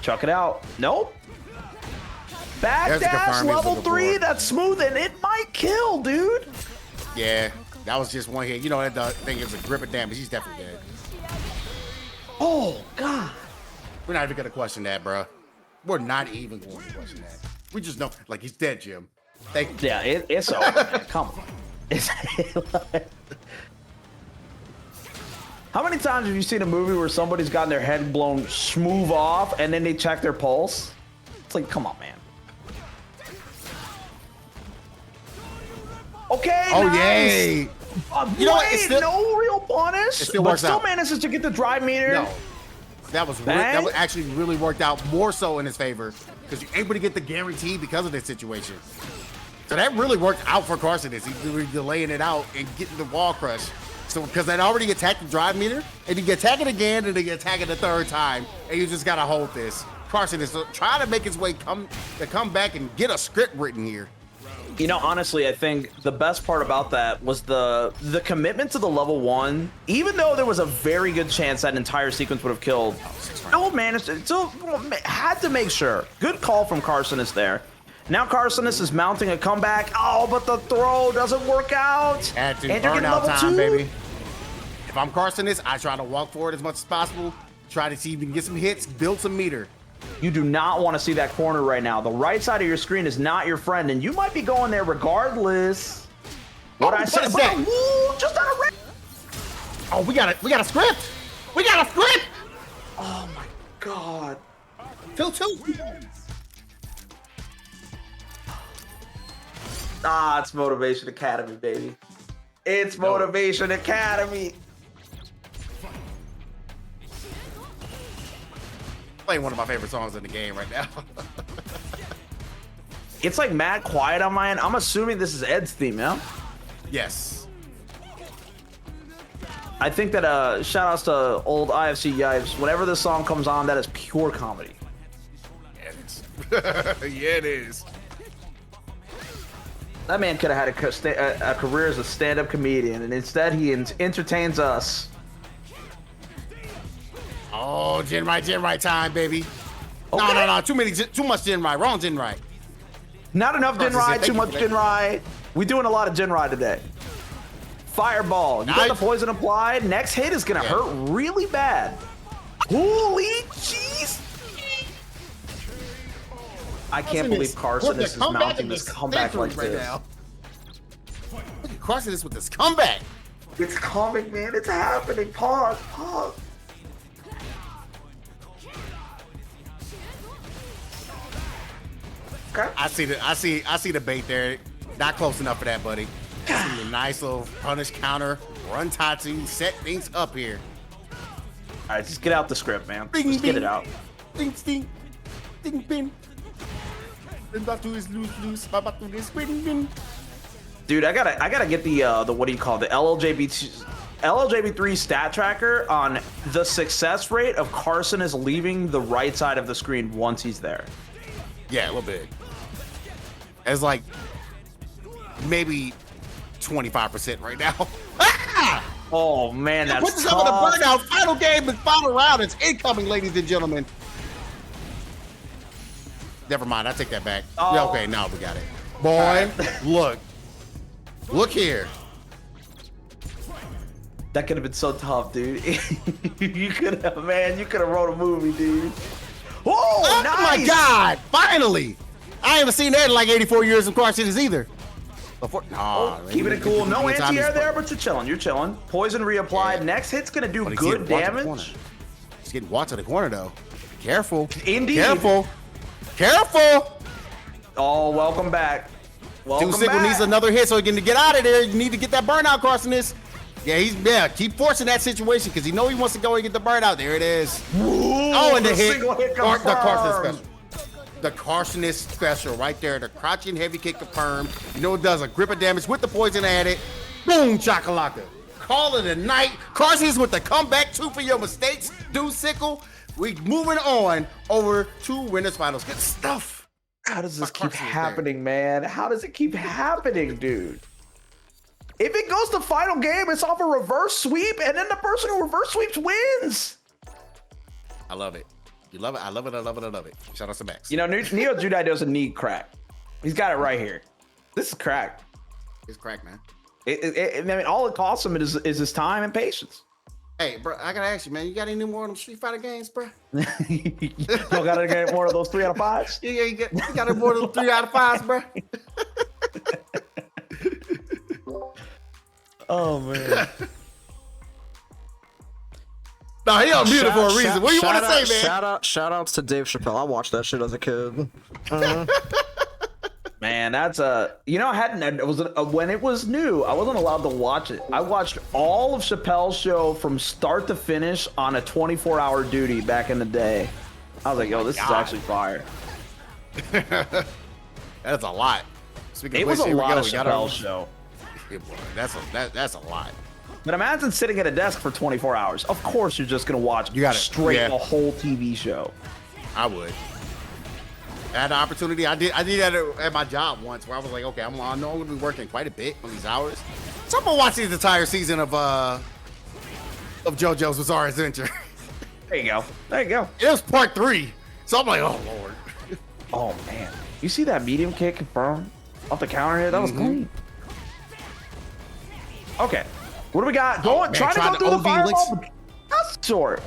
Chuck it out. Nope. Backdash level 3. That's smooth, and it might kill, dude. Yeah, that was just one hit. You know that thing is a grip of damage. He's definitely dead. Oh God. We're not even gonna question that, bro. We're not even going to question that. We just know, like, he's dead, Jim. Thank you. Yeah, it's over. Come on. How many times have you seen a movie where somebody's gotten their head blown smooth off and then they check their pulse? It's like, come on, man. Okay, oh, nice. Yay. You know what? No real punish, but still manages to get the drive meter. No, that was actually really worked out more so in his favor because you're able to get the guarantee because of this situation. So that really worked out for Carson. He's delaying it out and getting the wall crush. So because that already attacked the drive meter, and you attack it again, and then you attack it the third time, and you just gotta hold this. Carson is trying to make his way come back and get a script written here. You know, honestly, I think the best part about that was the commitment to the level 1. Even though there was a very good chance that entire sequence would have killed, still managed to, still had to make sure. Good call from Carson is there. Now Carcinus is mounting a comeback. Oh, but the throw doesn't work out. Had to And you're burn getting out level time, 2. baby. If I'm Carcinus, I try to walk forward as much as possible. Try to see if we can get some hits, build some meter. You do not want to see that corner right now. The right side of your screen is not your friend, and you might be going there regardless. What I said, just on a red. Oh, we got a script. We got a script. Oh my god. 2-2. Ah, it's Motivation Academy, baby. It's Motivation Academy. Playing one of my favorite songs in the game right now. It's like mad quiet on my end. I'm assuming this is Ed's theme, yeah? Yes. I think that shout outs to old IFC Yipes. Whenever this song comes on, that is pure comedy. Yeah, it is. Yeah, it is. That man could have had a career as a stand-up comedian, and instead he entertains us. Oh, Gen right time, baby. Okay. No. Too much Gen right. Wrong Gen right. Not enough Jinrai, too much Thank you. Jinrai. We doing a lot of Jinrai today. Fireball. You got the poison applied. Next hit is gonna hurt really bad. Holy jeez. I can't believe Carcinus is mounting this comeback like this. Look at Carcinus with this comeback. It's coming, man. It's happening. Pause. Okay. I see the bait there. Not close enough for that, buddy. I see a nice little punish counter, run Tatsu, set things up here. All right, just get out the script, man. Bing, Just get bing. it out. Ding, sting, ding, bing. Batu is loose. Batu is bing. Dude, I gotta get the what do you call it? The LLJB3 stat tracker on the success rate of Carcinus leaving the right side of the screen once he's there. Yeah, a little bit. It's like maybe 25% right now. Ah! Oh man, that's Put this up in the tough. burnout. Final game and final round. It's incoming, ladies and gentlemen. Never mind. I take that back. Oh. Yeah, okay, now we got it. Boy, look here. That could have been so tough, dude. you could have wrote a movie, dude. Oh, nice. My God! Finally, I haven't seen that in like 84 years of Carcinus either. Before, Keeping it cool. No anti-air there, but you're chilling. You're chilling. Poison reapplied. Yeah. Next hit's gonna do But he's good getting walked to the corner. damage. He's getting walked to the corner though. Careful. Indeed. Careful. Oh, welcome back. Welcome Two Sickle back. needs another hit so he can get out of there. You need to get that burnout, Carcinus. Yeah, keep forcing that situation because he know he wants to go and get the burnout. There it is. Ooh, And the hit. single hit The Carcinus confirmed. special. The Carcinus special right there. The crouching heavy kick confirmed. You know it does a grip of damage with the poison added. Boom, chakalaka. Call it a night. Carcinus with the comeback. 2 for your mistakes. Dude Sickle. We moving on over to winners finals. Good stuff. How does this keep Carcinus there. happening, man? How does it keep happening, dude? If it goes to final game, it's off a reverse sweep, and then the person who reverse sweeps wins. I love it. You love it. I love it. Shout out to Max. You know, Neo Judai doesn't need crack. He's got it right here. This is crack. It's crack, man. I mean, all it costs him is his time and patience. Hey, bro, I gotta ask you, man. You got any more of them Street Fighter games, bro? You don't gotta get more of those 3 out of 5s. Yeah, you got any more of them 3 out of 5s, bro? Oh man. No, he on mute for a reason. What do you want to say, man? Shout outs to Dave Chappelle. I watched that shit as a kid. Man, that's when it was new, I wasn't allowed to watch it. I watched all of Chappelle's show from start to finish on a 24-hour duty back in the day. I was like, yo, this is actually fire. That's a lot. It was a lot of Chappelle's show. That's a lot. But imagine sitting at a desk for 24 hours. Of course, you're just gonna watch straight a whole TV show. I would. I had the opportunity. I did that at my job once, where I was like, okay, I know I'm gonna be working quite a bit on these hours, so I'm gonna watch the entire season of JoJo's Bizarre Adventure. There you go. There you go. It was part 3, so I'm like, oh lord. Oh man. You see that medium kick confirm off the counter here? That was clean. Okay, what do we got? Trying to go through the fireball. That's short.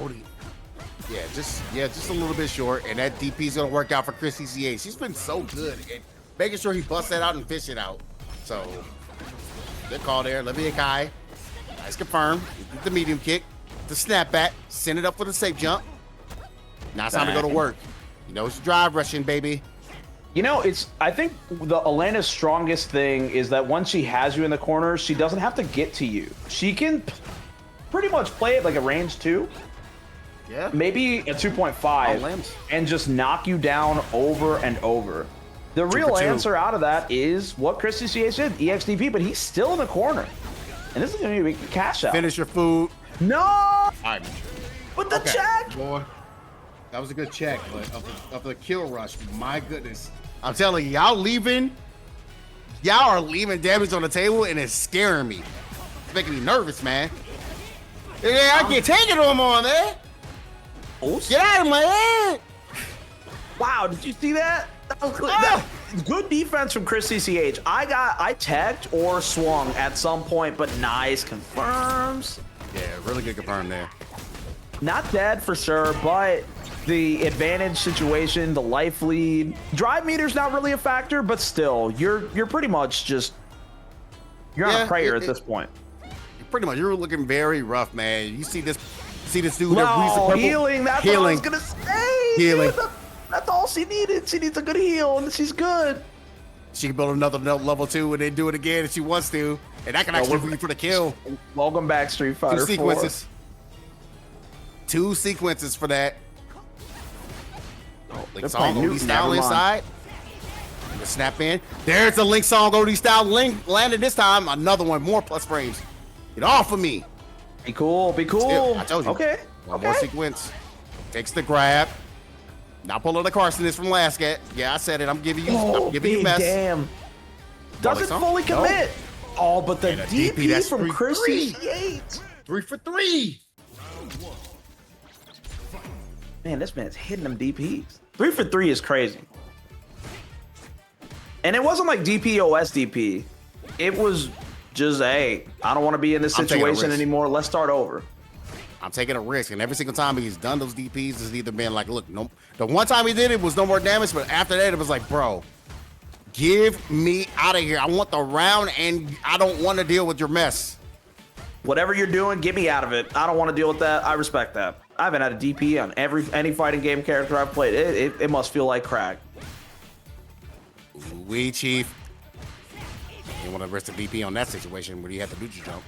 Yeah, just a little bit short, and that DP's gonna work out for Chris CCH. She's been so good at making sure he busts that out and fish it out. So, good call there. Olivia Kai, nice confirm. The medium kick, the snapback, send it up for the safe jump. Now it's time to go to work. You know, it's drive rushing, baby. You know, I think Elena's strongest thing is that once she has you in the corner, she doesn't have to get to you. She can pretty much play it like a range 2. Yeah. Maybe a 2.5 and just knock you down over and over. The real answer out of that is what Chris CCH did, EXDP, but he's still in the corner. And this is going to be a cash out. Finish your food. No! All right. With the check! Boy, that was a good check, but of the kill rush, my goodness. I'm telling you, y'all are leaving damage on the table, and it's scaring me. It's making me nervous, man. Yeah, I can't take it no more, man. Get out of my head! Wow, did you see that? That was good defense from Chris CCH. I tagged or swung at some point, but nice confirms. Yeah, really good confirm there. Not dead for sure, but the advantage situation, the life lead, drive meter's not really a factor, but still, you're pretty much just on a prayer at this point. Pretty much, you're looking very rough, man. You see this dude no, healing. That's what I was gonna say. Healing. Dude, that's all she needed. She needs a good heal, and she's good. She can build another level 2 and then do it again if she wants to, and that can actually be for the kill. Welcome back, Street Fighter 4. 2 sequences. 2 sequences for that. Oh, Link Song OD style inside. And the snap in. There's the Link Song OD style. Link landed this time. Another one, more plus frames. Get off of me. Be cool. Be cool. Still, I told you. Okay. One more sequence. Takes the grab. Now pulling the Carson is from last get. Yeah, I said it. I'm giving you mess. Damn. Doesn't fully commit. No. Oh, but the DP from Chris CCH. 3 for 3. Man, this man's hitting them DPs. 3 for 3 is crazy. And it wasn't like DPOS DP. It was just, hey, I don't want to be in this situation anymore. Let's start over. I'm taking a risk, and every single time he's done those DPs, it's either been like, look, no. The one time he did it was no more damage, but after that, it was like, bro, give me out of here. I want the round, and I don't want to deal with your mess. Whatever you're doing, get me out of it. I don't want to deal with that. I respect that. I haven't had a DP on any fighting game character I've played. It must feel like crack. We Chief. You want to risk the DP on that situation where you have to do your jump.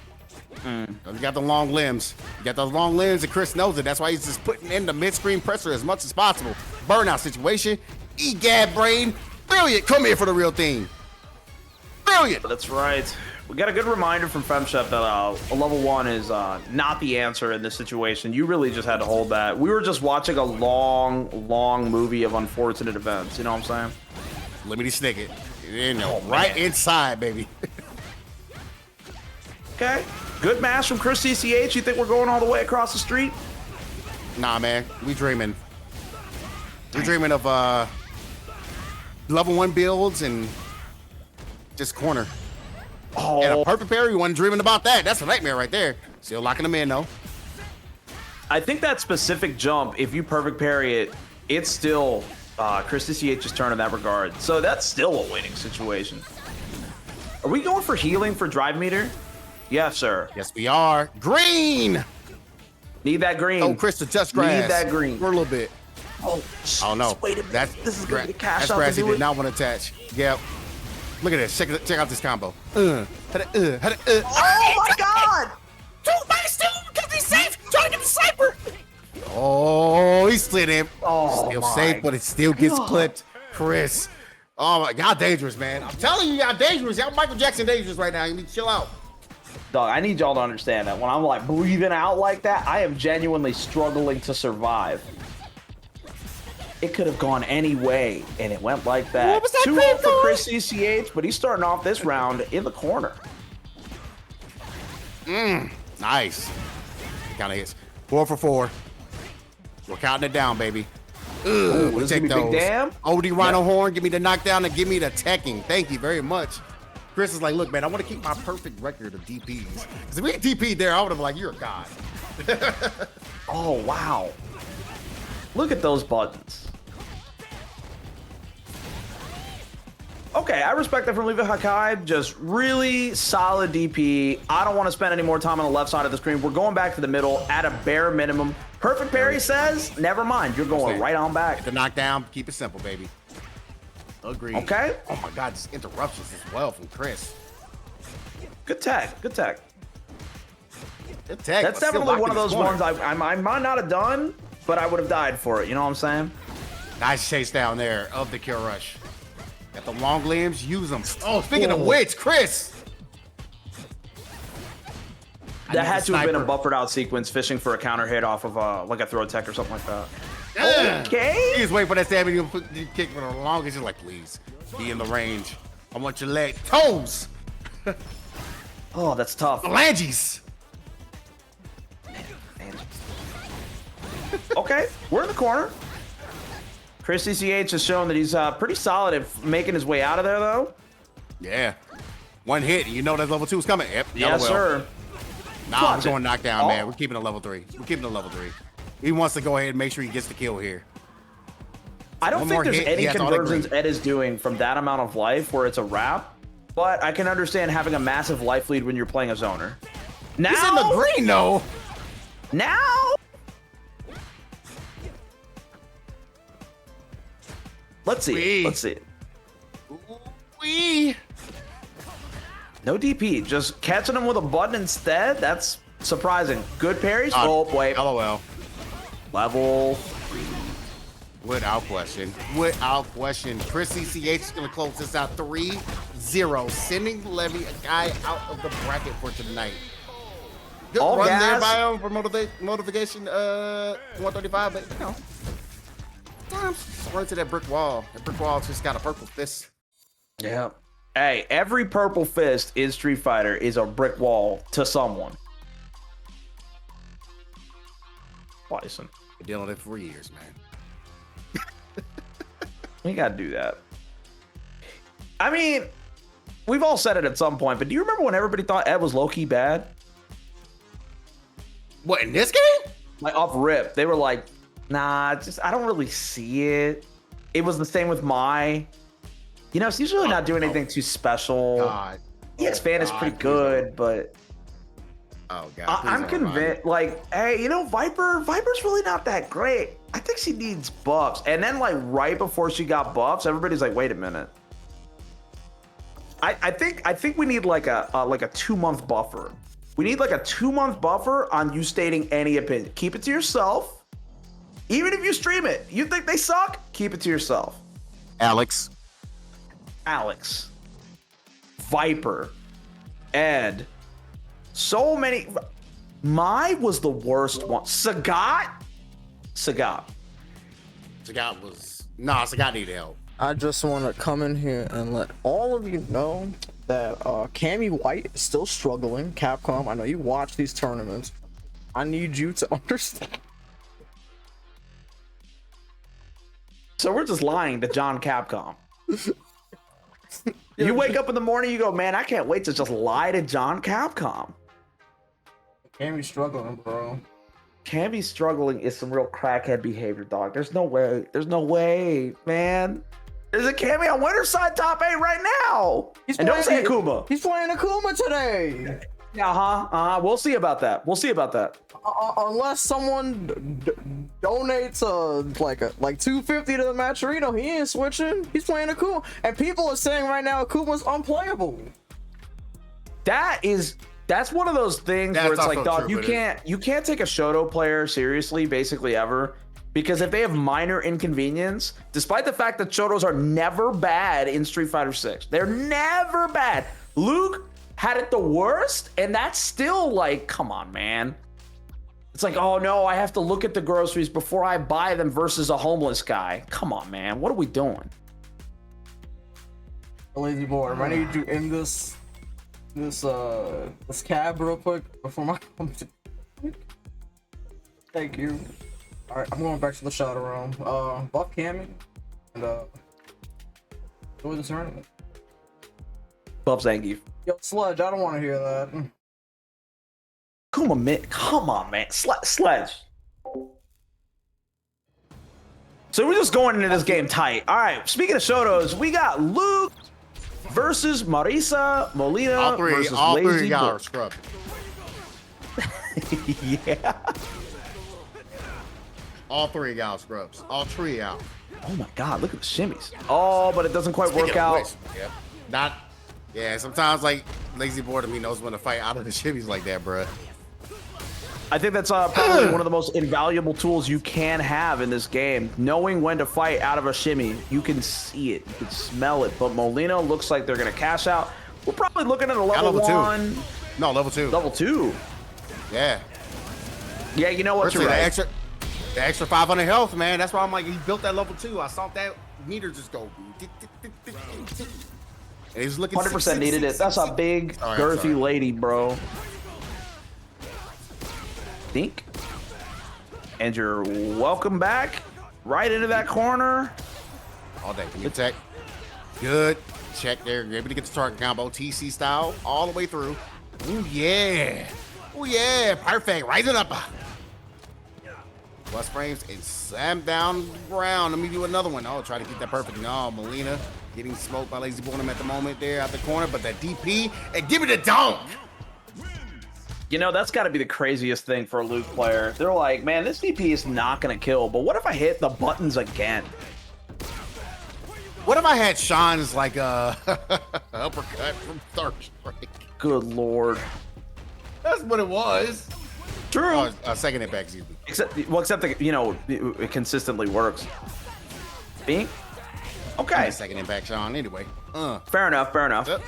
You got the long limbs. You got those long limbs, and Chris knows it. That's why he's just putting in the mid-screen pressure as much as possible. Burnout situation. EGAD brain. Brilliant. Come here for the real thing. Brilliant. That's right. We got a good reminder from FemShep that a level 1 is not the answer in this situation. You really just had to hold that. We were just watching a long movie of unfortunate events. You know what I'm saying? Limity Snicket. You know, right inside, baby. Okay. Good match from Chris CCH. You think we're going all the way across the street? Nah, man. We dreaming. We're dreaming of level 1 builds and just corner. Oh. And a perfect parry. You wasn't dreaming about that. That's a nightmare right there. Still locking them in, though. I think that specific jump, if you perfect parry it, it's still Chris CCH's turn in that regard. So that's still a winning situation. Are we going for healing for drive meter? Yes, sir. Yes, we are. Green! Need that green. Oh, Chris, to touch grass. Need that green. For a little bit. Oh no. Wait a minute. This is going to be a cash that's out grass to he do did it. not want to attach. Yep. Look at this. Check out this combo. Oh, my God! Two minus 2 because he's safe. Trying to get the sniper. Oh, he slid him. Oh, still safe, but it still gets clipped. Chris. Oh, my, y'all dangerous, man. I'm telling you, y'all dangerous. Y'all Michael Jackson dangerous right now. You need to chill out. Dog, I need y'all to understand that when I'm like breathing out like that, I am genuinely struggling to survive. It could have gone any way, and it went like that. What was that 2-0 for Chris CCH, but he's starting off this round in the corner. Nice. Kind of hits. 4 for 4. We're counting it down, baby. Ooh, We'll this is take gonna be big those. damn. OD Rhino Horn, give me the knockdown and give me the teching. Thank you very much. Chris is like, look, man, I want to keep my perfect record of DPs. Because if we had DP'd there, I would have been like, you're a god. Oh, wow. Look at those buttons. Okay, I respect that from Levi Hakai. Just really solid DP. I don't want to spend any more time on the left side of the screen. We're going back to the middle at a bare minimum. Perfect parry says, never mind. You're going right on back. Get the knockdown. Keep it simple, baby. Agreed. Okay. Oh my God, just interruptions as well from Chris. Good tech. Good tech. Good tech. That's definitely one of those ones I might not have done, but I would have died for it. You know what I'm saying? Nice chase down there of the kill rush. Got the long limbs, use them. Oh, speaking of which, Chris. That had to have been a buffered out sequence, fishing for a counter hit off of like a throw tech or something like that. Yeah. Okay. He's waiting for that stab and you kick for the longest. You're like, please, be in the range. I want your leg. Toes. Oh, that's tough. Phalanges. Okay, we're in the corner. Chris CCH has shown that he's pretty solid at making his way out of there, though. Yeah. One hit, and you know that level 2 is coming. Yep. Yes, sir. Nah, we're going knockdown, man. Oh. We're keeping a level 3. We're keeping a level 3. He wants to go ahead and make sure he gets the kill here. I don't One think more there's hit, any he has all that conversions green. Ed is doing from that amount of life where it's a wrap, but I can understand having a massive life lead when you're playing a zoner. Now, He's in the green, though. now. Let's see. Wee. Let's see. Wee. No DP, just catching him with a button instead. That's surprising. Good parries. Oh, wait. LOL. Level. Without question. Without question. Chris CCH is going to close this out 3-0, sending Levy, a guy out of the bracket for tonight. Good All run gas. there by him for motivation 135, but you know. Sometimes run into that brick wall. That brick wall just got a purple fist. Yeah. Hey, every purple fist in Street Fighter is a brick wall to someone. Bison. Been dealing with it for years, man. You gotta do that. I mean, we've all said it at some point, but do you remember when everybody thought Ed was low-key bad? What, in this game? Like, off rip. They were like, nah, just I don't really see it. It was the same with Mai. You know, it's usually not doing anything too special. God. EX Fan is pretty good, but Oh, God. I'm convinced, like, hey, you know, Viper's really not that great. I think she needs buffs. And then, like, right before she got buffs, everybody's like, wait a minute. I think we need like a 2-month buffer. We need like a 2-month buffer on you stating any opinion. Keep it to yourself. Even if you stream it, you think they suck, keep it to yourself. Alex. Viper, Ed, so many. Mai was the worst one. Sagat. Sagat needed help. I just want to come in here and let all of you know that Cammy White is still struggling. Capcom, I know you watch these tournaments. I need you to understand. So we're just lying to John Capcom. You wake up in the morning, you go, man, I can't wait to just lie to John Capcom. Cammy's struggling, bro. Cammy struggling is some real crackhead behavior, dog. There's no way. There's no way, man. There's a Cammy on Winter's Side top 8 right now. And don't say AKUMA. He's playing AKUMA today. Yeah, we'll see about that. Unless someone donates like $250 to the Matcherino, he ain't switching. He's playing AKUMA, and people are saying right now AKUMA's unplayable. That's one of those things where it's like, dog, true, you can't take a Shoto player seriously, basically ever, because if they have minor inconvenience, despite the fact that Shotos are never bad in Street Fighter 6, they're never bad. Luke had it the worst, and that's still like, come on, man. It's like, oh no, I have to look at the groceries before I buy them versus a homeless guy. Come on, man. What are we doing? Lazy boy, I need you in this cab real quick before my Thank you. All right, I'm going back to the shadow realm. Buff Cammy and join the tournament. Buff Zangief. Yo, Sledge, I don't want to hear that. AKUMA, come on, man. Sledge. So we're just going into this game tight. All right, speaking of Shotos, we got Luke versus Marisa Molina All three versus of Lazy y'all are Book. scrub. Yeah. All three of y'all scrubs. All three of y'all. Oh my God, look at the shimmies. Oh, but it doesn't quite work out. Yep. Not. Yeah, sometimes like Lazy Boredom, he knows when to fight out of the shimmies like that, bruh. I think that's probably one of the most invaluable tools you can have in this game. Knowing when to fight out of a shimmy. You can see it. You can smell it. But Molina looks like they're going to cash out. We're probably looking at a level 1. No, level 2. Level 2. Yeah. Yeah, you know what? You're right. The extra 500 health, man. That's why I'm like, he built that level 2. I saw that meter just go. And he was looking 100% needed it. That's a big, girthy lady, bro. Think. And you're welcome back. Right into that corner. All day. Can you attack? Good. Check there. You're able to get the target combo. TC style. All the way through. Ooh, yeah. Ooh, yeah. Perfect. Rising up. Plus frames and slam down the ground. Let me do another one. Oh, try to get that perfect. No, Molina getting smoked by Lazy Boredom at the moment there out the corner. But that DP and give me the dunk. You know, that's got to be the craziest thing for a Luke player. They're like, man, this DP is not going to kill, but what if I hit the buttons again? What if I had Sean's like uppercut from third strike? Good Lord. That's what it was. True. Second impact, excuse me. Except that, you know, it consistently works. Bink? Okay. Second impact, Sean, anyway. Fair enough, fair enough. Yep.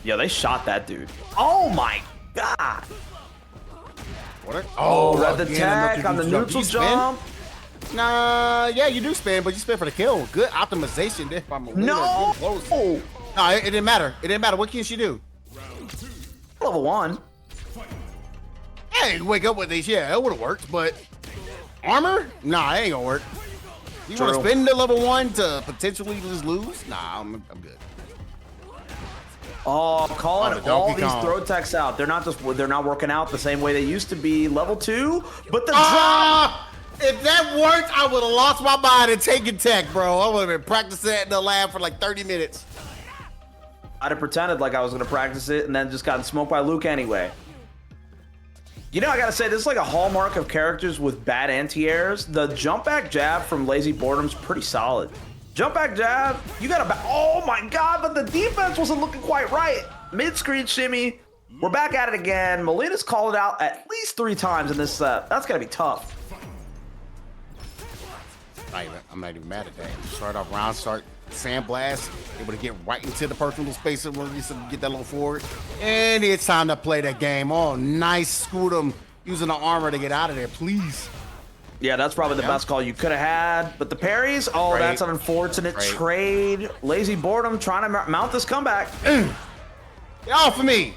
Yeah, they shot that dude. Oh my God. Oh, red attack on the neutral jump. Nah, yeah, you do spin, but you spin for the kill. Good optimization there by Molina. No. No, it didn't matter. It didn't matter. What can she do? Level 1. Hey, wake up with these. Yeah, it would have worked, but armor? Nah, it ain't gonna work. You want to spin the level 1 to potentially just lose? Nah, I'm good. Oh, calling all these throw techs out. They're not working out the same way they used to be. Level 2, but the drop. If that worked, I would have lost my mind and taken tech, bro. I would have been practicing that in the lab for like 30 minutes. I'd have pretended like I was gonna practice it and then just gotten smoked by Luke anyway. You know, I gotta say, this is like a hallmark of characters with bad anti-airs. The jump back jab from Lazy Boredom's pretty solid. Jump back jab, you got to oh my God, but the defense wasn't looking quite right. Mid-screen shimmy, we're back at it again. Molina's called it out at least 3 times in this set. That's gotta be tough. I'm not even mad at that. Start off round, start sandblast, able to get right into the personal space and get that little forward. And it's time to play that game. Oh, nice scoot him using the armor to get out of there, please. Yeah, that's probably the best call you could have had. But the parries, that's an unfortunate trade. Lazy Boredom trying to mount this comeback. Get off of me.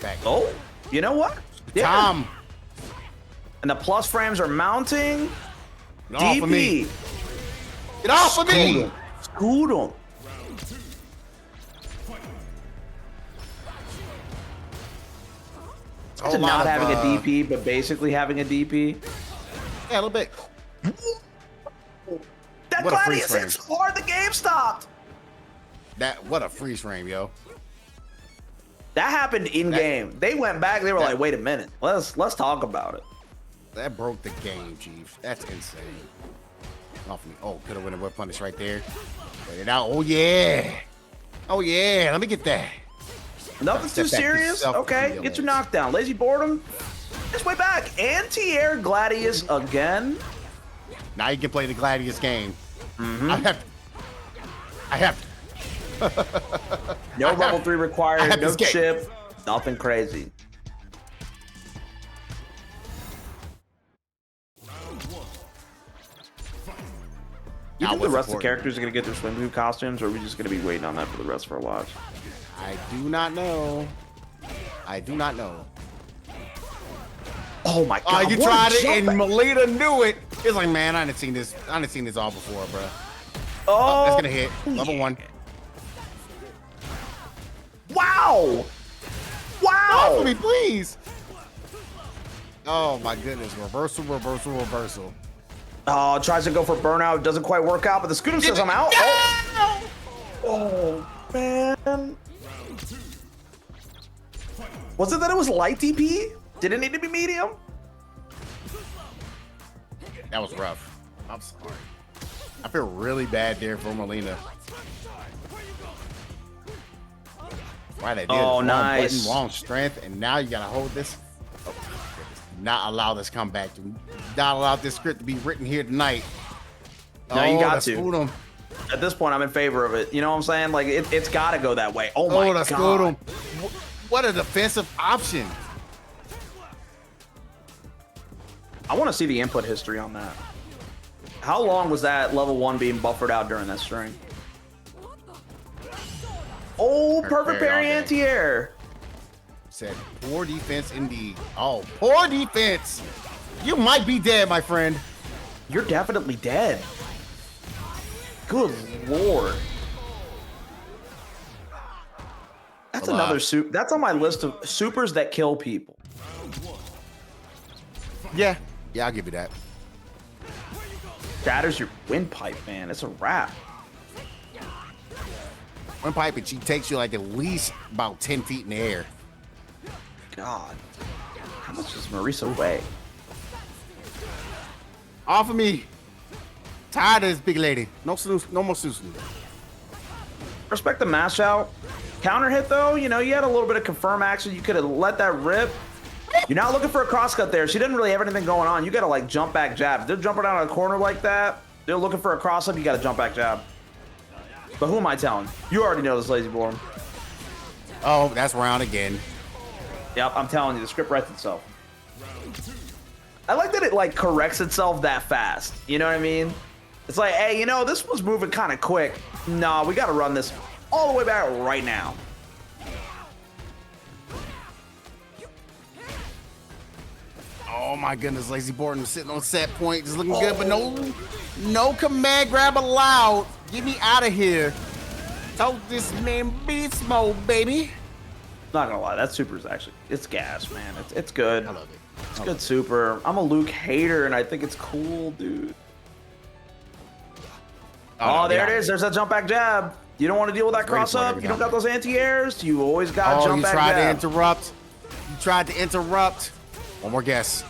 Back. Oh, you know what? Tom. And the plus frames are mounting. Get off of me. Get off of me. Scoot him. To not having a DP, but basically having a DP. Yeah, a little bit. That Gladius hit so hard, the game stopped. What a freeze frame, yo. That happened in game. They went back. They were like, "Wait a minute. Let's talk about it." That broke the game, Chief. That's insane. Off me. Oh, could have went a whip punish right there. Get it out. Oh yeah. Oh yeah. Let me get that. Nothing too serious. Okay, get your knockdown. Lazy Boredom. It's way back. Anti-air Gladius again. Now you can play the Gladius game. I have to. No level 3 required. No chip. Nothing crazy. You think the rest of the characters are going to get their swim move costumes, or are we just going to be waiting on that for the rest of our watch? I do not know. I do not know. Oh my god! You what a tried it, jump and back. Melita knew it. It's like, man, I didn't seen this. I didn't seen this all before, bro. Oh, That's gonna hit. Level 1. Wow! Off Wow! of me, please. Oh my goodness! Reversal, reversal, reversal. Oh, tries to go for burnout, doesn't quite work out, but the scooter says I'm out. No! Oh man! Was it that it was light DP? Did it need to be medium? That was rough. I'm sorry. I feel really bad there for Melina. Why they did Oh, it. nice. Wrong button, wrong strength, and now you gotta hold this. Oh, my goodness. Not allow this comeback. Do not allow this script to be written here tonight. No, you got that's to. Sputum. At this point, I'm in favor of it. You know what I'm saying? Like, it's got to go that way. Oh my That's god. Sputum. What a defensive option. I want to see the input history on that. How long was that level 1 being buffered out during that string? Oh, perfect parry anti-air. Said poor defense indeed. Oh, poor defense. You might be dead, my friend. You're definitely dead. Good lord. That's Alive. another soup. That's on my list of supers that kill people. Yeah, I'll give you that. Shatters your windpipe, man. It's a wrap. One pipe and she takes you like at least about 10 feet in the air. God. How much does Marisa weigh? Off of me. Tired of this big lady. No snooze, no more snooze. Respect the mash out. Counter hit though, you know, you had a little bit of confirm action. You could have let that rip. You're not looking for a crosscut there. She didn't really have anything going on. You got to like jump back jab. If they're jumping out of a corner like that, they're looking for a cross up. You got to jump back jab. But who am I telling? You already know this, Lazy Born. Oh, that's round again. Yep, I'm telling you, the script writes itself. I like that it like corrects itself that fast. You know what I mean? It's like, hey, you know, this was moving kind of quick. No, we got to run this all the way back right now. Oh my goodness, Lazy Borton sitting on set point, just looking good, but no command grab allowed. Get me out of here. Told this man beast mode, baby. Not gonna lie, that super is actually, it's gas, man. It's good. I love it. It's good super. I'm a Luke hater, and I think it's cool, dude. Oh, no, there yeah. it is. There's that jump back jab. You don't want to deal with that It's ready cross for it up. every You don't time. got those anti-airs. You always got Oh, jump you back tried jab. to interrupt. You tried to interrupt. One more guess.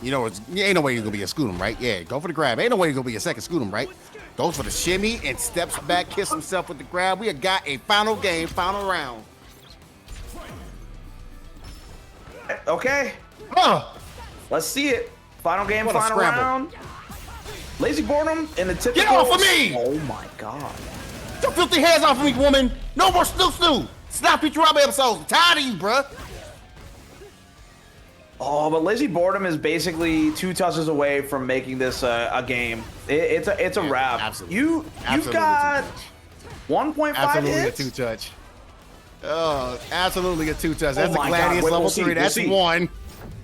You know, ain't no way you're gonna be a Scootum, right? Yeah, go for the grab. Ain't no way you're gonna be a second Scootum, right? Goes for the shimmy and steps back, kiss himself with the grab. We have got a final game, final round. Okay, Oh, let's see it. Final game, What a final scramble. round. Lazy Boredom in the typical. Get off of me! Oh my god. your filthy hands off of me, woman. No more snoo. Stop Futurama episodes. I'm tired of you, bruh. Oh, but Lazy Boredom is basically 2 touches away from making this a game. It's a wrap. absolutely. You've Absolutely got a two-touch. 1.5 Absolutely hits. a 2-touch. Oh, absolutely a 2-touch. That's Oh a my God. Gladius Wait, level we'll see, 3. we'll That's see. 1.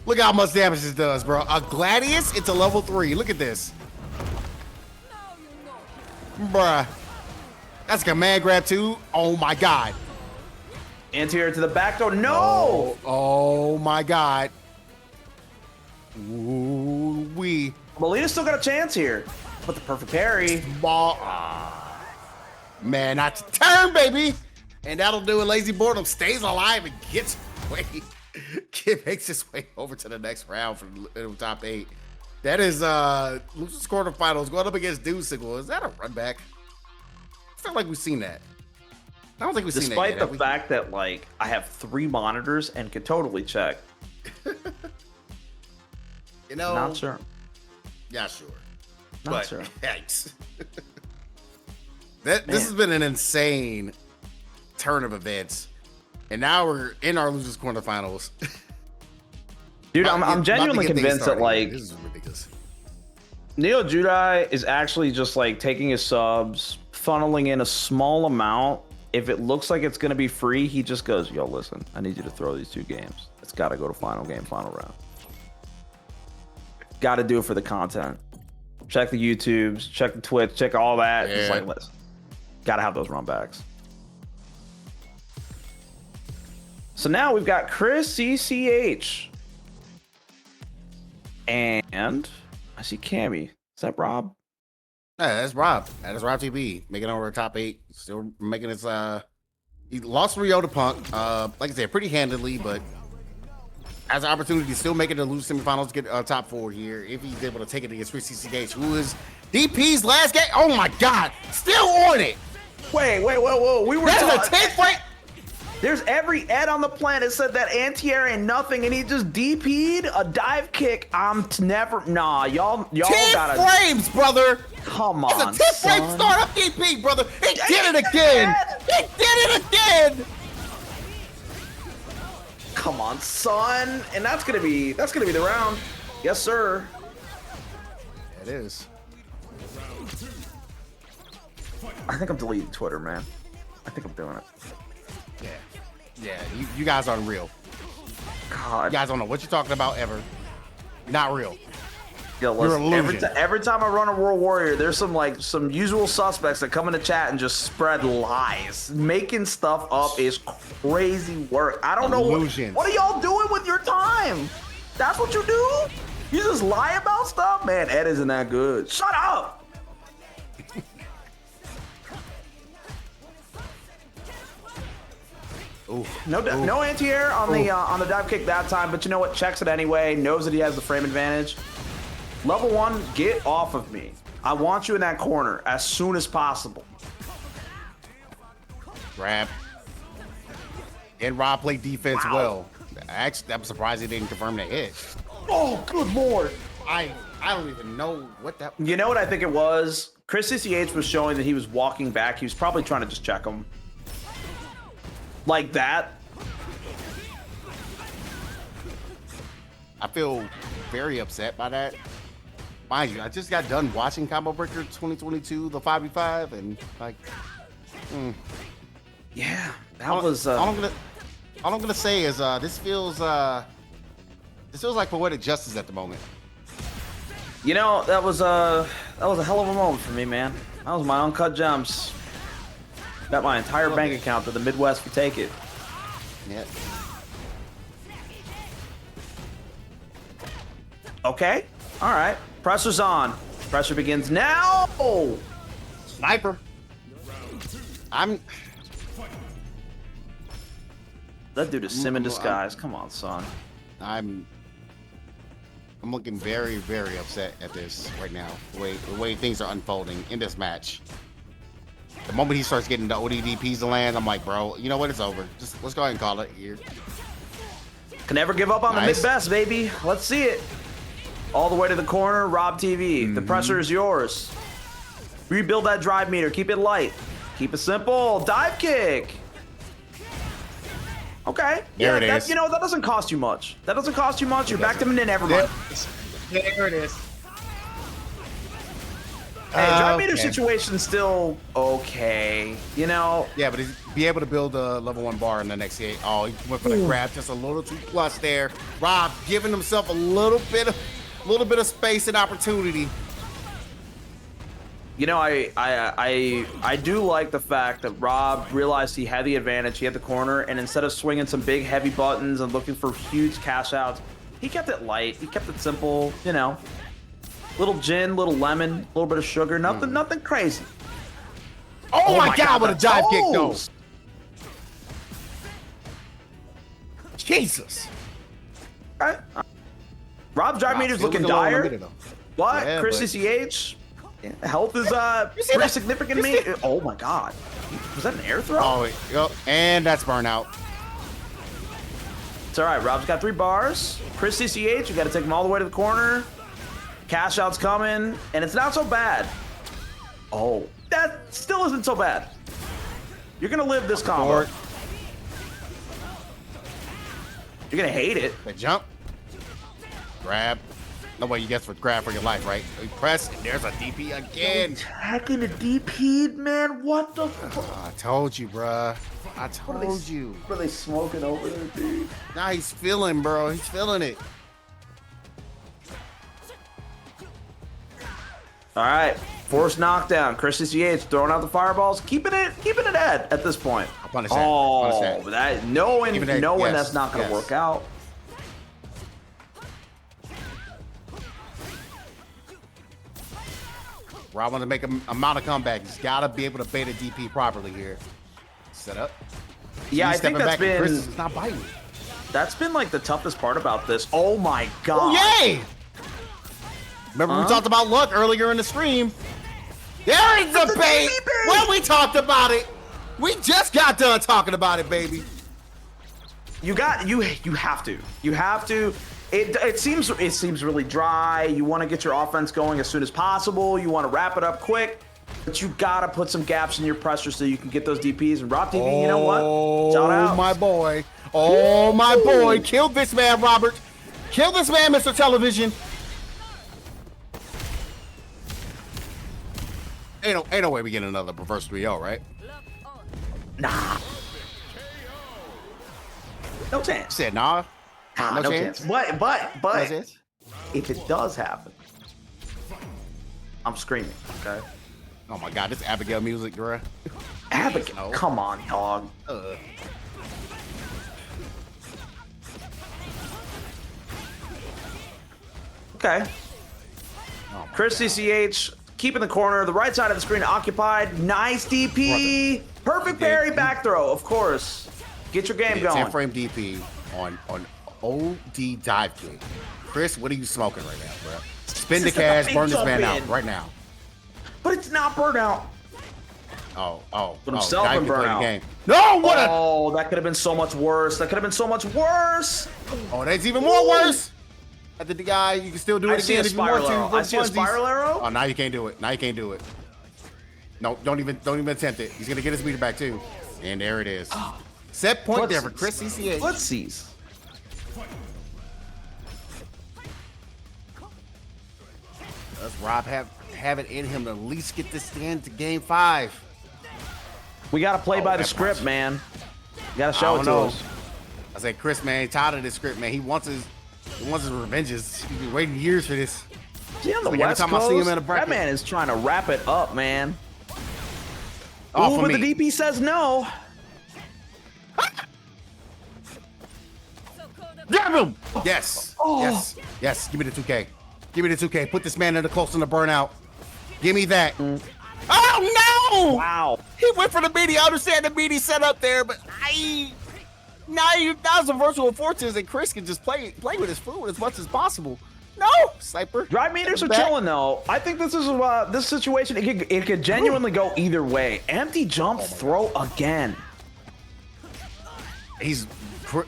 Look how much damage this does, bro. A Gladius, it's a level 3. Look at this. Bruh. That's a command grab too. Oh my god. Anti-air to the back door. No! Oh my god. Ooh, we Melina's still got a chance here. But the perfect parry. ball. Man, not to turn, baby. And that'll do it. Lazy Boredom stays alive and gets way. Kid makes his way over to the next round for the top 8. That is losers quarterfinals going up against Deucicle. Is that a run back? I feel like we've seen that. I don't think we've seen that Despite yet, the have we? fact that like I have 3 monitors and could totally check. You know, Not sure. Yeah, sure. Not But sure. yikes. This has been an insane turn of events. And now we're in our losers quarterfinals. Dude, About to I'm get genuinely things convinced that started. like This is ridiculous. Neo Judai is actually just like taking his subs, funneling in a small amount. If it looks like it's gonna be free, he just goes, yo, listen, I need you to throw these 2 games. It's gotta go to final game, final round. got to do it for the content. Check the YouTubes, check the Twitch, check all that. Yeah. Just like, listen, got to have those run backs. So now we've got Chris CCH. And I see Cammy. Is that Rob? Yeah, that's Rob. That is Rob TV. Making over the top 8. Still making his he lost Rio to Punk. Like I said, pretty handedly, but has an opportunity to still make it to lose semifinals, get top 4 here. If he's able to take it against Chris CCH, who is DP's last game. Oh my god, still on it. Wait, whoa. We were That's a 10 frame. There's every Ed on the planet said that anti-air ain't nothing, and he just DP'd a dive kick. Nah, y'all 10 gotta frames, brother. come on. It's a 10 frame start up DP, brother. He did it again. He did it again. Come on, son. And that's gonna be the round. Yes, sir. It is. I think I'm deleting Twitter, man. I think I'm doing it. Yeah, you guys aren't real. God. You guys don't know what you're talking about ever. You're not real. Yo, You're listen, an illusion. every time I run a World Warrior, there's some usual suspects that come in the chat and just spread lies. Making stuff up is crazy work. I don't know what are y'all doing with your time? That's what you do? You just lie about stuff? Man, Ed isn't that good. Shut up. No anti-air on the dive kick that time, but you know what? Checks it anyway. Knows that he has the frame advantage. Level 1, get off of me. I want you in that corner as soon as possible. Grab. And Rob played defense well. Actually, I'm surprised he didn't confirm that hit. Oh, good lord! I don't even know what that. You know what I think it was? Chris CCH was showing that he was walking back. He was probably trying to just check him. Like that. I feel very upset by that. Mind you, I just got done watching Combo Breaker 2022, the 5v5, and like, yeah, that was. All I'm gonna say is this feels like poetic justice at the moment. You know, that was a hell of a moment for me, man. That was my uncut gems. Bet my entire bank account to the Midwest to take it. Yeah. Okay. All right. Pressure's on. Pressure begins now. Sniper. That dude is sim in disguise. Come on, son. I'm looking very, very upset at this right now. The way things are unfolding in this match. The moment he starts getting the ODDPs to land, I'm like, bro, you know what? It's over. Just let's go ahead and call it here. Can never give up on the mid-best, baby. Let's see it. All the way to the corner, Rob TV. The pressure is yours. Rebuild that drive meter. Keep it light. Keep it simple. Dive kick. Okay. There it is. You know, that doesn't cost you much. That doesn't cost you much. You're back to min in everyone. There it is. Hey, drive meter situation is still okay. You know. Yeah, but he's be able to build a level 1 bar in the next hit. Oh, he went for the grab just a little too plus there. Rob giving himself a little bit of space and opportunity. You know, I do like the fact that Rob realized he had the advantage. He had the corner, and instead of swinging some big heavy buttons and looking for huge cash outs, he kept it light. He kept it simple. You know, little gin, little lemon, a little bit of sugar. Nothing crazy. Oh my God! What a dive kick though! Jesus. All right. Rob's drive meter's looking dire. What? Yeah, Chris CCH? Yeah, health is pretty significant to me. Oh my God. Was that an air throw? Oh, yep. And that's burnout. It's all right. Rob's got 3 bars. Chris CCH, you got to take him all the way to the corner. Cash out's coming, and it's not so bad. Oh, that still isn't so bad. You're going to live this combo. You're going to hate it. The jump. Grab. No way you guess for grab for your life, right? You press, and there's a DP again. Attacking a DP, man. What the fuck? I told you, bruh. I told you. What are they smoking over there, dude? Now he's feeling, bro. He's feeling it. All right, forced knockdown. Chris CCH throwing out the fireballs, keeping it at this point. I'll punish that. Oh, that knowing yes, that's not going to work out. Rob wants to make a mount of comeback. He's got to be able to bait a DP properly here. Set up. Yeah, I think that's been. Chris is not biting. That's been like the toughest part about this. Oh my god. Oh yay! Remember we talked about luck earlier in the stream. There is the bait. Well, we talked about it. We just got done talking about it, baby. You have to. It seems really dry. You want to get your offense going as soon as possible. You want to wrap it up quick, but you gotta put some gaps in your pressure so you can get those DPs. And Rob TV, you know what? Shout out, my boy. Oh my boy. Kill this man, Robert. Kill this man, Mr. Television. Ain't no way we get another reverse 3-0, right? Nah. No chance. Said nah. No chance. But No chance? if it does happen, I'm screaming, okay? Oh my god, this Abigail music, bruh. Abigail, No. come on, dog. Okay. Oh Chris CCH keeping the corner, the right side of the screen occupied. Nice DP. Perfect parry back throw, of course. Get your game going. 10 frame DP on OD dive kick. Chris, what are you smoking right now, bro? Spin the cash, burn this man out right now. But it's not burnout. Put himself in burnout. No, what a... Oh, that could have been so much worse. That could have been so much worse. Oh, that's even more worse. I did the guy. You can still do it again if you want to. I see a spiral arrow. Oh, now you can't do it. Now you can't do it. No, don't even attempt it. He's gonna get his meter back too. And there it is. Set point there for Chris CCH. Let's seize. Does Rob have it in him to at least get this stand to game 5? We gotta play by the script, man. You gotta show it to us. I said, Chris, man, he's tired of this script, man. He wants his revenges. He's been waiting years for this. See, on the Like West every time I see him Coast, in a bracket. that man is trying to wrap it up, man. Oh, Ooh, for but me. the DP says no. Grab him! Yes. Yes. Give me the 2K. Give me the 2K. Put this man in the close in the burnout. Give me that. Oh no! Wow. He went for the meaty. I understand the meaty set up there, but now it's a virtual fortunes and Chris can just play with his food as much as possible. No, Sniper. Drive meters are chilling though. I think this is this situation. It could genuinely go either way. Empty jump throw again. He's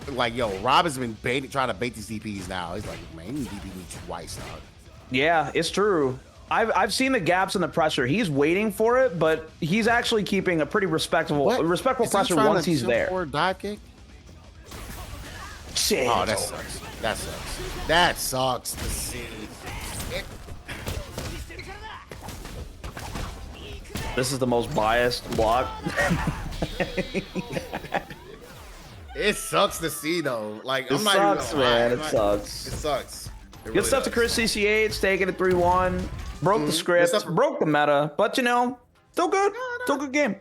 like, yo, Rob has been trying to bait these DPs now. He's like, man, he DP me twice now. Yeah, it's true. I've seen the gaps in the pressure. He's waiting for it, but he's actually keeping a pretty respectful pressure once he's there. Or dive kick? Shit. Oh, that sucks. That sucks. That sucks to see. This is the most biased block. It sucks to see though. Like, It I'm not sucks, even gonna man. lie. It sucks. It sucks. It Good really stuff to does. Chris CCH, taking it 3-1. Broke the script, broke the meta, but you know, still good. Still good game.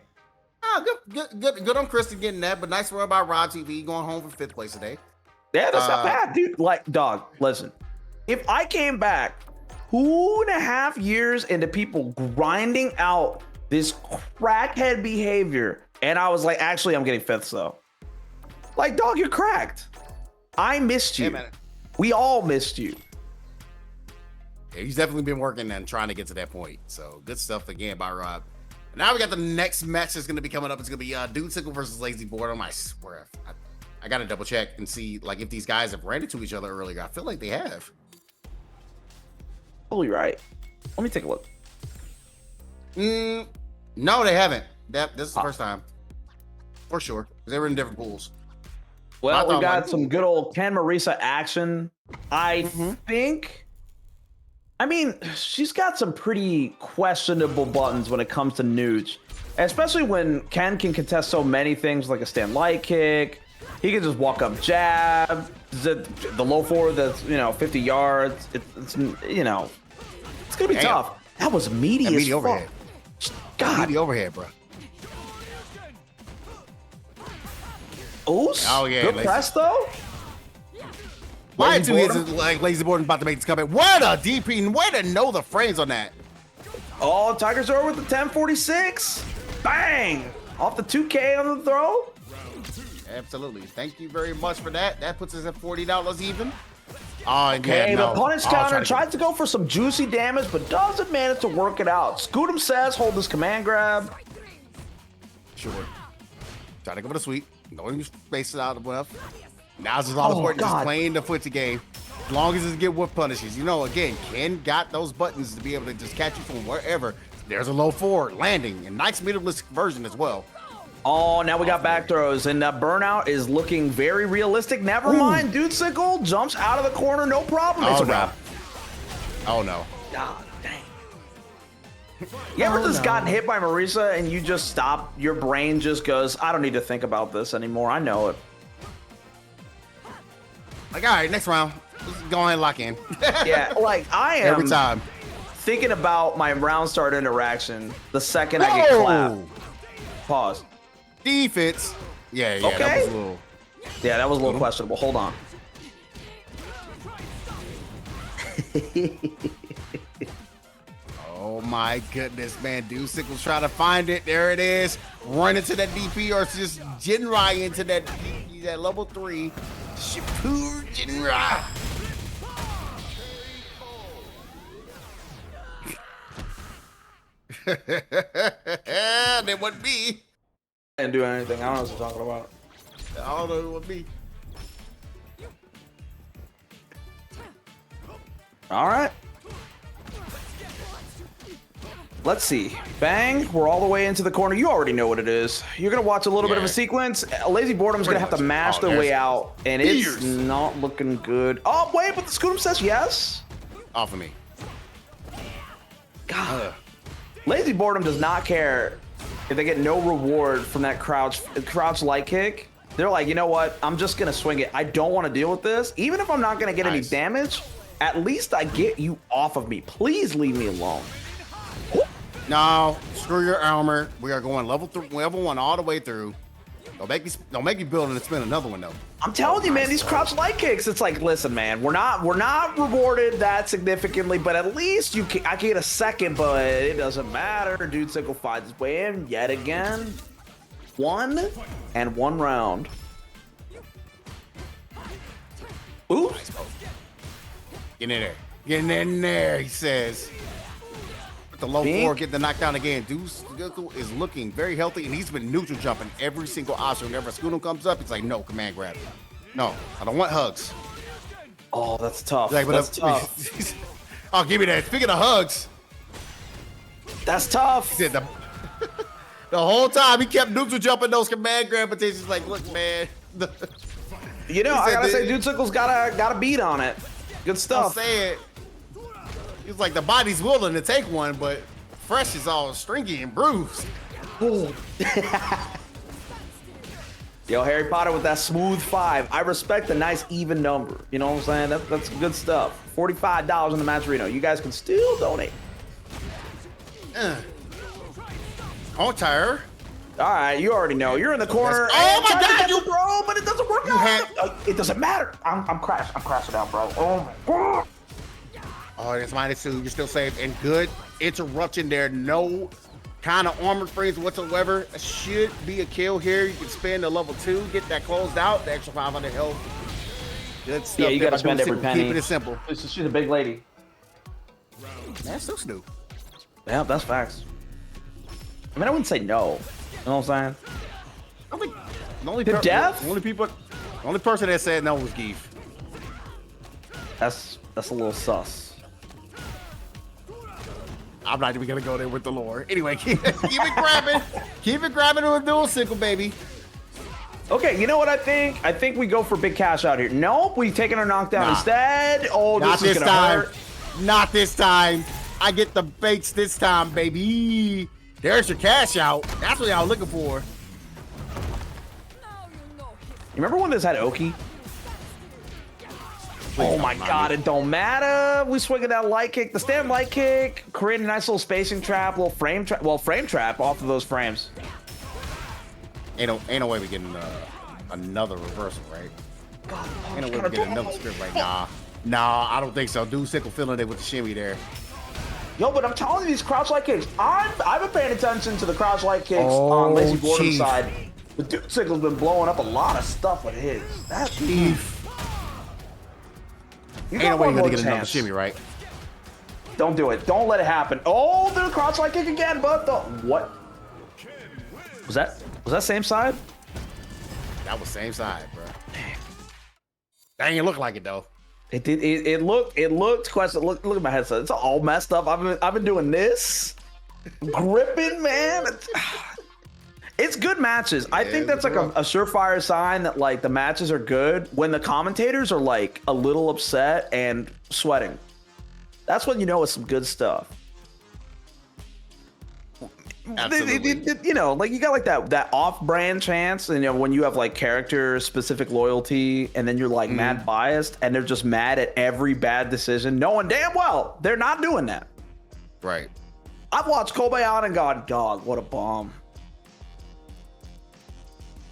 Good on Chris getting that, but nice work about Rob TV going home for 5th place today. Yeah, that's not bad, dude. Like, dog, listen. If I came back 2.5 years into people grinding out this crackhead behavior, and I was like, actually, I'm getting 5th, though. Like, dog, you're cracked. I missed you. Hey, man. We all missed you. Yeah, he's definitely been working and trying to get to that point. So good stuff again by Rob. Now we got the next match that's going to be coming up. It's going to be Dude Sickle versus Lazy Boredom. I swear, I got to double check and see like if these guys have ran into each other earlier. I feel like they have. Totally right. Let me take a look. No, they haven't. This is the first time. For sure. They were in different pools. Well, we got some good old Ken Marisa action. I think. I mean, she's got some pretty questionable buttons when it comes to Nooch, especially when Ken can contest so many things like a stand light kick. He can just walk up jab, the low forward that's 50 yards. It's it's gonna be tough. That was meaty as meaty fuck. overhead. God. Meaty overhead, bro. Oos? Oh, yeah, Good lazy. press, though. Why Lazy two hits Boredom? is like Lazy Boredom about to make this comeback? What a DP. Way to know the frames on that. Oh, Tigers are with the 1046. Bang! Off the 2K on the throw. Absolutely. Thank you very much for that. That puts us at $40 even. Oh, Okay, yeah, no. the punish I'll counter try to tries to go for some juicy damage, but doesn't manage to work it out. Scootum says, hold this command grab. Sure. Try to go for the sweep. Don't even space it out enough. Now it's just all important just playing the footsie game. As long as it get what punishes. You know, again, Ken got those buttons to be able to just catch you from wherever. There's a low forward landing and nice meterless version as well. Oh, now we got back throws, and that burnout is looking very realistic. Never mind, Dude Sickle jumps out of the corner, no problem. It's a wrap. Oh, no. God dang. You ever just gotten hit by Marisa and you just stop, your brain just goes, I don't need to think about this anymore, I know it. Like, all right, next round. Let's go ahead and lock in. Yeah, like I am Every time. thinking about my round start interaction the second I get clapped. Pause. Defense. Yeah, Okay. that was a little. Yeah, that was a little questionable. Hold on. Oh my goodness, man. Dude Sickle's trying to find it. There it is. Run into that DP or just Jinrai into that DP, that level 3. Shapur Jinrai. That wasn't me. I didn't do anything. I don't know what you're talking about. I don't know who it would be. All right. Let's see. Bang. We're all the way into the corner. You already know what it is. You're going to watch a little bit of a sequence. Lazy Boredom's going to have to mash their way out, and it's not looking good. Oh, wait, but the Scootum says yes. Off of me. God. Lazy Boredom does not care if they get no reward from that crouch light kick. They're like, you know what? I'm just going to swing it. I don't want to deal with this. Even if I'm not going to get any damage, at least I get you off of me. Please leave me alone. No, screw your armor. We are going level 1 all the way through. Don't make me build and spin another one though. I'm telling you, man, these crouch light kicks. It's like, listen, man, we're not rewarded that significantly, but at least I can get a second, but it doesn't matter. Dude Sickle finds his way in yet again. 1 round. Ooh. Get in there. Get in there, he says. The low 4 getting the knockdown again. Deuce is looking very healthy, and he's been neutral jumping every single option. Whenever Scootum comes up, it's like, no, command grab. No, I don't want hugs. Oh, that's tough. Like, that's tough. Oh, give me that. Speaking of hugs. That's tough. He said the whole time he kept neutral jumping those command grab petitions. Like, look, man. You know, I gotta say, Dude Sickle's got a beat on it. Good stuff. I'm saying. It's like the body's willing to take one, but Fresh is all stringy and bruised. Yo, Harry Potter with that smooth 5. I respect a nice even number. You know what I'm saying? That's good stuff. $45 in the match arena. You guys can still donate. Oh, tire. All right, you already know. You're in the corner. Oh my God, you bro! But it doesn't work out. It doesn't matter. I'm crashing out, bro. Oh my God. Oh, it's -2. You're still safe. And good interruption there. No kind of armor frames whatsoever. Should be a kill here. You can spend a level 2, get that closed out. The extra 500 health. Good stuff. Yeah, you gotta spend every penny. Keeping it simple. She's a big lady. That's so Snoop. Yeah, that's facts. I mean, I wouldn't say no. You know what I'm saying? I think the only the only person that said no was Geef. That's a little sus. I'm not even gonna go there with the lore. Anyway, keep it grabbing. Keep it grabbing with a dual sickle, baby. Okay, you know what I think? I think we go for big cash out here. Nope, we've taken our knockdown instead. Oh, Not this is gonna time. hurt. Not this time. I get the baits this time, baby. There's your cash out. That's what y'all looking for. You remember when this had Oki? Oh my God, it don't matter. We swinging that light kick, the stand light kick, creating a nice little spacing trap, little frame trap, well, frame trap off of those frames. Ain't no way we getting another reversal, right? Ain't no way we getting another script right now. Nah, I don't think so. Dude, sickle feeling it with the shimmy there. Yo, but I'm telling you, these crouch light kicks, I've been paying attention to the crouch light kicks on Lazy Boredom's side. The Dude Sickle's been blowing up a lot of stuff with his. That's beef. Ain't no way you're gonna get another shimmy, right? Don't do it. Don't let it happen. Oh, the crouch light kick again, but the what? Was that same side? That was same side, bro. That ain't look like it though. It did. It looked. Question. Look at my headset. It's all messed up. I've been doing this, gripping, man. It's good matches. I think that's like a surefire sign that like the matches are good when the commentators are like a little upset and sweating. That's when you know it's some good stuff. Absolutely. You know, like you got like that off-brand chance, and you know when you have like character-specific loyalty, and then you're like mad biased, and they're just mad at every bad decision, knowing damn well they're not doing that. Right. I've watched Kobayashi and gone, God, what a bomb.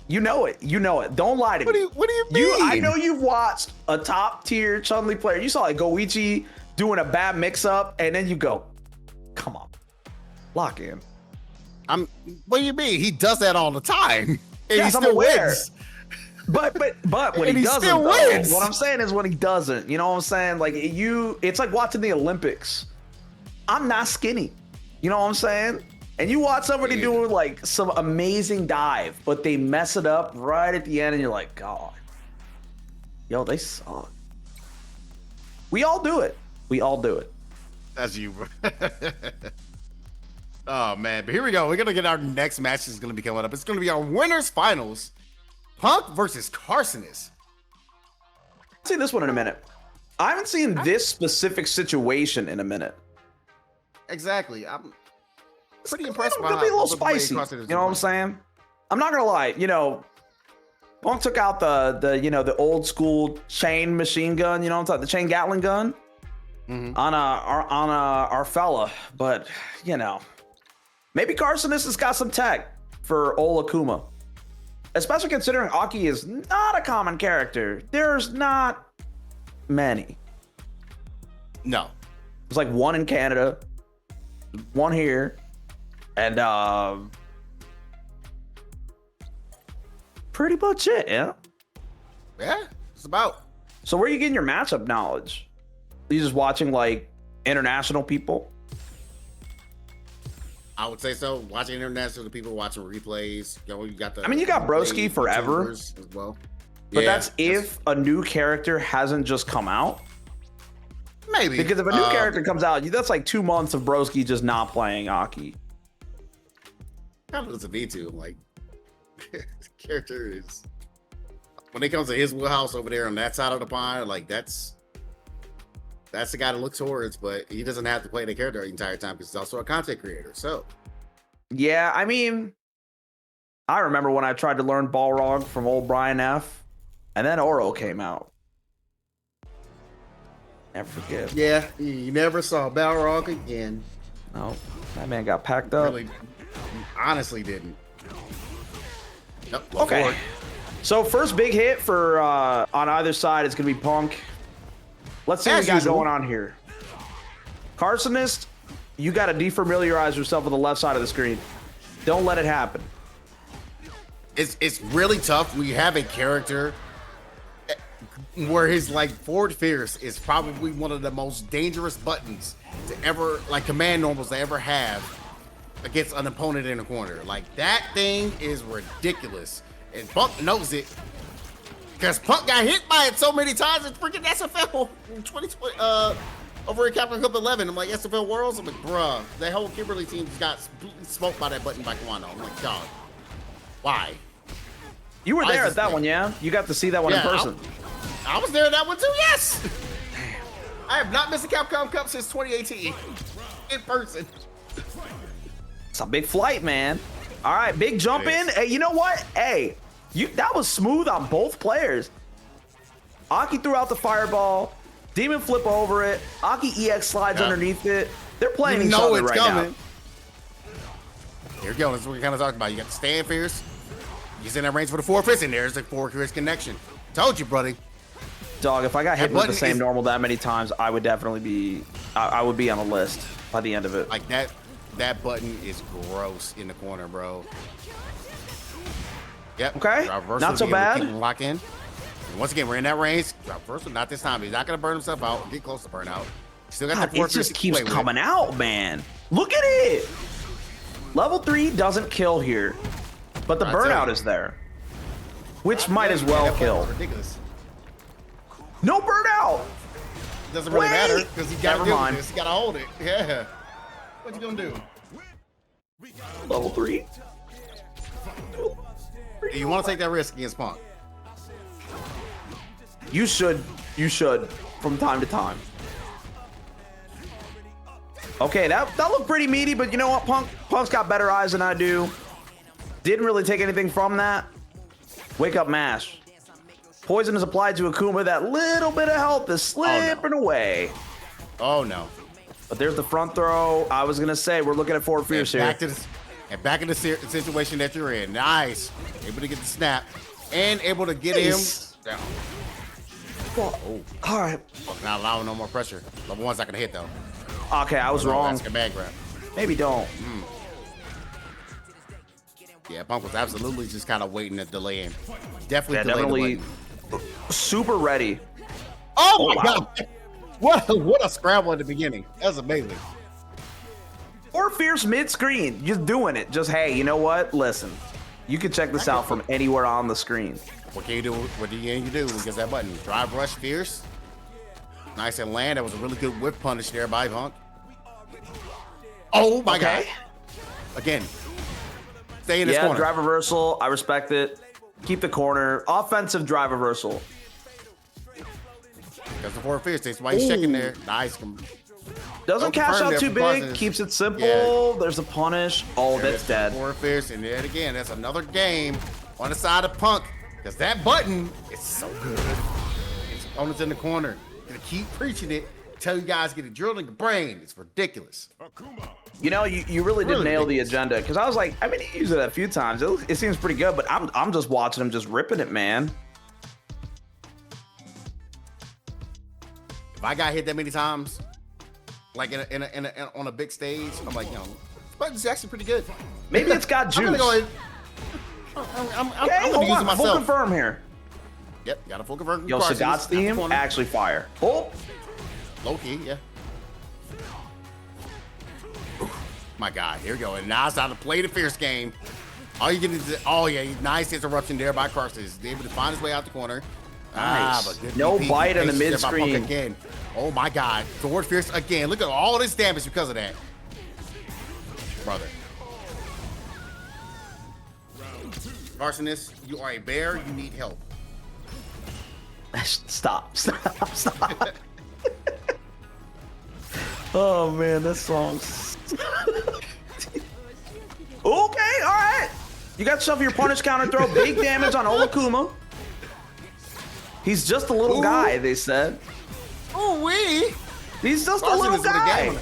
You know it. You know it. Don't lie to me. What do you mean? I know you've watched a top-tier Chun-Li player. You saw like Goichi doing a bad mix-up, and then you go, come on, lock in. What do you mean? He does that all the time. And yes, he still wins. But when he doesn't, still wins. What I'm saying is when he doesn't, you know what I'm saying? Like it's like watching the Olympics. I'm not skinny. You know what I'm saying? And you watch somebody do like some amazing dive, but they mess it up right at the end, and you're like, God, yo, they suck. We all do it. We all do it. That's you, bro. Oh man, but here we go. We're gonna get our next match is gonna be coming up. It's gonna be our winners finals. Punk versus Carcinus. I'll see this one in a minute. I haven't seen this specific situation in a minute. Exactly. I'm pretty impressed by it. It'll be a little spicy. You know what I'm saying? I'm not gonna lie. You know, Punk took out the old school chain machine gun. You know what I'm talking? The chain Gatling gun on our fella. But you know, maybe Carcinus has got some tech for old AKUMA. Especially considering Aki is not a common character. There's not many. No. There's like one in Canada, one here, and pretty much it, yeah? Yeah, it's about. So where are you getting your matchup knowledge? Are you just watching like international people? I would say so. Watching international people, watching replays. You know, you got the. I mean, you got Broski forever as well. But that's if a new character hasn't just come out. Maybe. Because if a new character comes out, that's like 2 months of Broski just not playing Aki. Kind of doesn't need to. Like, the character is. When it comes to his wheelhouse over there on that side of the pond, like that's the guy to look towards, but he doesn't have to play the character the entire time because he's also a content creator. So, yeah, I mean, I remember when I tried to learn Balrog from old Brian F, and then Oro came out. Never forget. Yeah, you never saw Balrog again. No, that man got packed up. Really, honestly didn't. Nope, okay. Forward. So first big hit for on either side is gonna be Punk. Let's see what we got going on here. Carcinist, you got to defamiliarize yourself with the left side of the screen. Don't let it happen. It's really tough when you have a character where his like forward fierce is probably one of the most dangerous buttons to ever, like command normals to ever have against an opponent in a corner. Like that thing is ridiculous, and Punk knows it. Because Punk got hit by it so many times in freaking SFL in 2020, over in Capcom Cup 11. I'm like, SFL Worlds? I'm like, bruh, that whole Kimberly team just got smoked by that button by Kwano. I'm like, dog, why? You were there at that one, yeah? You got to see that one in person. I was there at that one too, yes! I have not missed a Capcom Cup since 2018. In person. It's a big flight, man. All right, big jump in. Hey, you know what? Hey. That was smooth on both players. Aki threw out the fireball. Demon flip over it. Aki EX slides underneath it. They're playing each other right now. Here we go. That's what we kind of talked about. You got the stand fierce. He's in that range for the 4 fist, and there's the 4 fist connection. Told you, buddy. Dog, if I got hit with the same normal that many times, I would definitely be. I would be on a list by the end of it. Like that. That button is gross in the corner, bro. Yep. Okay. Not so bad. Lock in. And once again, we're in that range. Drop reversal, not this time. He's not gonna burn himself out. Get close to burnout. Still got God, the 4 it just keeps coming out, man. Look at it. Level 3 doesn't kill here, but the burnout is there, which might as well kill. Ridiculous. No burnout. Doesn't really matter because he got to Never mind. He got to hold it. Yeah. What you gonna do? Level 3. Do you want to take that risk against Punk? You should. You should from time to time. Okay, that looked pretty meaty, but you know what? Punk's got better eyes than I do. Didn't really take anything from that. Wake up mash. Poison is applied to AKUMA. That little bit of health is slipping away. Oh no. But there's the front throw. I was gonna say we're looking at forward fierce here. Back in the situation that you're in. Nice. Able to get the snap and able to get him down. Oh. All right. Not allowing no more pressure. Level 1's not gonna hit though. Okay, I was wrong. That's a bad grab. Maybe don't. Yeah, Punk was absolutely just kind of waiting to delay him. Definitely super ready. Oh my God. What a scramble at the beginning. That was amazing. Or fierce mid-screen. Just doing it. Just, hey, you know what? Listen. You can check this out from anywhere on the screen. What can you do? What do you do against that button? Drive rush fierce. Nice and land. That was a really good whip punish there by Punk. Oh my God. Again. Stay in this corner. Drive reversal. I respect it. Keep the corner. Offensive drive reversal. That's the 4 fierce. That's why he's checking there. Nice. Doesn't cash out too big. Keeps it simple. Yeah. There's a punish. Oh, that's dead. 4 fierce. And then again, that's another game on the side of Punk. Because that button is so good. His opponent's in the corner. Gonna keep preaching it. Tell you guys, get it drilled in your brain. It's ridiculous. You know, you really did nail the agenda. Because I was like, I mean, he used it a few times. It seems pretty good. But I'm just watching him just ripping it, man. If I got hit that many times, like on a big stage, I'm like, this button's actually pretty good. Maybe it's got juice. I'm gonna go ahead. I'm gonna use it myself. Full confirm here. Yep, got a full confirm. Yo, Sagat's theme actually fire. Oh, low key, yeah. My God, here we go. And now it's time to play the fierce game. All you get is, nice interruption there by Carson. He's able to find his way out the corner. Nice. But good no DP bite on the mid screen. Again. Oh my God, forward fierce again. Look at all this damage because of that, brother. Arsonist, you are a bear. You need help. Stop. Oh man, this song. Okay, all right. You got yourself your punish counter throw. Big damage on AKUMA. He's just a little guy, they said. Oh wee. He's just a little guy.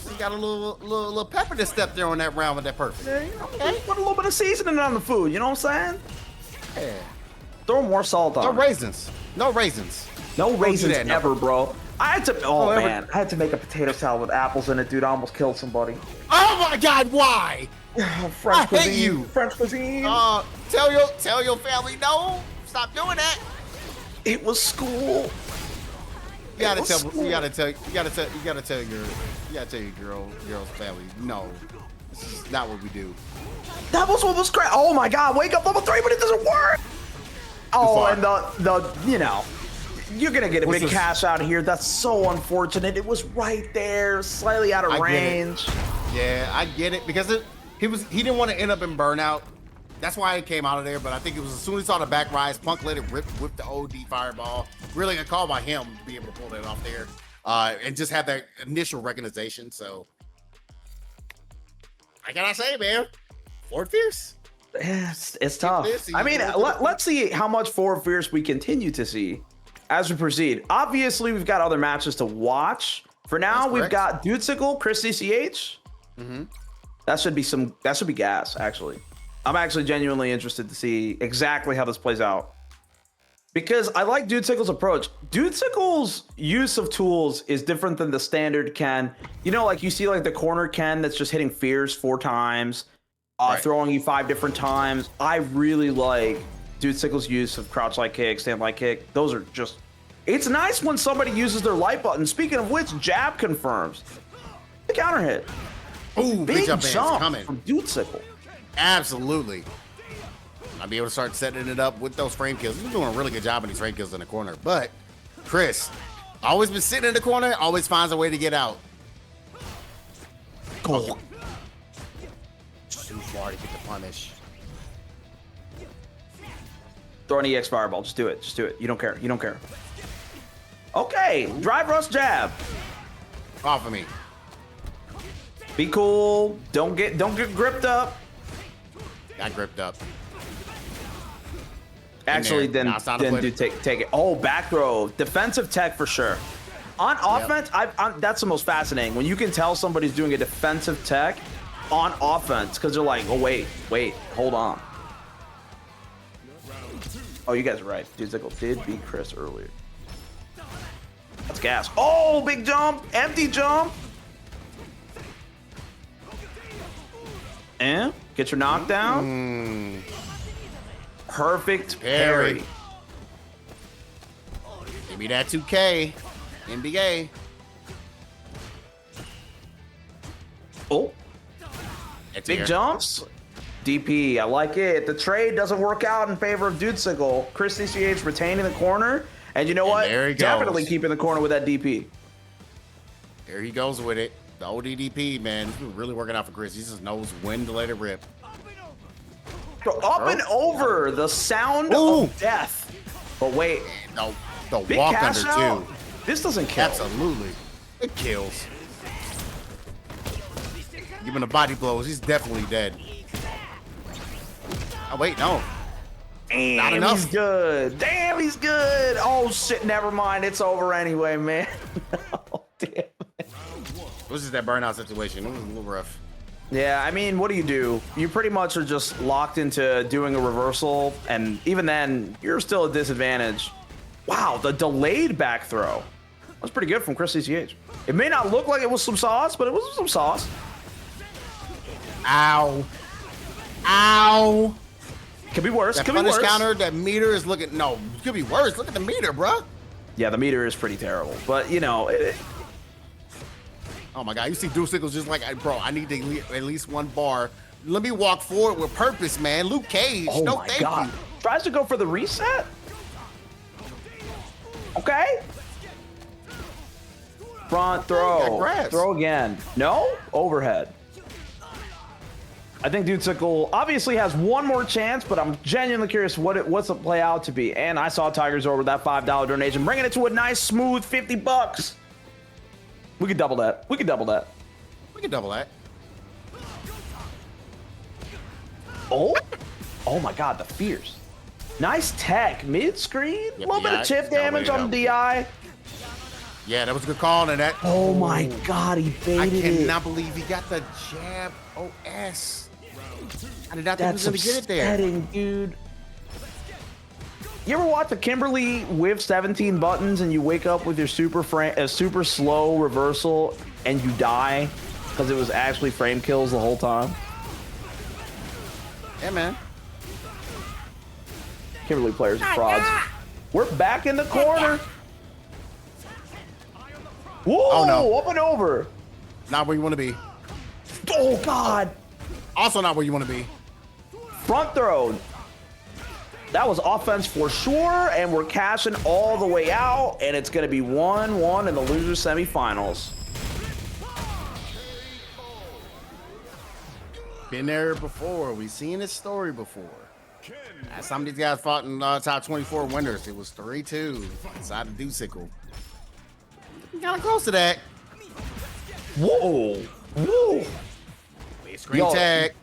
He got a little pepper to step there on that round with that perfect. Yeah, put a little bit of seasoning on the food, you know what I'm saying? Yeah. Throw more salt on. No raisins. No raisins Ever, bro. I had to. I had to make a potato salad with apples in it, dude. I almost killed somebody. Oh my God! Why? French cuisine. Hate you. French cuisine. Tell your family no. Stop doing that. It was school. You gotta tell your girl's family. No, this is not what we do. That was what was crazy. Oh my God! Wake up level 3, but it doesn't work. Oh, and the you're gonna get a big cash out of here. That's so unfortunate. It was right there, slightly out of range. Yeah, I get it because he didn't want to end up in burnout. That's why he came out of there. But I think it was as soon as he saw the back rise, Punk let it whip the OD fireball. Really a call by him to be able to pull that off there, and just have that initial recognition. So, I gotta say, man, Ford Fierce. It's tough. I mean, let's see how much Forward Fierce we continue to see as we proceed. Obviously, we've got other matches to watch. For now, we've got Dudesicle, Chris CCH. That should be gas, actually. I'm actually genuinely interested to see exactly how this plays out. Because I like Dudesicle's approach. Dudesicle's use of tools is different than the standard Ken. You know, like you see like the corner Ken that's just hitting Fears 4 times. Throwing you 5 different times. I really like Dudesicle's use of crouch light kick, stand light kick. Those are just, it's nice when somebody uses their light button. Speaking of which, jab confirms the counter hit. Ooh, big jump coming from Dudesicle. Absolutely. I'll be able to start setting it up with those frame kills. He's doing a really good job on these frame kills in the corner. But Chris, always been sitting in the corner, always finds a way to get out. Cool. Too far to get the punish. Throw an EX fireball. Just do it. Just do it. You don't care. You don't care. Okay. Drive rush jab. Off of me. Be cool. Don't get gripped up. Got gripped up. Actually, then do take it. Oh, back throw. Defensive tech for sure. On offense, that's the most fascinating. When you can tell somebody's doing a defensive tech on offense because they're like, oh, wait, hold on. Oh, you guys are right. Dudesicle did beat Chris earlier. That's gas. Oh, big jump. Empty jump. And get your knockdown. Perfect parry. Give me that 2K. NBA. Oh. Big jumps. DP, I like it. The trade doesn't work out in favor of Dudesicle. Chris CCH retaining the corner. And you know what? There he goes. Definitely keeping the corner with that DP. There he goes with it. The ODDP, man. He's been really working out for Chris. He just knows when to let it rip. Up and over. The sound of death. But wait. The big walk cash under, out. too. This doesn't kill. Absolutely. It kills. Giving the body blows. He's definitely dead. Oh, wait, no. Damn, not enough. He's good. Damn, he's good. Oh, shit, never mind. It's over anyway, man. Oh, damn. It was just that burnout situation. It was a little rough. Yeah, I mean, what do? You pretty much are just locked into doing a reversal, and even then, you're still at a disadvantage. Wow, the delayed back throw. That's pretty good from Chris CCH. It may not look like it was some sauce, but it was some sauce. Ow. Ow. Could be worse. That could be worse. Counter, that meter is looking, no, it could be worse. Look at the meter, bro. Yeah, the meter is pretty terrible, but you know. Oh my God, you see Dudesicle's just like, bro, I need to at least one bar. Let me walk forward with purpose, man. Luke Cage, oh no my thank God. you. Tries to go for the reset. Okay. Front throw. Throw again. No? Overhead. I think Dudesicle obviously has one more chance, but I'm genuinely curious what's the play out to be. And I saw Tigers over that $5 donation, bringing it to a nice, smooth $50. We could double that. We could double that. We can double that. Oh? Oh my God, the Fierce. Nice tech. Mid-screen. A little bit of chip damage on the DI. Yeah, that was a good call. And that. Oh my God, he baited it. I cannot believe he got the jab OS. I did not think he was going to get it there. Dude. You ever watch the Kimberly with 17 buttons and you wake up with your super slow reversal and you die because it was actually frame kills the whole time? Yeah, man. Kimberly players are frauds. We're back in the corner. Whoa, oh, no. Up and over. Not where you want to be. Oh, God. Also not where you want to be. Front throw. That was offense for sure, and we're cashing all the way out, and it's going to be 1-1 in the loser semifinals. Been there before. We've seen this story before. Some of these guys fought in top 24 winners. It was 3-2 inside of Dudesicle. Kind of close to that. Whoa. Whoa. Screen tag.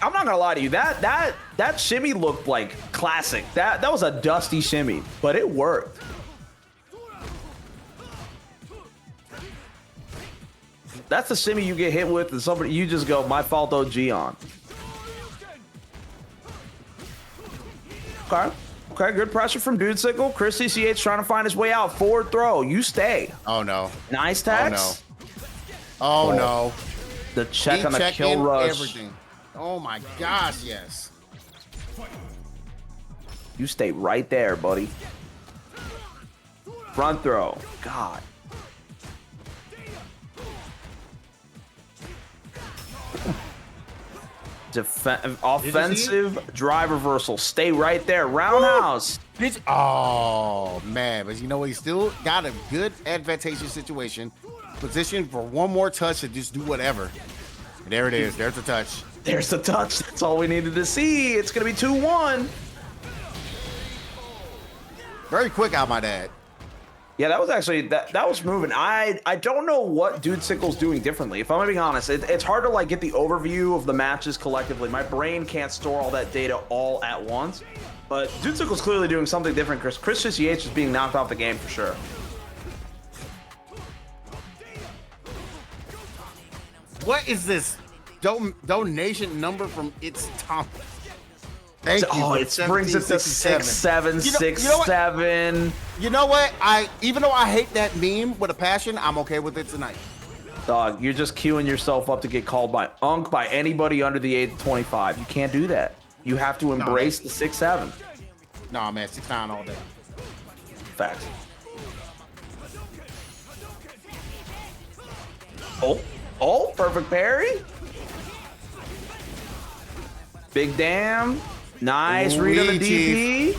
I'm not gonna lie to you. That shimmy looked like classic. That was a dusty shimmy, but it worked. That's the shimmy you get hit with, and somebody you just go, my fault, OG on. Okay. Okay, good pressure from Dude Sickle. Chris CCH trying to find his way out. Forward throw. You stay. Oh no. Nice tax. Oh no. The check on the Check kill in rush. everything. Oh my gosh, yes. You stay right there, buddy. Front throw. God. Offensive drive reversal. Stay right there. Roundhouse. Oh man, but you know what? He still got a good advantageous situation. Position for one more touch to just do whatever. And there it is. There's the touch. There's the touch. That's all we needed to see. It's gonna be 2-1. Very quick, I might add. Yeah, that was actually that was moving. I don't know what Dude Sickle's doing differently. If I'm being honest, it's hard to like get the overview of the matches collectively. My brain can't store all that data all at once. But Dude Sickle's clearly doing something different. Chris CCH is being knocked off the game for sure. What is this donation number from It's Tom? Thank you. Oh, it brings it to 6767. You know what? Even though I hate that meme with a passion, I'm okay with it tonight. Dog, you're just queuing yourself up to get called by Unk by anybody under the age of 25. You can't do that. You have to embrace the 6'7". Nah, man, 6'9" all day. Facts. Oh, perfect parry. Big damn. Nice read on the DP.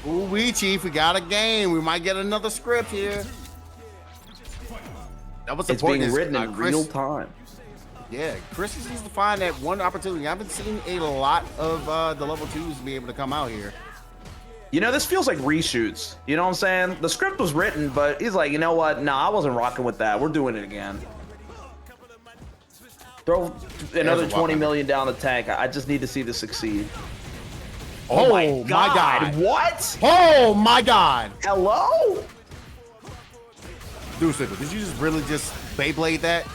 Ooh-wee, Chief, we got a game. We might get another script here. That was it's being written in real time. Yeah, Chris just needs to find that one opportunity. I haven't seen a lot of the level 2s be able to come out here. You know, this feels like reshoots. You know what I'm saying? The script was written, but he's like, you know what? Nah, I wasn't rocking with that. We're doing it again. Throw another 20 million down the tank. I just need to see this succeed. Oh my God. What? Oh my God. Hello? Dude, did you just really just Beyblade that?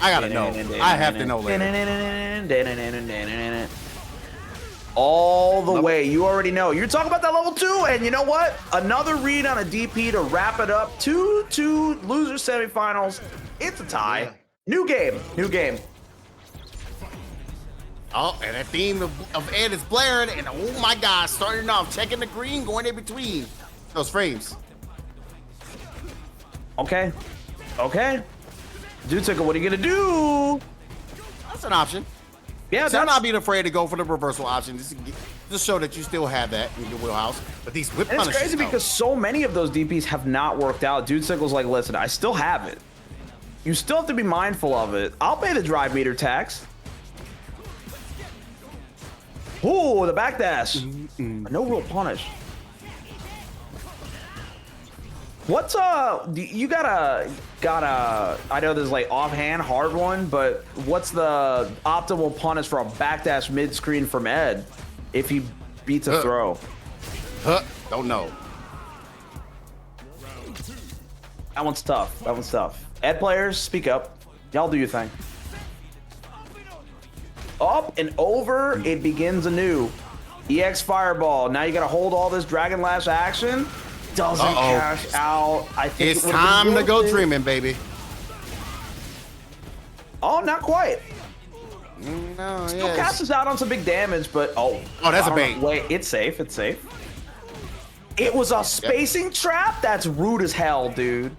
I gotta know. I have to know later. All the way. You already know. You're talking about that level 2, and you know what? Another read on a DP to wrap it up. 2-2 loser semifinals. It's a tie. Yeah. New game. New game. Oh, and that theme of Ed is blaring, and oh my God, starting off, checking the green, going in between those frames. Okay. Okay. Dude Sickle, what are you gonna do? That's an option. Yeah, I'm not being afraid to go for the reversal option. Just show that you still have that in your wheelhouse. But these whip punishes, it's crazy because so many of those DPs have not worked out. Dude Sickle's like, listen, I still have it. You still have to be mindful of it. I'll pay the drive meter tax. Ooh, the backdash. No real punish. What's you gotta I know there's like offhand hard one, but what's the optimal punish for a backdash mid screen from Ed if he beats a throw? Don't know. That one's tough. That one's tough. Ed players, speak up. Y'all do your thing. Up and over, it begins anew. EX Fireball. Now you gotta hold all this Dragon Lash action. Doesn't cash out. I think it's time to go dreaming, baby. Oh, not quite. No, Still cashes out on some big damage, but that's a bait. Wait, it's safe. It's safe. It was a spacing trap. That's rude as hell, dude.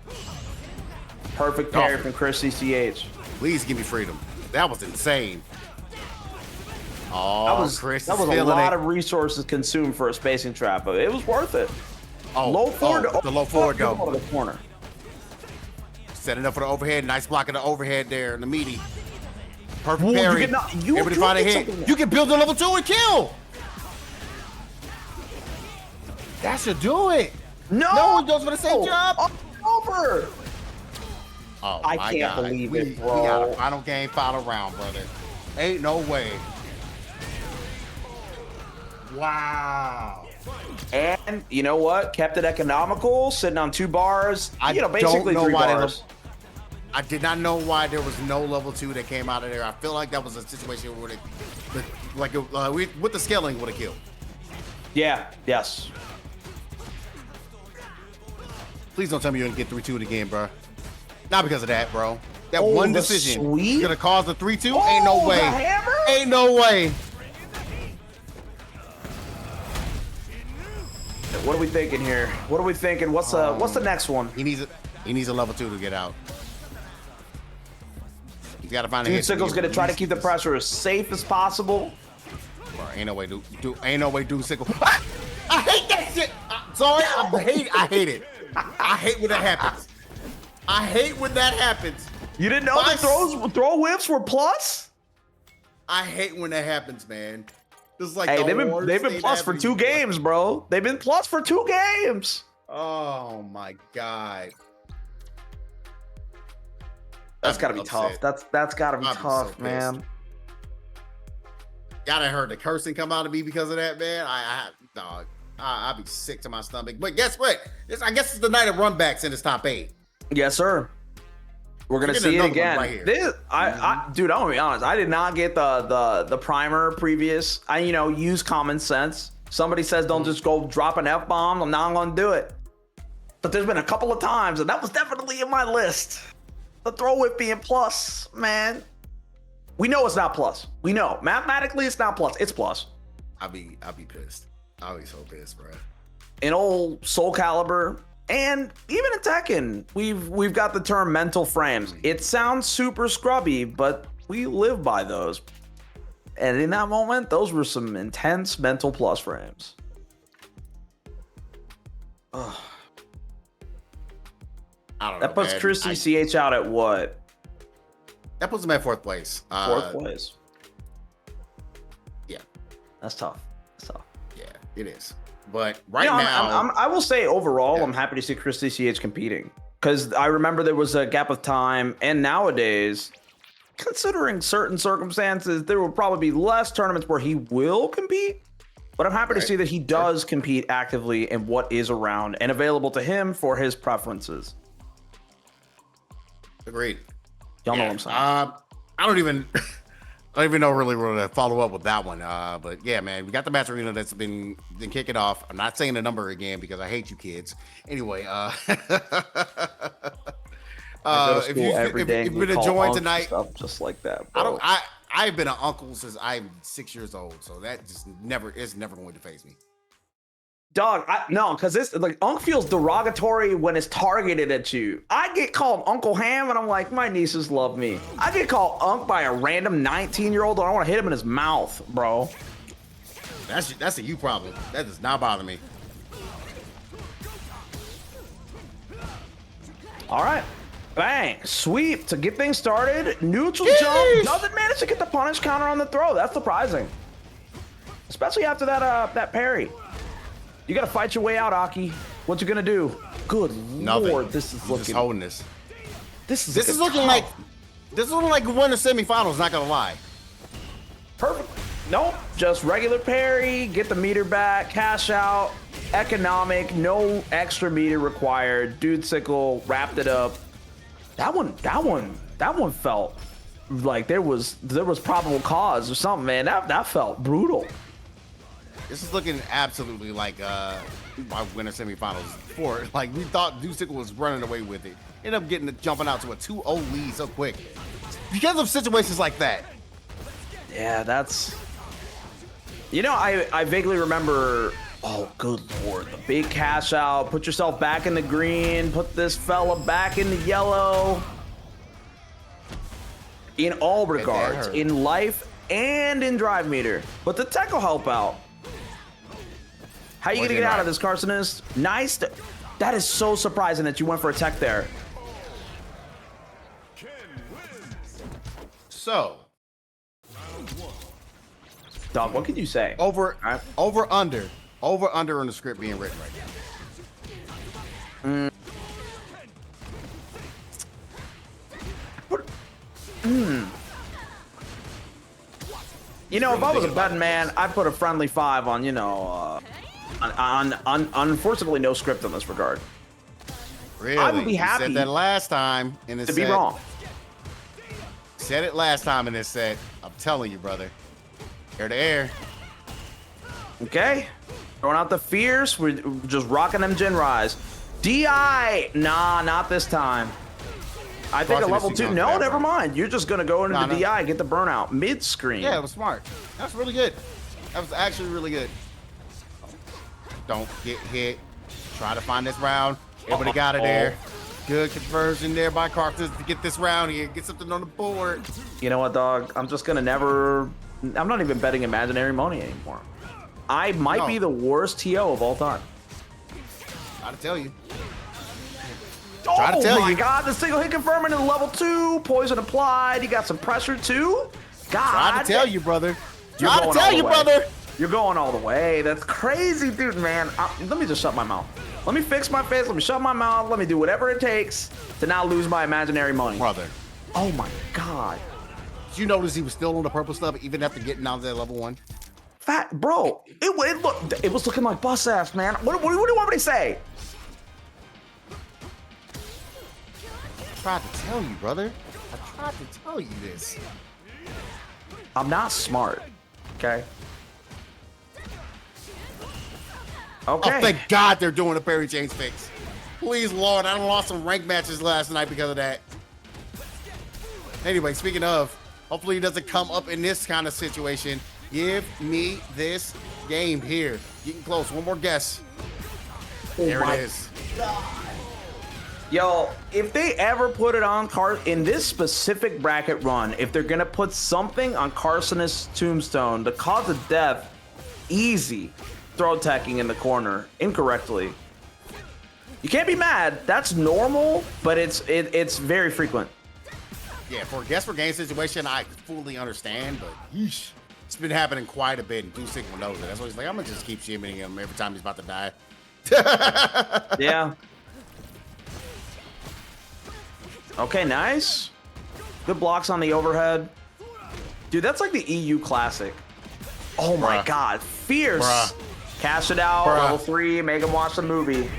Perfect parry from Chris CCH. Please give me freedom. That was insane. Oh, That was a lot of resources consumed for a spacing trap, but it was worth it. Low forward. The low forward go. To the corner. Setting up for the overhead. Nice block of the overhead there in the meaty. Perfect Ooh, parry. Everybody find a hit. You can build a level 2 and kill. That should do it. No one goes for the same job. Over. Oh, I can't believe it, bro. We got a final game, final round, brother. Ain't no way. Wow. And you know what? Kept it economical, sitting on 2 bars. I Basically don't know 3 why bars. I did not know why there was no level 2 that came out of there. I feel like that was a situation where with the scaling would have killed. Yeah. Yes. Please don't tell me you're gonna get 3-2 again, bro. Not because of that, bro. That Oh, one the decision sweep? is gonna cause the 3-2. Oh, Ain't no way. the hammer? Ain't no way. What are we thinking here? What are we thinking? What's the next one? He needs a level 2 to get out. He's got to find a Dude, hit. Sickle's gonna try to keep the pressure as safe as possible. Bro, ain't no way, ain't no way, dude. Sickle. Ah! I hate that shit. Sorry, I hate it. I hate when that happens. I hate when that happens. You didn't know the throw whips were plus? I hate when that happens, man. This is like Hey, the they've been worst plus for thing 2 ever. games, bro. They've been plus for 2 games. Oh my god. That's I'm gotta be upset. tough. That's gotta be I'd be tough, so man. pissed. Gotta heard the cursing come out of me because of that, man. I'd be sick to my stomach. But guess what? I guess it's the night of runbacks in this top 8. Yes, sir. We're gonna We're see getting it another one again. right here. Dude, I'm gonna be honest. I did not get the primer previous. I use common sense. Somebody says don't just go drop an F-bomb. I'm not gonna do it. But there's been a couple of times, and that was definitely in my list. The throw whip being plus, man. We know it's not plus. We know mathematically it's not plus. It's plus. I'll be pissed. I'll be so pissed, bro. In old Soul Calibur and even in Tekken, we've got the term mental frames. It sounds super scrubby, but we live by those. And in that moment, those were some intense mental plus frames. Ugh. I don't know. That puts man. Chris CCH out at what? That puts him at 4th place. 4th place. Yeah. That's tough. That's tough. Yeah, it is. But right You know, now, I will say overall, Yeah. I'm happy to see Chris CCH competing because I remember there was a gap of time, and nowadays, considering certain circumstances, there will probably be less tournaments where he will compete. But I'm happy to see that he does compete actively in what is around and available to him for his preferences. agreed. Y'all know what I'm saying. I don't even know really where to follow up with that one. But yeah, man, we got the match arena that's been kicking off. I'm not saying the number again because I hate you kids. Anyway, if you've been enjoying tonight, stuff just like that. Bro. I've been an uncle since I'm 6 years old, so that just never going to faze me. Dog, no, because this Unc feels derogatory when it's targeted at you. I get called Uncle Ham, and I'm like, my nieces love me. I get called Unc by a random 19-year-old, and I want to hit him in his mouth, bro. That's a you problem. That does not bother me. All right, bang, sweep to get things started. Neutral jump doesn't manage to get the punish counter on the throw. That's surprising, especially after that parry. You gotta fight your way out, Aki. What you gonna do? Good Nothing. Lord, this is looking. Just holding this. This is looking like one of the semifinals. Not gonna lie. Perfect. Nope. Just regular parry. Get the meter back. Cash out. Economic. No extra meter required. Dude Sickle wrapped it up. That one felt like there was probable cause or something, man. That felt brutal. This is looking absolutely like my winner semifinals before. Like we thought Dusicle was running away with it. Ended up jumping out to a 2-0 lead so quick. Because of situations like that. Yeah, that's... You know, I vaguely remember... Oh, good Lord. The big cash out. Put yourself back in the green. Put this fella back in the yellow. In all regards. In life and in drive meter. But the tech will help out. How are you going to get out of this, Carsonist? Nice. That is so surprising that you went for a tech there. So. Dog, what could you say? Over under on the script being written right now. You know, if I was a betting man, I'd put a friendly 5 on, you know, unfortunately no script in this regard. Really? I would be happy. You said that last time in this to set. be wrong. Said it last time in this set. I'm telling you, brother. Air to air. Okay. Throwing out the fierce. We're just rocking them Jinrais. DI. Nah, not this time. I think a level 2. No, never mind. You're just going to go into the DI, get the burnout mid-screen. Yeah, it was smart. That's really good. That was actually really good. Don't get hit. Try to find this round. Everybody got it there. Good conversion there by Carthus to get this round here. Get something on the board. You know what, dog? I'm just going to never... I'm not even betting imaginary money anymore. I might be the worst TO of all time. Gotta tell you. Oh my God, the single hit confirming in level 2. Poison applied. You got some pressure too. God. Trying to tell you, brother. Trying to tell you, brother. You're going all the way. That's crazy, dude, man. Let me just shut my mouth. Let me fix my face. Let me shut my mouth. Let me do whatever it takes to not lose my imaginary money. Brother. Oh my God. Did you notice he was still on the purple stuff even after getting out of that level 1? Fat, bro. It was looking like bus ass, man. What do you want me to say? I tried to tell you, brother. I tried to tell you this. I'm not smart. Okay. Okay. Oh, thank God they're doing a Perry James fix. Please, Lord, I lost some ranked matches last night because of that. Anyway, speaking of, hopefully he doesn't come up in this kind of situation. Give me this game here. Getting close. One more guess. There it is. Yo, if they ever put it on in this specific bracket run, if they're gonna put something on Carcinus' tombstone, the cause of death, easy, throw teching in the corner incorrectly. You can't be mad. That's normal, but it's very frequent. Yeah, for a guess for game situation, I fully understand, but yeesh, it's been happening quite a bit, and Deuce knows it. That's why he's like, I'm gonna just keep shimming him every time he's about to die. Yeah. Okay, nice. Good blocks on the overhead. Dude, that's like the EU classic. Oh my God, fierce. Cash it out, level 3, make him watch the movie.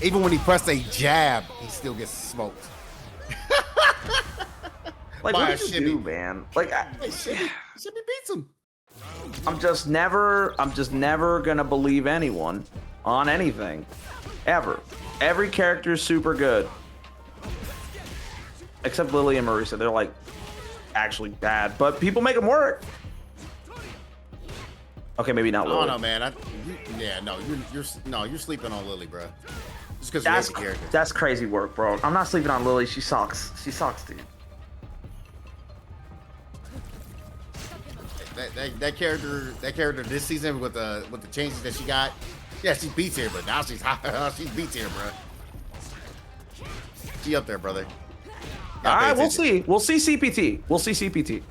Even when he pressed a jab, he still gets smoked. Like, what did you do, man? Like, Shimmy beats him. I'm just never gonna believe anyone on anything. Ever. Every character is super good. Except Lily and Marisa. They're like actually bad, but people make them work. Okay, maybe not Lily. Oh no, man. You're sleeping on Lily, bro. Just because that's the character. That's crazy work, bro. I'm not sleeping on Lily. She sucks. She sucks, dude. That character this season with the changes that she got. Yeah, she beats here, but now she's beats here, bro. She up there, brother. All right, we'll see. We'll see CPT. We'll see CPT.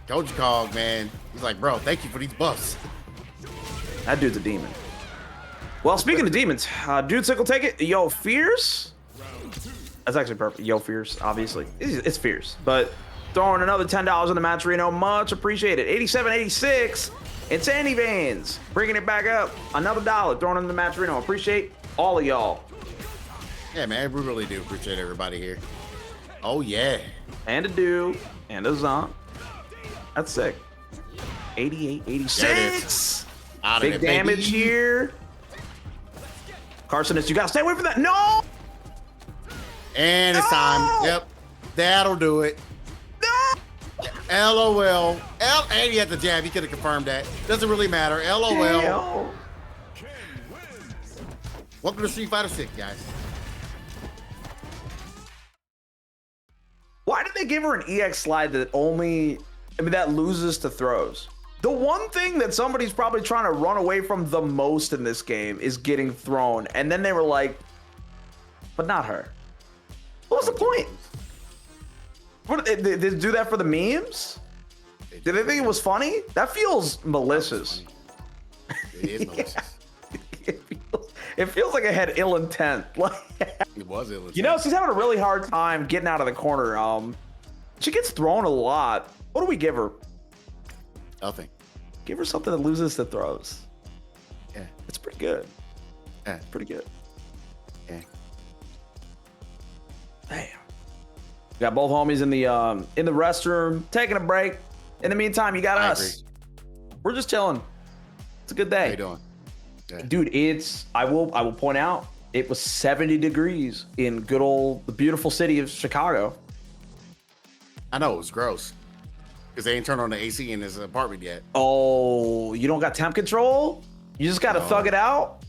Coach Cog, man. He's like, bro, thank you for these buffs. That dude's a demon. Well, speaking of demons, dude, Sickle, take it. Yo, Fierce. That's actually perfect. Yo, Fierce, obviously. It's Fierce, but throwing another $10 in the match, Reno. Much appreciated. 87.86. Insanity Veins, bringing it back up. Another $1 thrown in the match, Reno. Appreciate all of y'all. Yeah, man, we really do appreciate everybody here. Oh, yeah. And a do, and a zonk. That's sick. 88.86. Big damage here. Carcinus, you gotta stay away from that. No! And it's time. Yep. That'll do it. No! LOL. And he had the jab. He could have confirmed that. Doesn't really matter. LOL. Damn. Welcome to Street Fighter 6, guys. Why did they give her an EX slide that that loses to throws? The one thing that somebody's probably trying to run away from the most in this game is getting thrown. And then they were like, but not her. What was the point? What, did they do that for the memes? Did they think it was funny? That feels malicious. It is malicious. It feels like it had ill intent. It was ill intent. You know, she's having a really hard time getting out of the corner. She gets thrown a lot. What do we give her? Nothing. Give her something that loses that throws. Yeah. It's pretty good. Yeah. Pretty good. Yeah. Damn. Got both homies in the restroom, taking a break. In the meantime, you got us. We're just chilling. It's a good day. How you doing? Yeah. Dude, I will point out, it was 70 degrees in good old the beautiful city of Chicago. I know, it was gross. Because they ain't turned on the AC in his apartment yet. Oh, you don't got temp control? You just gotta thug it out?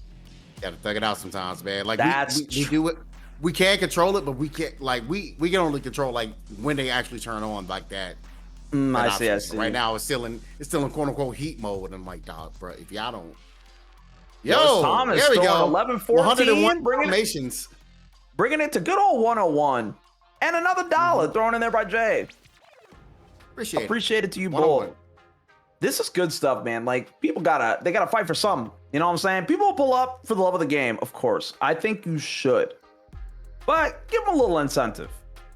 Gotta thug it out sometimes, man. Like we do it. We can control it, but we can't we can only control like when they actually turn on like that. I see. Right now it's still in quote unquote heat mode. And I'm like, dog, bro, if y'all don't. Yo, Thomas, there we go. 11-14, 101 formations. Bringing it to good old 101. And another dollar thrown in there by Jay. Appreciate it to you both. This is good stuff, man. Like, people gotta fight for something. You know what I'm saying? People will pull up for the love of the game, of course. I think you should. But give them a little incentive.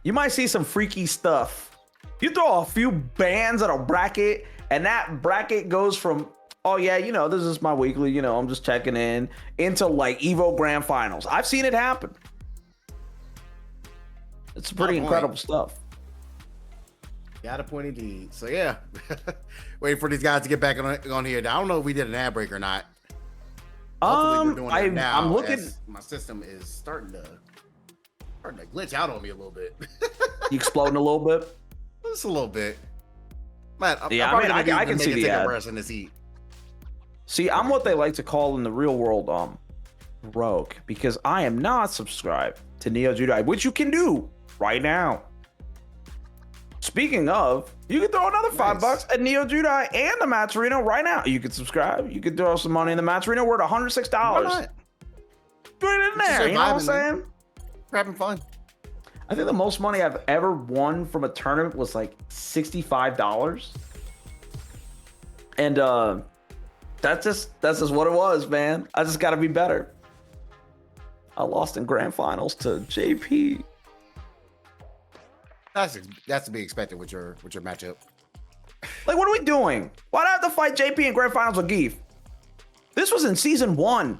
You might see some freaky stuff. You throw a few bands at a bracket, and that bracket goes from, oh yeah, you know, this is my weekly, you know, I'm just checking in, into like Evo Grand Finals. I've seen it happen. It's pretty incredible stuff. Got a point indeed. So yeah, waiting for these guys to get back on here. I don't know if we did an ad break or not. Hopefully we're doing it now. I'm looking. My system is starting to glitch out on me a little bit. You exploding a little bit? Just a little bit. Man, yeah, I can see the ad. In this heat. See, I'm what they like to call in the real world rogue, because I am not subscribed to Neo Judai, which you can do right now. Speaking of, you can throw another $5 at Neo Judai and the Match Arena right now. You can subscribe. You can throw some money in the Match Arena. We're at $106. Put it in there. You know what I'm saying? We're having fun. I think the most money I've ever won from a tournament was like $65. And that's just what it was, man. I just got to be better. I lost in grand finals to JP. That's to be expected with your matchup. Like, what are we doing? Why do I have to fight JP in grand finals with Geef? This was in season 1.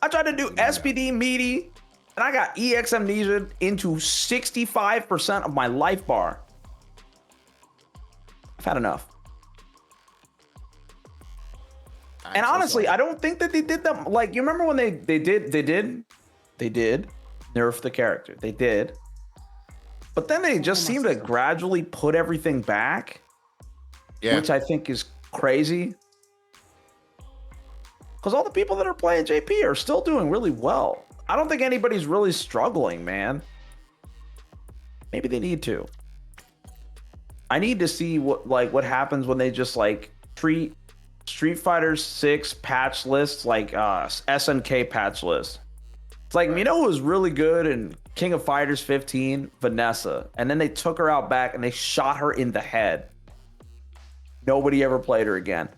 I tried to do SPD meaty, and I got EX amnesia into 65% of my life bar. I've had enough. And honestly, I don't think that they did that. Like, you remember when they did nerf the character. They did. But then they just seem to gradually put everything back, which I think is crazy. Because all the people that are playing JP are still doing really well. I don't think anybody's really struggling, man. Maybe they need to. I need to see what happens when they just like treat Street Fighter 6 patch lists like SNK patch lists. It's like, you know who was really good in King of Fighters 15? Vanessa. And then they took her out back and they shot her in the head. Nobody ever played her again.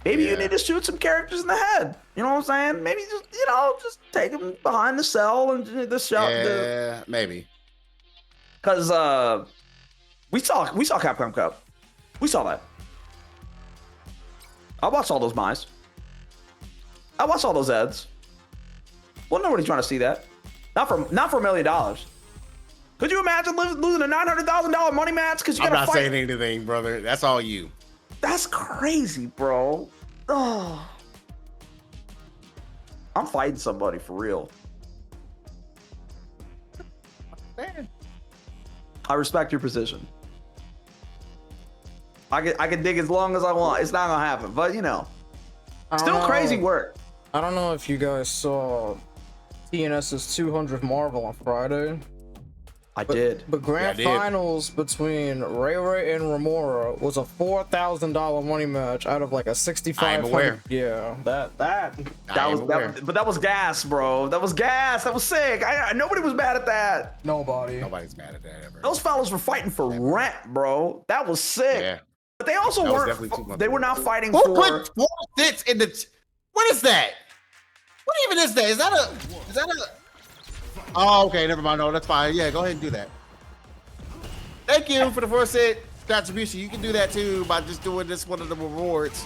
Maybe you need to shoot some characters in the head. You know what I'm saying? Maybe just take them behind the cell and the shot. Yeah, maybe. Because we saw Capcom Cup. We saw that. I watched all those Mice. I watched all those ads. Well, nobody's trying to see that. Not for $1 million. Could you imagine losing a $900,000 money match? Because I'm not saying anything, brother. That's all you. That's crazy, bro. Oh. I'm fighting somebody for real. Man. I respect your position. I can dig as long as I want. It's not gonna happen, but you know, still crazy work. I don't know if you guys saw TNS's 200th Marvel on Friday. I did. But grand finals between Ray and Remora was a $4,000 money match out of like a $6,500. Yeah, that was but that was gas, bro. That was gas. That was sick. Nobody was mad at that. Nobody's mad at that ever. Those fellas were fighting for rent, bro. That was sick. Yeah. But they also weren't. They were not fighting for. Who put 4 fits in the? What is that? What even is that? Is that a? Oh, okay. Never mind. No, that's fine. Yeah, go ahead and do that. Thank you for the first hit contribution. You can do that too by just doing this one of the rewards.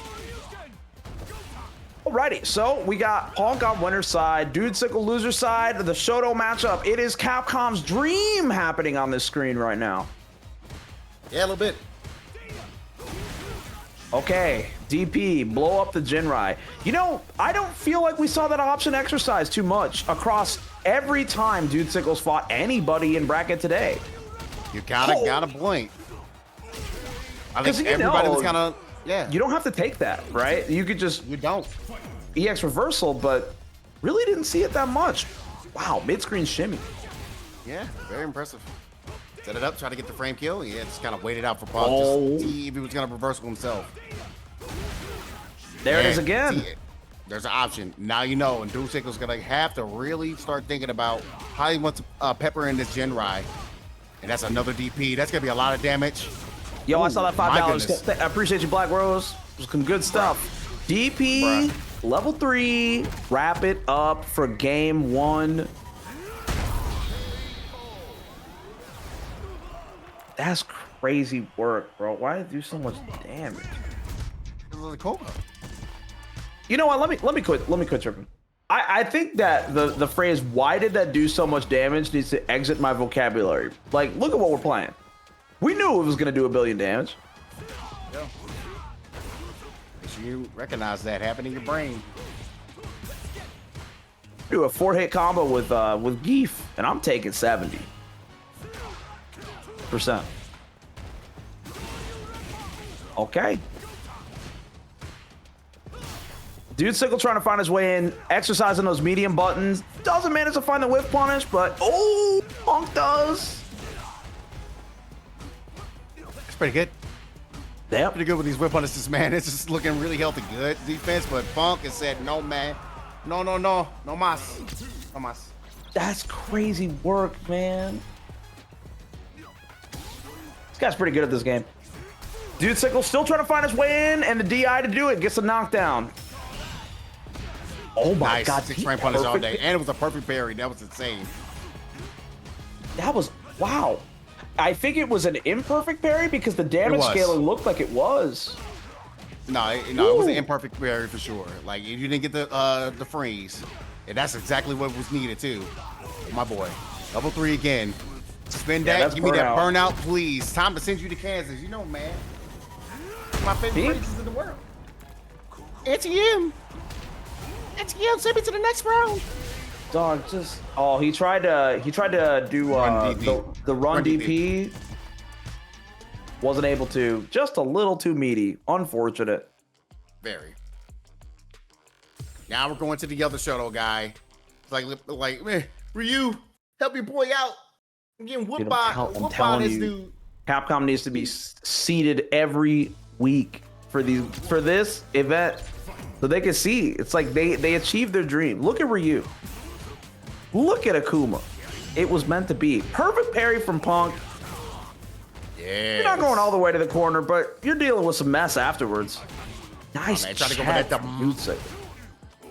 Alrighty, so we got Punk on winner's side, Dude Sickle loser side, the Shoto matchup. It is Capcom's dream happening on this screen right now. Yeah, a little bit. Okay, DP, blow up the Jinrai. You know, I don't feel like we saw that option exercised too much across every time Dude Sickles fought anybody in bracket today. You got a point. I think everybody was kind of, yeah. You don't have to take that, right? You could just... You don't. EX reversal, but really didn't see it that much. Wow, mid-screen shimmy. Yeah, very impressive. Set it up, try to get the frame kill. Yeah, just kind of waited out for Punk. Just see if he was going to reversal himself. There it is again. There's an option. Now you know, and Dude Sickle's going to have to really start thinking about how he wants to pepper in this Jinrai. And that's another DP. That's going to be a lot of damage. Yo, Ooh, I saw that $5. I appreciate you, Black Rose. Some good stuff. DP, level 3, wrap it up for game 1. That's crazy work, bro. Why did it do so much damage? You know what? Let me quit tripping. I think that the phrase "why did that do so much damage" needs to exit my vocabulary. Like, look at what we're playing. We knew it was gonna do 1 billion damage. Yeah. You recognize that happen in your brain. Do a 4-hit combo with Geef, and I'm taking 70%. Okay. Dude Sickle trying to find his way in, exercising those medium buttons. Doesn't manage to find the whiff punish, but oh, Punk does. It's pretty good. Yep. Pretty good with these whip punishes, man. It's just looking really healthy. Good defense, but Punk has said, no, man. No mas. No mas. That's crazy work, man. This guy's pretty good at this game. Dude Sickle still trying to find his way in, and the DI to do it. Gets a knockdown. Oh my God. 6 frame punish all day. And it was a perfect parry. That was insane. That was, wow. I think it was an imperfect parry because the damage scaling looked like it was. No, it was an imperfect parry for sure. Like, you didn't get the freeze. And that's exactly what was needed too. My boy. Level 3 again. Spin that. Give me that burnout, please. Time to send you to Kansas. You know, man. My favorite phrases in the world. It's him. It's him. Send me to the next round. Dog, just he tried to do the run DP. Wasn't able to. Just a little too meaty. Unfortunate. Very. Now we're going to the other Shoto guy. It's like man, Ryu, help your boy out. I'm getting whooped by this dude. Capcom needs to be seeded every week for this event so they can see. It's like they achieved their dream. Look at Ryu. Look at AKUMA. It was meant to be. Perfect parry from Punk. Yeah. You're not going all the way to the corner, but you're dealing with some mess afterwards. Nice. Man, trying to go for that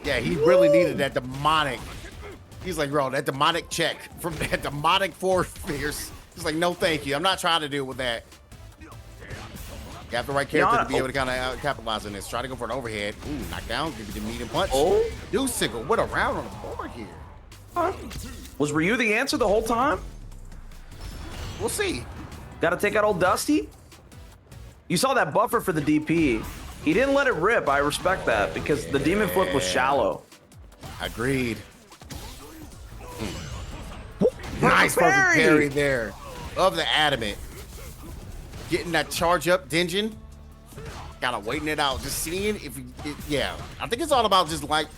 yeah, he really needed that demonic. He's like, bro, that demonic check from that demonic four fierce. He's like, no, thank you. I'm not trying to deal with that. You have the right character to be able to kind of capitalize on this. Try to go for an overhead. Ooh, knockdown. Give you the medium punch. Oh. Dude Sickle, what a round on the board here. Was Ryu the answer the whole time? We'll see. Got to take out old Dusty. You saw that buffer for the DP. He didn't let it rip. I respect that because the demon flip was shallow. Agreed. Nice perfect parry there of the adamant. Getting that charge up, Dinjin. Kind of waiting it out, just seeing if yeah. I think it's all about just like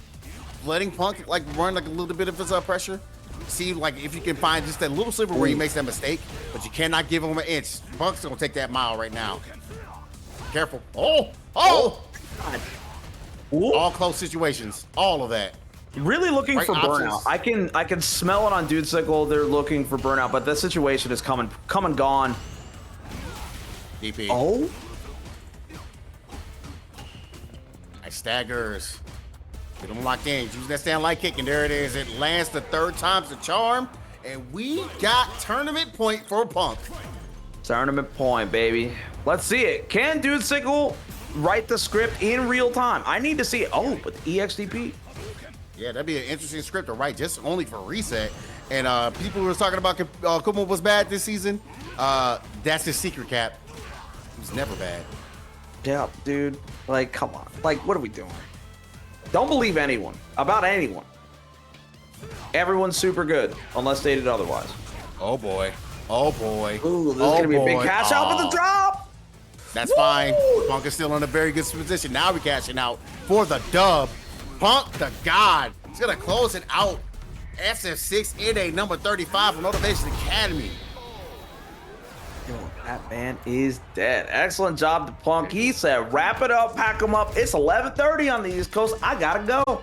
letting Punk like run like a little bit of his pressure. See like if you can find just that little sliver where he makes that mistake, but you cannot give him an inch. Punk's gonna take that mile right now. Careful. Oh! God. All close situations. All of that. Really looking for burnout. I can smell it on Dude Sickle. They're looking for burnout, but that situation is come and gone. DP. Oh. Nice staggers. Get him locked in. Use that stand light kick, and there it is. It lands the third time's the charm, and we got tournament point for Punk. Tournament point, baby. Let's see it. Can Dude Sickle write the script in real time? I need to see it. Oh, but the EXDP. Yeah, that'd be an interesting script to write just only for reset. And people were talking about AKUMA was bad this season. That's his secret, Cap. He's never bad. Yeah, dude. Like, come on. Like, what are we doing? Don't believe anyone about anyone. Everyone's super good, unless stated otherwise. Oh boy. Oh boy. Ooh, this is gonna be a big cash out for the drop. That's fine. Punk is still in a very good position. Now we're cashing out for the dub. Punk the God. He's gonna close it out. SF6 in a number 35 from Motivation Academy. Yo, that man is dead. Excellent job to Punk. He said, wrap it up, pack him up. It's 11:30 on the East Coast. I gotta go.